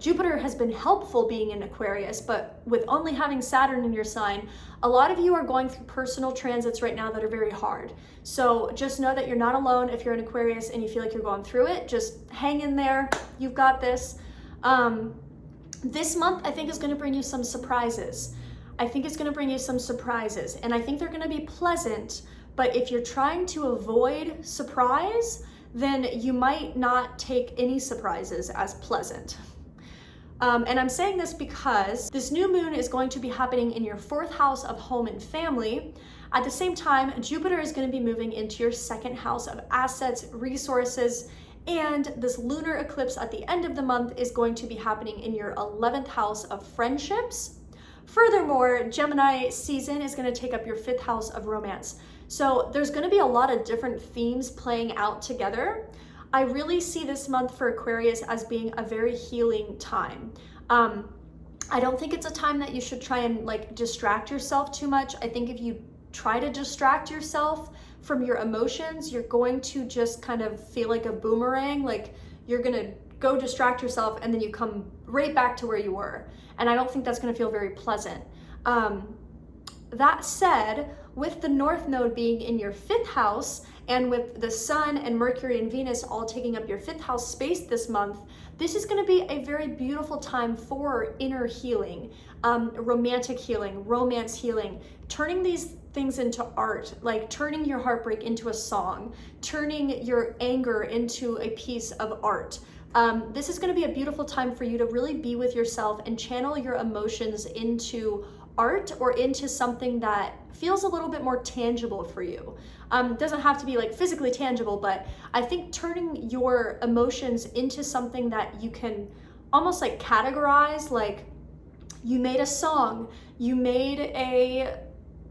Jupiter has been helpful being in Aquarius, but with only having Saturn in your sign, a lot of you are going through personal transits right now that are very hard. So just know that you're not alone if you're in Aquarius and you feel like you're going through it. Just hang in there. You've got this. This month, I think, is going to bring you some surprises. I think it's going to bring you some surprises, and I think they're going to be pleasant, but if you're trying to avoid surprise, then you might not take any surprises as pleasant. And I'm saying this because this new moon is going to be happening in your 4th house of home and family. At the same time, Jupiter is going to be moving into your 2nd house of assets, resources, and this lunar eclipse at the end of the month is going to be happening in your 11th house of friendships. Furthermore, Gemini season is going to take up your 5th house of romance. So there's going to be a lot of different themes playing out together. I really see this month for Aquarius as being a very healing time. I don't think it's a time that you should try and like distract yourself too much. I think if you try to distract yourself from your emotions, you're going to just kind of feel like a boomerang. Like you're going to go distract yourself and then you come right back to where you were. And I don't think that's going to feel very pleasant. That said, with the North Node being in your 5th house, and with the Sun and Mercury and Venus all taking up your 5th house space this month, this is going to be a very beautiful time for inner healing, romantic healing, romance healing, turning these things into art, like turning your heartbreak into a song, turning your anger into a piece of art. This is going to be a beautiful time for you to really be with yourself and channel your emotions into art or into something that feels a little bit more tangible for you. It doesn't have to be like physically tangible, but I think turning your emotions into something that you can almost like categorize, like you made a song, you made a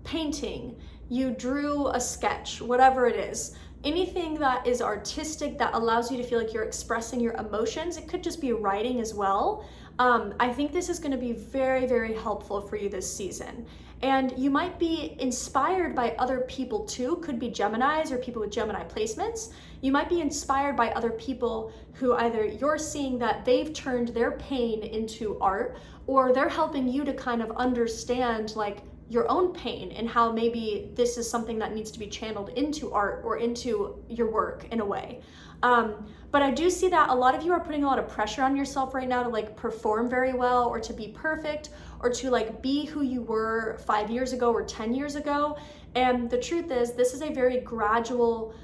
painting, you drew a sketch, whatever it is. Anything that is artistic that allows you to feel like you're expressing your emotions. It could just be writing as well. I think this is going to be very, very helpful for you this season. And you might be inspired by other people too. Could be Geminis or people with Gemini placements. You might be inspired by other people who either you're seeing that they've turned their pain into art, or they're helping you to kind of understand like your own pain and how maybe this is something that needs to be channeled into art or into your work in a way. But I do see that a lot of you are putting a lot of pressure on yourself right now to like perform very well or to be perfect or to like be who you were 5 years ago or 10 years ago. And the truth is, this is a very gradual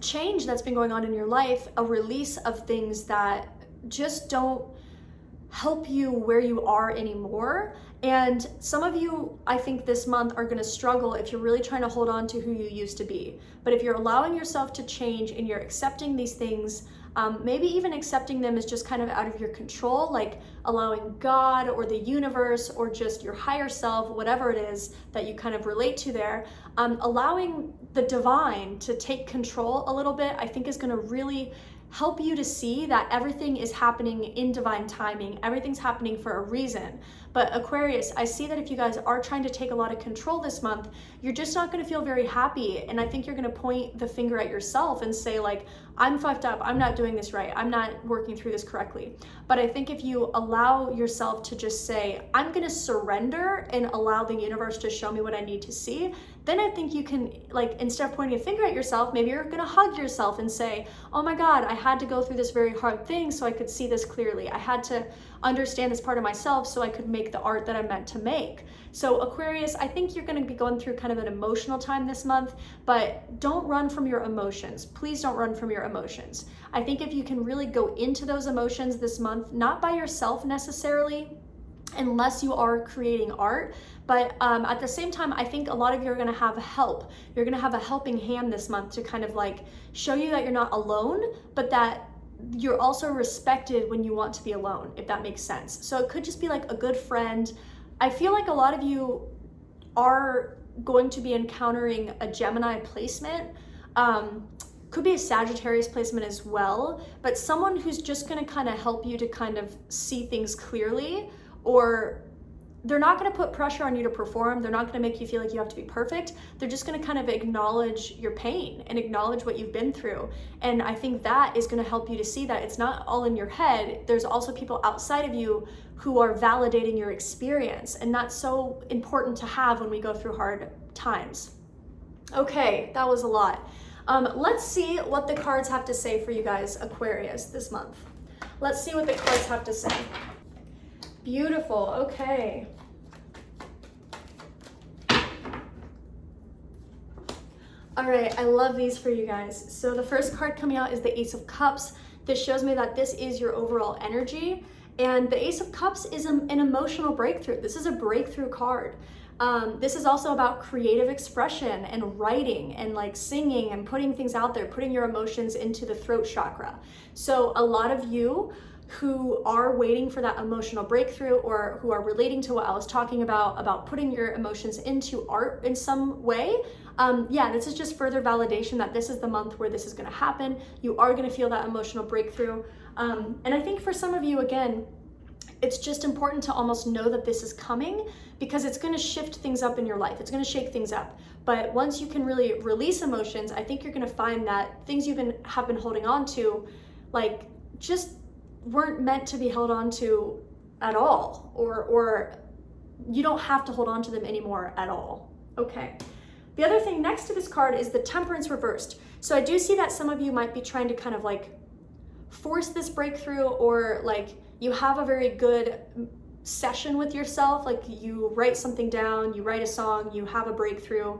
change that's been going on in your life, a release of things that just don't help you where you are anymore. And some of you, I think this month are going to struggle if you're really trying to hold on to who you used to be. But if you're allowing yourself to change and you're accepting these things, maybe even accepting them is just kind of out of your control, like allowing God or the universe or just your higher self, whatever it is that you kind of relate to there, allowing the divine to take control a little bit, I think is going to really help you to see that everything is happening in divine timing. Everything's happening for a reason. But Aquarius, I see that if you guys are trying to take a lot of control this month, you're just not going to feel very happy. And I think you're going to point the finger at yourself and say like, I'm fucked up. I'm not doing this right. I'm not working through this correctly. But I think if you allow yourself to just say, I'm going to surrender and allow the universe to show me what I need to see, then I think you can, like, instead of pointing a finger at yourself, maybe you're going to hug yourself and say, oh my God, I had to go through this very hard thing so I could see this clearly. I had to understand this part of myself so I could make the art that I'm meant to make. So Aquarius, I think you're going to be going through kind of an emotional time this month, but don't run from your emotions. Please don't run from your emotions. I think if you can really go into those emotions this month, not by yourself necessarily, unless you are creating art, but at the same time, I think a lot of you are going to have help. You're going to have a helping hand this month to kind of like show you that you're not alone, but that you're also respected when you want to be alone, if that makes sense. So it could just be like a good friend. I feel like a lot of you are going to be encountering a Gemini placement. Could be a Sagittarius placement as well, but someone who's just going to kind of help you to kind of see things clearly, or they're not going to put pressure on you to perform. They're not going to make you feel like you have to be perfect. They're just going to kind of acknowledge your pain and acknowledge what you've been through. And I think that is going to help you to see that it's not all in your head. There's also people outside of you who are validating your experience. And that's so important to have when we go through hard times. Okay, that was a lot. Let's see what the cards have to say for you guys, Aquarius, this month. Let's see what the cards have to say. Beautiful, okay. All right, I love these for you guys. So the first card coming out is the Ace of Cups. This shows me that this is your overall energy. And the Ace of Cups is an emotional breakthrough. This is a breakthrough card. This is also about creative expression and writing and like singing and putting things out there, putting your emotions into the throat chakra. So a lot of you who are waiting for that emotional breakthrough, or who are relating to what I was talking about putting your emotions into art in some way, yeah, this is just further validation that this is the month where this is going to happen. You are going to feel that emotional breakthrough. And I think for some of you, again, it's just important to almost know that this is coming, because it's going to shift things up in your life. It's going to shake things up. But once you can really release emotions, I think you're going to find that things have been holding on to, like, just weren't meant to be held on to at all, or you don't have to hold on to them anymore at all. Okay. The other thing next to this card is the Temperance reversed. So I do see that some of you might be trying to kind of like force this breakthrough, or like you have a very good session with yourself, like you write something down, you write a song, you have a breakthrough,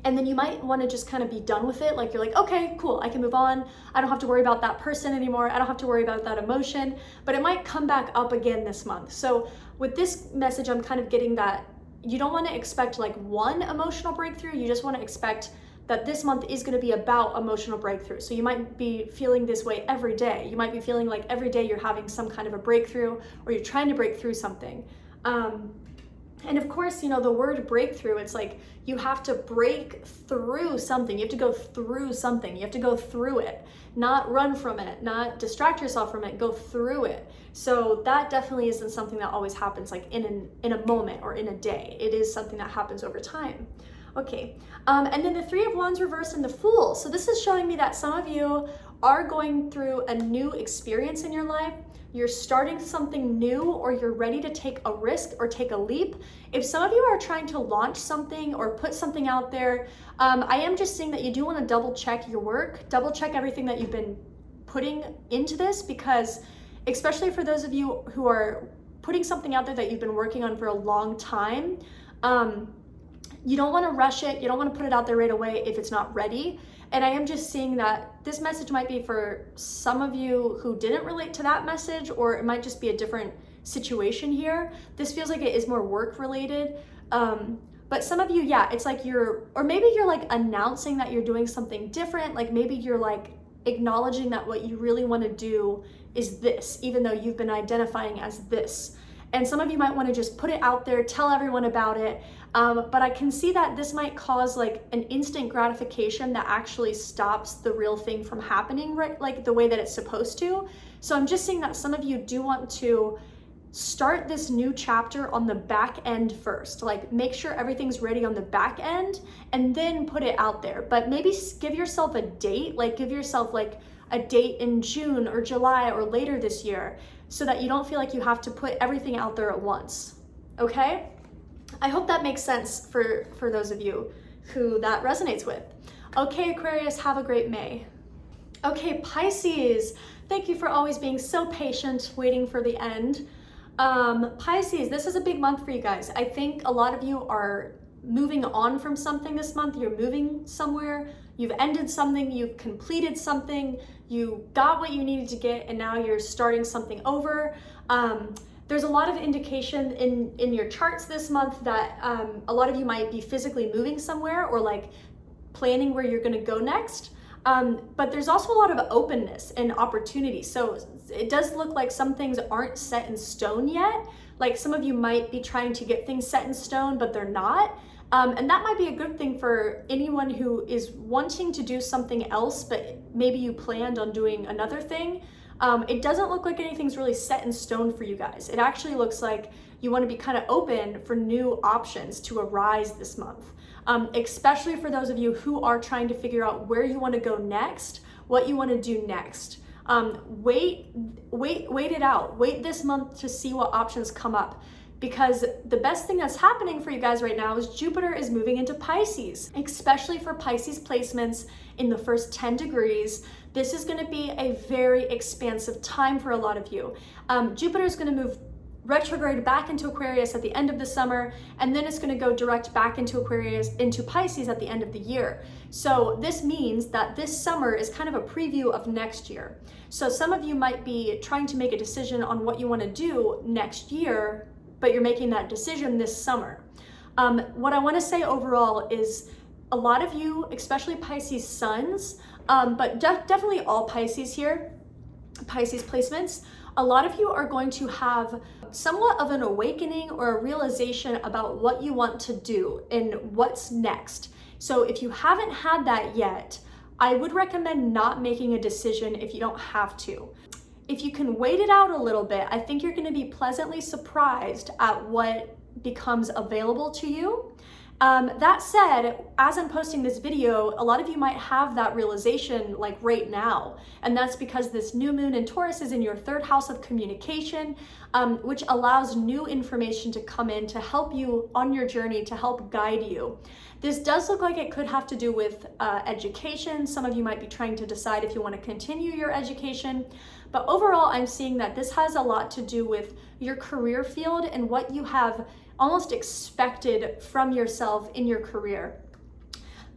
and then you might want to just kind of be done with it. Like you're like, okay, cool, I can move on. I don't have to worry about that person anymore. I don't have to worry about that emotion, but it might come back up again this month. So with this message, I'm kind of getting that you don't want to expect like one emotional breakthrough. You just want to expect that this month is going to be about emotional breakthrough. So you might be feeling this way every day. You might be feeling like every day you're having some kind of a breakthrough, or you're trying to break through something. And of course, you know, the word breakthrough, it's like you have to break through something. You have to go through something. You have to go through it, not run from it, not distract yourself from it, go through it. So that definitely isn't something that always happens like in a moment or in a day. It is something that happens over time. Okay, and then the Three of Wands reversed and the Fool. So this is showing me that some of you are going through a new experience in your life. You're starting something new, or you're ready to take a risk or take a leap. If some of you are trying to launch something or put something out there, I am just seeing that you do want to double check your work, double check everything that you've been putting into this, because especially for those of you who are putting something out there that you've been working on for a long time, you don't want to rush it. You don't want to put it out there right away if it's not ready. And I am just seeing that this message might be for some of you who didn't relate to that message, or it might just be a different situation here. This feels like it is more work related. But some of you, yeah, it's like or maybe you're like announcing that you're doing something different. Like maybe you're like acknowledging that what you really want to do is this, even though you've been identifying as this. And some of you might want to just put it out there, tell everyone about it. But I can see that this might cause like an instant gratification that actually stops the real thing from happening, right? Like the way that it's supposed to. So I'm just seeing that some of you do want to start this new chapter on the back end first. Like make sure everything's ready on the back end and then put it out there. But maybe give yourself a date, like give yourself like a date in June or July or later this year, so that you don't feel like you have to put everything out there at once. Okay? I hope that makes sense for those of you who that resonates with. Okay, Aquarius, have a great May. Okay, Pisces, thank you for always being so patient, waiting for the end. Pisces, this is a big month for you guys. I think a lot of you are moving on from something this month. You're moving somewhere. You've ended something, you've completed something, you got what you needed to get, and now you're starting something over. There's a lot of indication in your charts this month that a lot of you might be physically moving somewhere, or like planning where you're gonna go next. But there's also a lot of openness and opportunity. So it does look like some things aren't set in stone yet. Like some of you might be trying to get things set in stone, but they're not. And that might be a good thing for anyone who is wanting to do something else, but maybe you planned on doing another thing. It doesn't look like anything's really set in stone for you guys. It actually looks like you want to be kind of open for new options to arise this month, especially for those of you who are trying to figure out where you want to go next, what you want to do next. Wait it out. Wait this month to see what options come up, because the best thing that's happening for you guys right now is Jupiter is moving into Pisces, especially for Pisces placements in the first 10 degrees. This is going to be a very expansive time for a lot of you. Jupiter is going to move retrograde back into Aquarius at the end of the summer, and then it's going to go direct back into Aquarius, into Pisces at the end of the year. So this means that this summer is kind of a preview of next year. So some of you might be trying to make a decision on what you want to do next year, but you're making that decision this summer. What I want to say overall is a lot of you, especially Pisces suns, but definitely all Pisces here, Pisces placements, a lot of you are going to have somewhat of an awakening or a realization about what you want to do and what's next. So if you haven't had that yet, I would recommend not making a decision if you don't have to. If you can wait it out a little bit, I think you're going to be pleasantly surprised at what becomes available to you. That said, as I'm posting this video, a lot of you might have that realization like right now. And that's because this new moon in Taurus is in your third house of communication, which allows new information to come in to help you on your journey, to help guide you. This does look like it could have to do with education. Some of you might be trying to decide if you want to continue your education. But overall, I'm seeing that this has a lot to do with your career field and what you have almost expected from yourself in your career.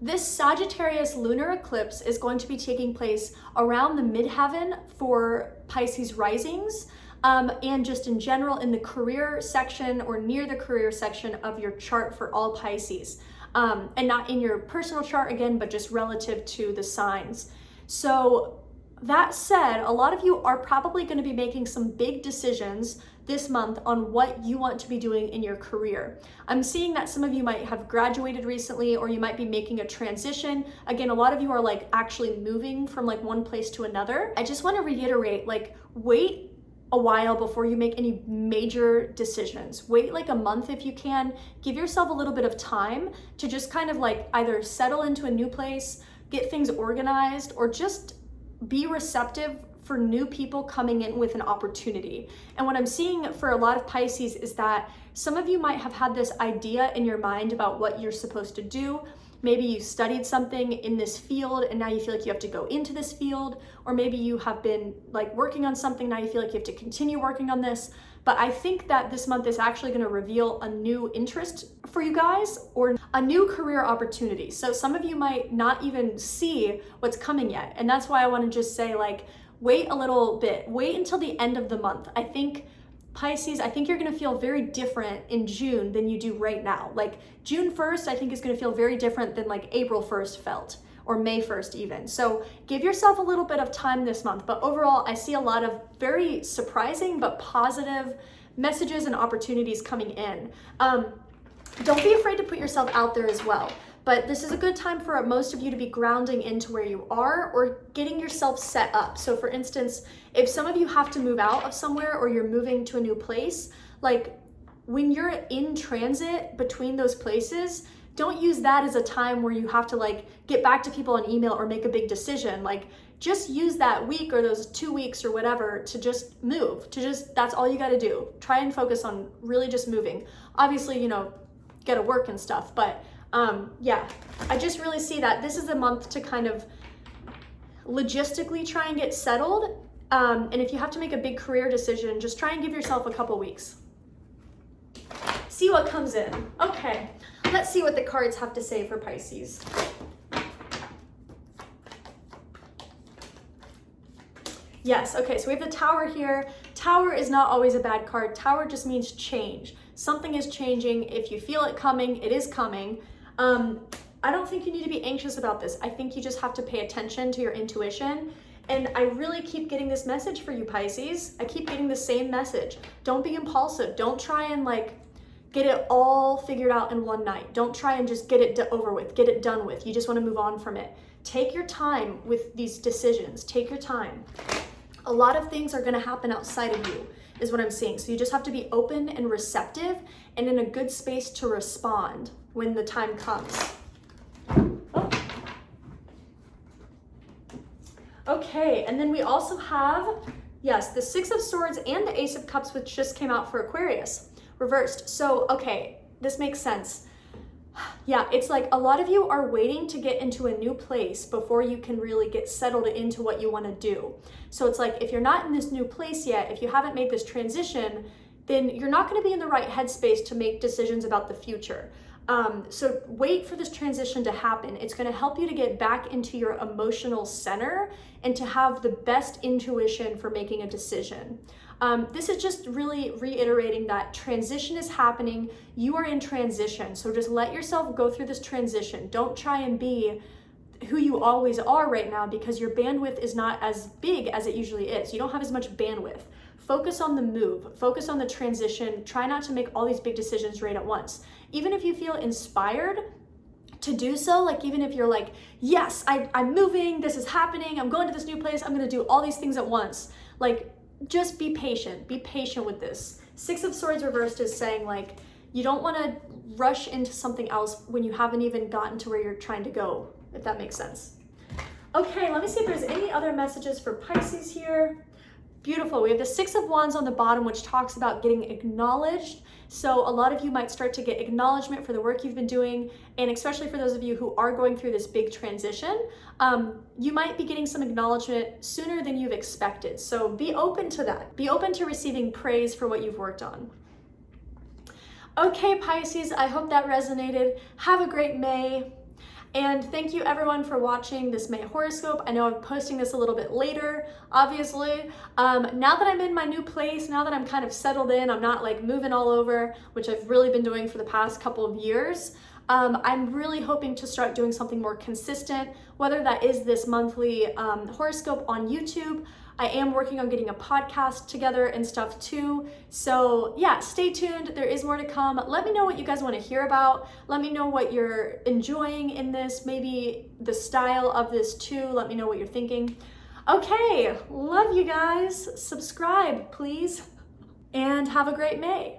This Sagittarius lunar eclipse is going to be taking place around the midheaven for Pisces risings, and just in general in the career section or near the career section of your chart for all Pisces. And not in your personal chart again, but just relative to the signs. So that said, a lot of you are probably going to be making some big decisions this month on what you want to be doing in your career. I'm seeing that some of you might have graduated recently, or you might be making a transition. Again, a lot of you are like actually moving from like one place to another. I just want to reiterate, like, wait a while before you make any major decisions. Wait like a month if you can. Give yourself a little bit of time to just kind of like either settle into a new place, get things organized, or just be receptive for new people coming in with an opportunity. And what I'm seeing for a lot of Pisces is that some of you might have had this idea in your mind about what you're supposed to do. Maybe you studied something in this field and now you feel like you have to go into this field, or maybe you have been like working on something, now you feel like you have to continue working on this. But I think that this month is actually going to reveal a new interest for you guys, or a new career opportunity. So some of you might not even see what's coming yet. And that's why I want to just say, like, wait a little bit, wait until the end of the month. I think Pisces, I think you're going to feel very different in June than you do right now. Like June 1st, I think is going to feel very different than like April 1st felt, or May 1st even. So give yourself a little bit of time this month. But overall, I see a lot of very surprising but positive messages and opportunities coming in. Don't be afraid to put yourself out there as well. But this is a good time for most of you to be grounding into where you are or getting yourself set up. So for instance, if some of you have to move out of somewhere or you're moving to a new place, like when you're in transit between those places, don't use that as a time where you have to like get back to people on email or make a big decision. Like just use that week or those 2 weeks or whatever to just move, that's all you got to do. Try and focus on really just moving. Obviously, you know, gotta work and stuff, but yeah, I just really see that this is a month to kind of logistically try and get settled. And if you have to make a big career decision, just try and give yourself a couple weeks. See what comes in. Okay, let's see what the cards have to say for Pisces. Yes, okay, so we have the Tower here. Tower is not always a bad card. Tower just means change. Something is changing. If you feel it coming, it is coming. I don't think you need to be anxious about this. I think you just have to pay attention to your intuition. And I really keep getting this message for you, Pisces. I keep getting the same message. Don't be impulsive. Don't try and like get it all figured out in one night. Don't try and just get it over with, get it done with. You just want to move on from it. Take your time with these decisions. Take your time. A lot of things are going to happen outside of you, is what I'm seeing. So you just have to be open and receptive and in a good space to respond when the time comes. Oh. Okay, and then we also have, yes, the Six of Swords and the Ace of Cups, which just came out for Aquarius, reversed. So, okay, this makes sense. Yeah, it's like a lot of you are waiting to get into a new place before you can really get settled into what you want to do. So it's like if you're not in this new place yet, if you haven't made this transition, then you're not going to be in the right headspace to make decisions about the future. So wait for this transition to happen. It's going to help you to get back into your emotional center and to have the best intuition for making a decision. This is just really reiterating that transition is happening. You are in transition. So just let yourself go through this transition. Don't try and be who you always are right now because your bandwidth is not as big as it usually is. You don't have as much bandwidth. Focus on the move, focus on the transition. Try not to make all these big decisions right at once. Even if you feel inspired to do so, like even if you're like, yes, I'm moving, this is happening, I'm going to this new place, I'm gonna do all these things at once. Like, just be patient with this. Six of Swords reversed is saying like, you don't wanna rush into something else when you haven't even gotten to where you're trying to go, if that makes sense. Okay, let me see if there's any other messages for Pisces here. Beautiful, we have the Six of Wands on the bottom, which talks about getting acknowledged. So a lot of you might start to get acknowledgement for the work you've been doing, and especially for those of you who are going through this big transition, you might be getting some acknowledgement sooner than you've expected. So be open to that. Be open to receiving praise for what you've worked on. Okay, Pisces, I hope that resonated. Have a great May. And thank you everyone for watching this May horoscope. I know I'm posting this a little bit later, obviously. Now that I'm in my new place, now that I'm kind of settled in, I'm not like moving all over, which I've really been doing for the past couple of years. I'm really hoping to start doing something more consistent, whether that is this monthly horoscope on YouTube. I am working on getting a podcast together and stuff too. So yeah, stay tuned. There is more to come. Let me know what you guys want to hear about. Let me know what you're enjoying in this, maybe the style of this too. Let me know what you're thinking. Okay, love you guys. Subscribe, please. And have a great May.